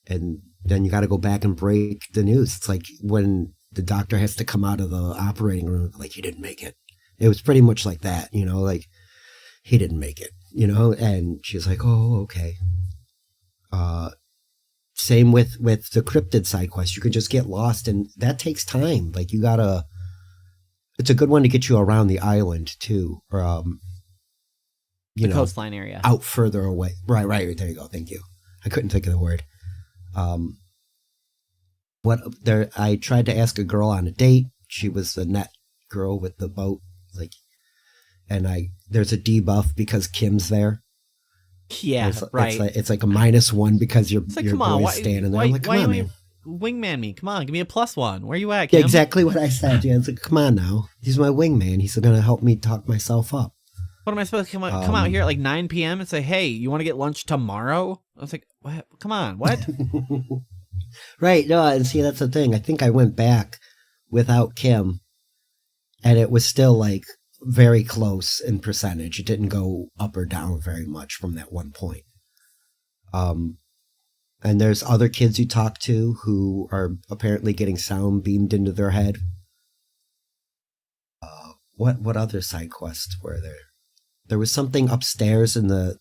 Speaker 1: and then you got to go back and break the news. It's like when the doctor has to come out of the operating room, like, he didn't make it. It was pretty much like that, like he didn't make it, and she's like, oh, okay. Same with the cryptid side quest. You could just get lost, and that takes time. Like it's a good one to get you around the island too, or
Speaker 2: the coastline area,
Speaker 1: out further away. Right. There you go. Thank you. I couldn't think of the word. I tried to ask a girl on a date. She was the net girl with the boat, and there's a debuff because Kim's there.
Speaker 2: Yeah, right.
Speaker 1: It's like a -1 because your boy's standing there. I'm like, come on, man.
Speaker 2: Wingman me. Come on, give me a +1. Where you at,
Speaker 1: Kim?
Speaker 2: Yeah,
Speaker 1: exactly what I said. Yeah, it's like, come on now. He's my wingman. He's going to help me talk myself up.
Speaker 2: What am I supposed to come out here at like 9 p.m. and say, hey, you want to get lunch tomorrow? I was like, what? Come on, what?
Speaker 1: Right. No, and see, that's the thing. I think I went back without Kim, and it was still like very close in percentage. It didn't go up or down very much from that one point. And there's other kids you talk to who are apparently getting sound beamed into their head. What other side quests were there? There was something upstairs in the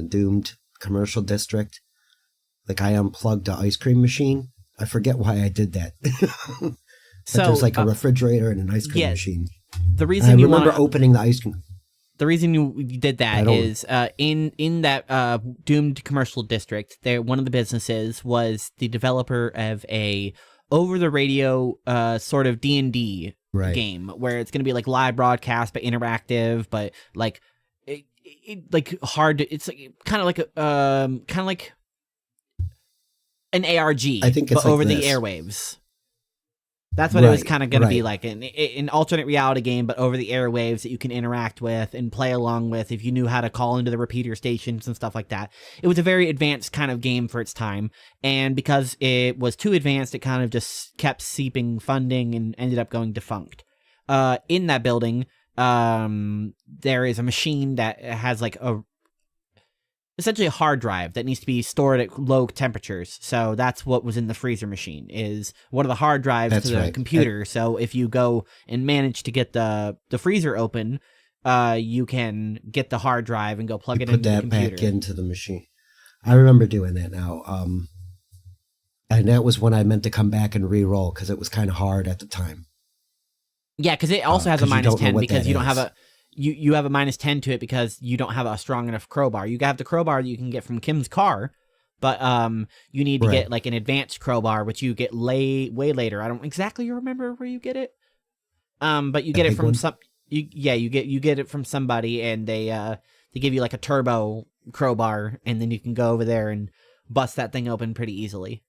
Speaker 1: doomed commercial district. Like I unplugged the ice cream machine. I forget why I did that. So there's like a refrigerator and an ice cream machine.
Speaker 2: The reason you
Speaker 1: remember opening the ice cream.
Speaker 2: The reason you did that is in that doomed commercial district, one of the businesses was the developer of a over the radio sort of D&D game where it's going to be like live broadcast but interactive, but like like hard to, it's like kind of like an ARG,
Speaker 1: I think it's
Speaker 2: but over
Speaker 1: the
Speaker 2: airwaves. That's what it was kind of going to be like, an alternate reality game, but over the airwaves that you can interact with and play along with if you knew how to call into the repeater stations and stuff like that. It was a very advanced kind of game for its time, and because it was too advanced, it kind of just kept seeping funding and ended up going defunct. In that building, there is a machine that has like essentially a hard drive that needs to be stored at low temperatures. So that's what was in the freezer machine, is one of the hard drives
Speaker 1: That's
Speaker 2: to the
Speaker 1: right.
Speaker 2: computer. So if you go and manage to get the freezer open, you can get the hard drive and go plug it into the computer.
Speaker 1: Put that back into the machine. I remember doing that now. And that was when I meant to come back and re-roll because it was kind of hard at the time.
Speaker 2: Yeah, because it also has a
Speaker 1: 'cause you don't know
Speaker 2: -10
Speaker 1: what
Speaker 2: because
Speaker 1: that
Speaker 2: you don't
Speaker 1: is.
Speaker 2: have a you have a -10 to it because you don't have a strong enough crowbar. You have the crowbar that you can get from Kim's car, but you need to
Speaker 1: Right.
Speaker 2: get like an advanced crowbar, which you get way later. I don't exactly remember where you get it. But you get it
Speaker 1: big
Speaker 2: from
Speaker 1: one?
Speaker 2: you get it from somebody, and they give you like a turbo crowbar, and then you can go over there and bust that thing open pretty easily.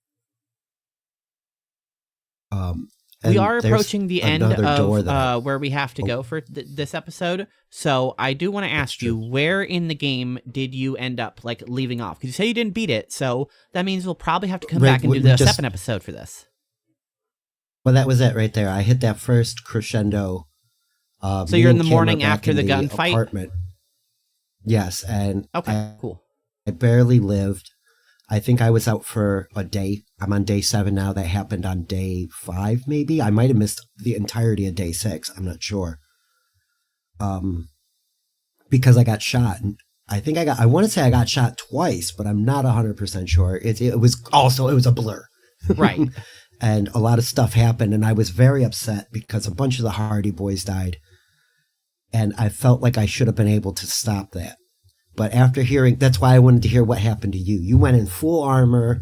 Speaker 2: We
Speaker 1: And
Speaker 2: are
Speaker 1: there's
Speaker 2: approaching the end
Speaker 1: another door that
Speaker 2: of where we have to go for this episode. So I do want to ask you, where in the game did you end up like leaving off? Because you say you didn't beat it, so that means we'll probably have to come
Speaker 1: Right,
Speaker 2: back and do
Speaker 1: we
Speaker 2: the
Speaker 1: just-
Speaker 2: second episode for this.
Speaker 1: Well, that was it right there. I hit that first crescendo.
Speaker 2: So
Speaker 1: me
Speaker 2: you're in
Speaker 1: and
Speaker 2: the
Speaker 1: Kim
Speaker 2: morning
Speaker 1: are back
Speaker 2: after
Speaker 1: in
Speaker 2: the gunfight?
Speaker 1: apartment. Yes, and
Speaker 2: Okay, cool.
Speaker 1: I barely lived. I think I was out for a day. I'm on day 7 now. That happened on day 5, maybe. I might have missed the entirety of day 6. I'm not sure. Because I got shot. And I want to say I got shot twice, but I'm not 100% sure. It was a blur.
Speaker 2: Right.
Speaker 1: And a lot of stuff happened, and I was very upset because a bunch of the Hardy Boys died. And I felt like I should have been able to stop that. But after hearing, that's why I wanted to hear what happened to you. You went in full armor,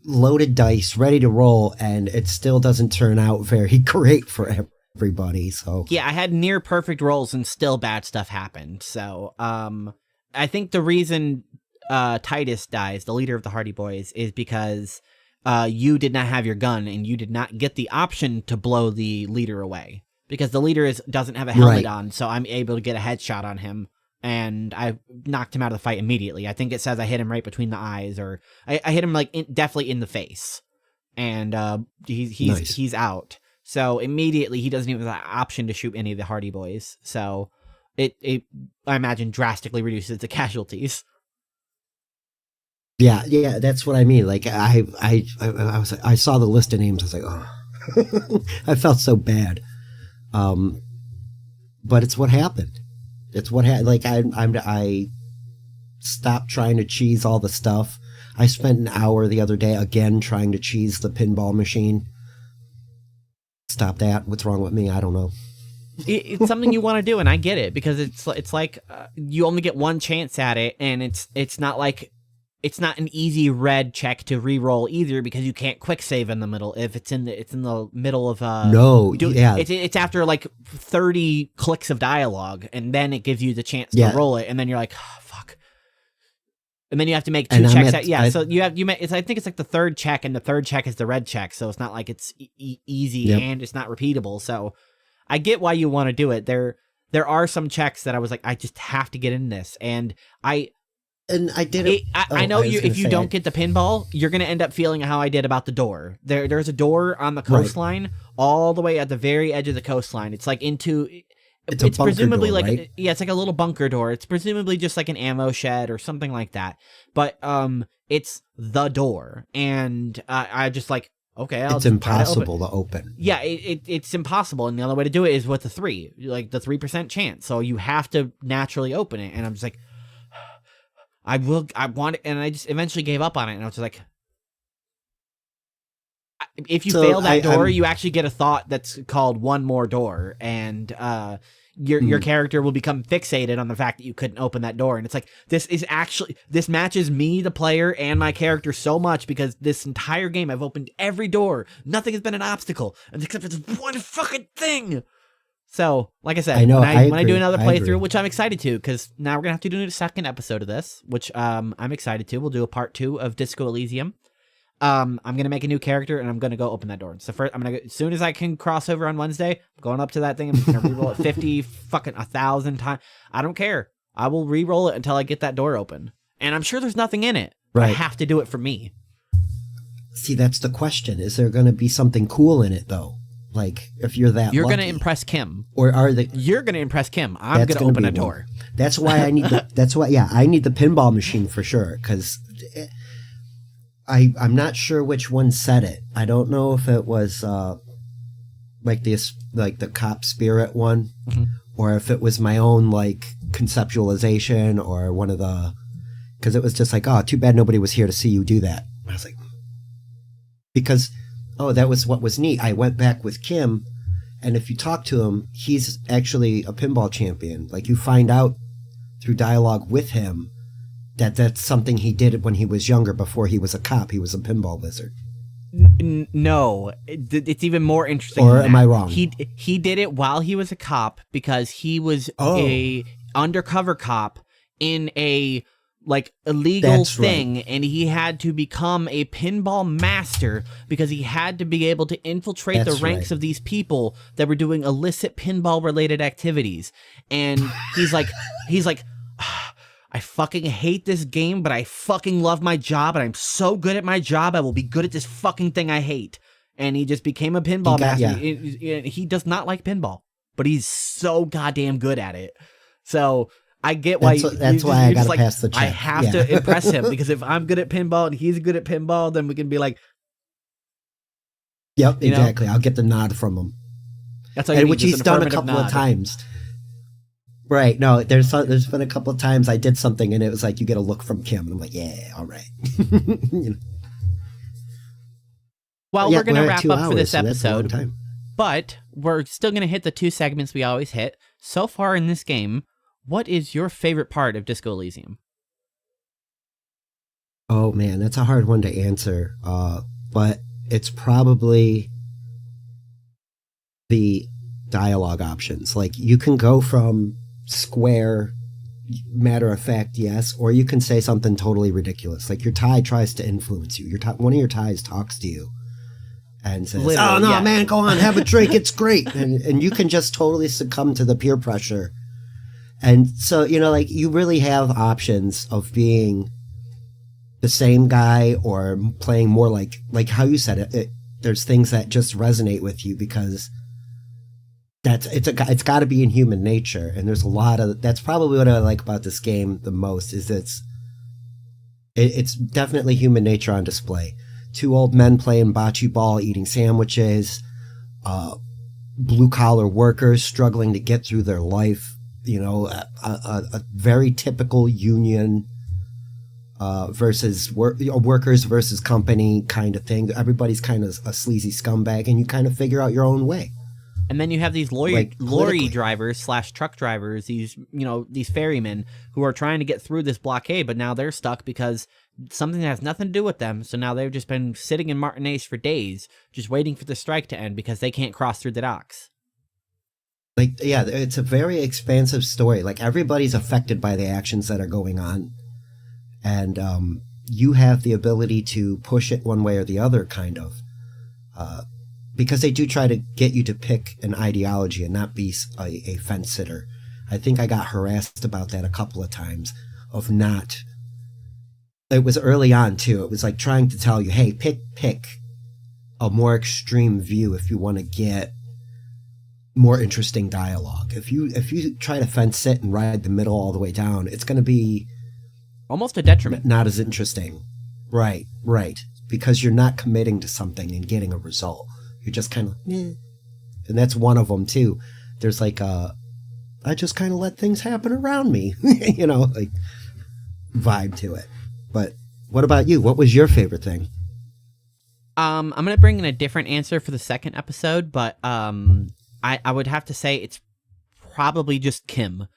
Speaker 1: loaded dice, ready to roll, and it still doesn't turn out very great for everybody. So
Speaker 2: Yeah, I had near perfect rolls and still bad stuff happened. So I think the reason Titus dies, the leader of the Hardy Boys, is because you did not have your gun and you did not get the option to blow the leader away. Because the leader doesn't have a helmet on, so I'm able to get a headshot on him. And I knocked him out of the fight immediately. I think it says I hit him right between the eyes, or I hit him like definitely in the face, and he's out. So immediately he doesn't even have the option to shoot any of the Hardy Boys. So it I imagine drastically reduces the casualties.
Speaker 1: yeah, that's what I mean. Like I saw the list of names. I was like, oh, I felt so bad. But it's what happened. It's what happened. Like I stopped trying to cheese all the stuff. I spent an hour the other day again trying to cheese the pinball machine. Stop that. What's wrong with me? I don't know.
Speaker 2: It's something you want to do, and I get it, because it's like you only get one chance at it, and it's not like it's not an easy red check to re-roll either, because you can't quick save in the middle if it's in the middle of it's after like 30 clicks of dialogue, and then it gives you the chance to roll it, and then you're like, oh, fuck, and then you have to make 2 checks. So I think it's like the third check, and the third check is the red check, so it's not like it's easy and it's not repeatable. So I get why you want to do it. There are some checks that I was like, I just have to get in this, and I did it. I know if you don't get the pinball, you're going to end up feeling how I did about the door. There's a door on the coastline, all the way at the very edge of the coastline. It's like it's presumably door, like right? It's like a little bunker door. It's presumably just like an ammo shed or something like that. But it's the door, and I just like, okay, it's impossible to open. Yeah, it's impossible, and the only way to do it is with the 3, like the 3% chance. So you have to naturally open it, and I'm just like, I want it, and I just eventually gave up on it, and I was just like, if you fail that door, you actually get a thought that's called one more door, and your character will become fixated on the fact that you couldn't open that door, and it's like, this matches me, the player, and my character so much, because this entire game I've opened every door, nothing has been an obstacle, except for this one fucking thing. So, like I said, when I do another playthrough, which I'm excited to, because now we're going to have to do a second episode of this, which I'm excited to. We'll do a part 2 of Disco Elysium. I'm going to make a new character, and I'm going to go open that door. So first, as soon as I can cross over on Wednesday, I'm going up to that thing. I'm going to reroll it 50, fucking 1,000 times. I don't care. I will reroll it until I get that door open. And I'm sure there's nothing in it. Right. I have to do it for me.
Speaker 1: See, that's the question. Is there going to be something cool in it, though? Like, if you're that
Speaker 2: You're
Speaker 1: lucky.
Speaker 2: going to impress Kim.
Speaker 1: Or are they?
Speaker 2: You're going to impress Kim. I'm going to open a door.
Speaker 1: That's why I need I need the pinball machine for sure, because I'm not sure which one said it. I don't know if it was like the cop spirit one, or if it was my own like conceptualization, or one of the, because it was just like, oh, too bad nobody was here to see you do that. I was like, because, oh, that was what was neat. I went back with Kim, and if you talk to him, he's actually a pinball champion. Like, you find out through dialogue with him that that's something he did when he was younger, before he was a cop. He was a pinball wizard.
Speaker 2: No, it's even more interesting.
Speaker 1: Or am I wrong?
Speaker 2: He did it while he was a cop, because he was a undercover cop in a like illegal thing, right. And he had to become a pinball master because he had to be able to infiltrate the ranks of these people that were doing illicit pinball related activities. And he's like, I fucking hate this game, but I fucking love my job, and I'm so good at my job, I will be good at this fucking thing I hate. And he just became a pinball master. Yeah. He does not like pinball, but he's so goddamn good at it. So I get why
Speaker 1: that's why I gotta pass the check.
Speaker 2: I have to impress him, because if I'm good at pinball and he's good at pinball, then we can be like,
Speaker 1: yep, exactly. I'll get the nod from him.
Speaker 2: That's all
Speaker 1: which he's done a couple of times. Right. No, there's been a couple of times I did something and it was like, you get a look from Kim, and I'm like, yeah, all right.
Speaker 2: Well, we're going to wrap up for this episode, but we're still going to hit the 2 segments we always hit. So far in this game, what is your favorite part of Disco Elysium?
Speaker 1: Oh, man, that's a hard one to answer. But it's probably the dialogue options. Like, you can go from square, matter of fact, yes, or you can say something totally ridiculous. Like, your tie tries to influence you. One of your ties talks to you and says, "Oh no, man, go on, have a drink, it's great," and you can just totally succumb to the peer pressure. And so, like, you really have options of being the same guy or playing more like how you said it. There's things that just resonate with you because it's got to be in human nature. And there's a lot of, that's probably what I like about this game the most, is it's definitely human nature on display. 2 old men playing bocce ball, eating sandwiches, blue collar workers struggling to get through their life. A very typical union versus workers versus company kind of thing. Everybody's kind of a sleazy scumbag, and you kind of figure out your own way.
Speaker 2: And then you have these lorry drivers / truck drivers, these ferrymen who are trying to get through this blockade, but now they're stuck because something that has nothing to do with them. So now they've just been sitting in Martinez for days, just waiting for the strike to end because they can't cross through the docks.
Speaker 1: Like, yeah, it's a very expansive story. Like, everybody's affected by the actions that are going on. And you have the ability to push it one way or the other, kind of. Because they do try to get you to pick an ideology and not be a fence sitter. I think I got harassed about that a couple of times, of not. It was early on, too. It was like trying to tell you, hey, pick a more extreme view if you want to get more interesting dialogue. If you try to fence sit and ride the middle all the way down, it's going to be
Speaker 2: almost a detriment.
Speaker 1: Not as interesting. Right. Because you're not committing to something and getting a result. You're just kind of, eh. And that's one of them too. There's like I just kind of let things happen around me, like vibe to it. But what about you? What was your favorite thing?
Speaker 2: I'm going to bring in a different answer for the second episode, but I would have to say it's probably just Kim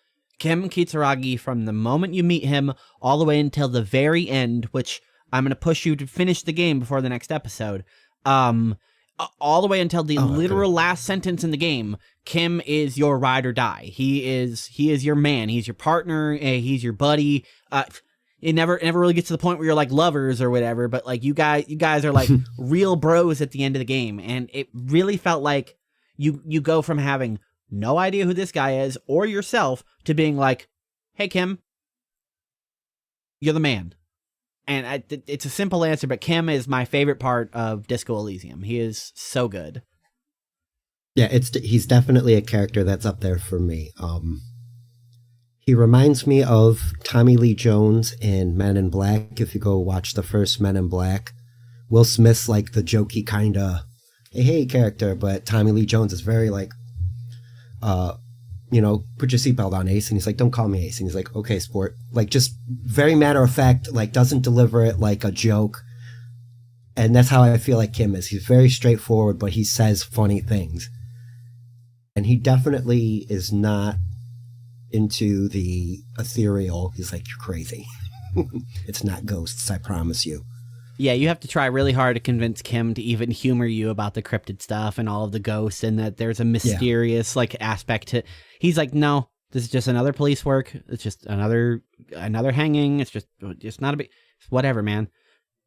Speaker 2: Kitsuragi, from the moment you meet him all the way until the very end, which I'm going to push you to finish the game before the next episode. All the way until the literal last sentence in the game, Kim is your ride or die. He is your man. He's your partner. He's your buddy. It never really gets to the point where you're like lovers or whatever, but like you guys are like real bros at the end of the game. And it really felt like you go from having no idea who this guy is or yourself to being like, hey, Kim, you're the man. And it's a simple answer, but Kim is my favorite part of Disco Elysium. He is so good.
Speaker 1: Yeah, he's definitely a character that's up there for me. He reminds me of Tommy Lee Jones in Men in Black. If you go watch the first Men in Black, Will Smith's like the jokey kind of hey character, but Tommy Lee Jones is very like, put your seatbelt on, Ace, and he's like, don't call me Ace, and he's like, okay, sport, like just very matter of fact, like doesn't deliver it like a joke, and that's how I feel like Kim is. He's very straightforward, but he says funny things, and he definitely is not into the ethereal. He's like, you're crazy. It's not ghosts, I promise you.
Speaker 2: Yeah, you have to try really hard to convince Kim to even humor you about the cryptid stuff and all of the ghosts, and that there's a mysterious like aspect to. He's like, no, this is just another police work. It's just another hanging. It's just not a big whatever, man.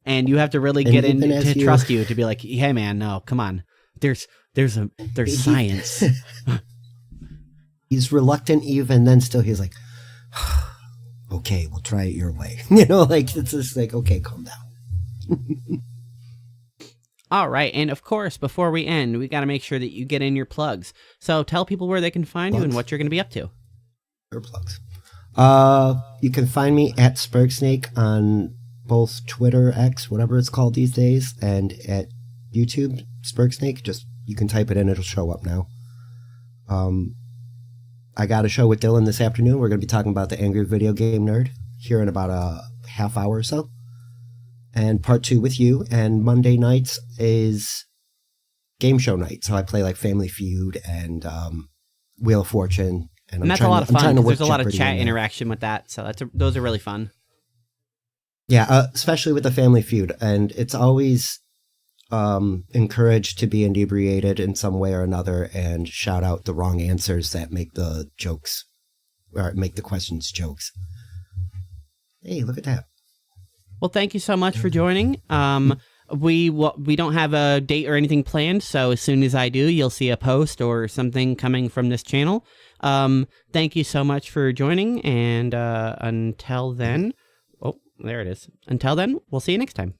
Speaker 2: And you have to really get in to trust you to be like, hey, man, no, come on. There's science.
Speaker 1: He's reluctant even then. Still, he's like, okay, we'll try it your way. Like it's just like, okay, calm down.
Speaker 2: All right. And of course, before we end, we got to make sure that you get in your plugs. So tell people where they can find you and what you're going to be up to.
Speaker 1: Your plugs. You can find me at Sperg Snake on both Twitter, X, whatever it's called these days, and at YouTube, Sperg Snake. Just, you can type it in, it'll show up now. I got a show with Dylan this afternoon. We're going to be talking about the Angry Video Game Nerd here in about a half hour or so. And part 2 with you. And Monday nights is game show night. So I play like Family Feud and Wheel of Fortune.
Speaker 2: And that's a lot of fun. There's a lot of chat interaction with that. So those are really fun.
Speaker 1: Yeah, especially with the Family Feud. And it's always encouraged to be inebriated in some way or another and shout out the wrong answers that make the jokes, or make the questions jokes. Hey, look at that.
Speaker 2: Well, thank you so much for joining. We don't have a date or anything planned, so as soon as I do, you'll see a post or something coming from this channel. Thank you so much for joining, and until then, oh, there it is. Until then, we'll see you next time.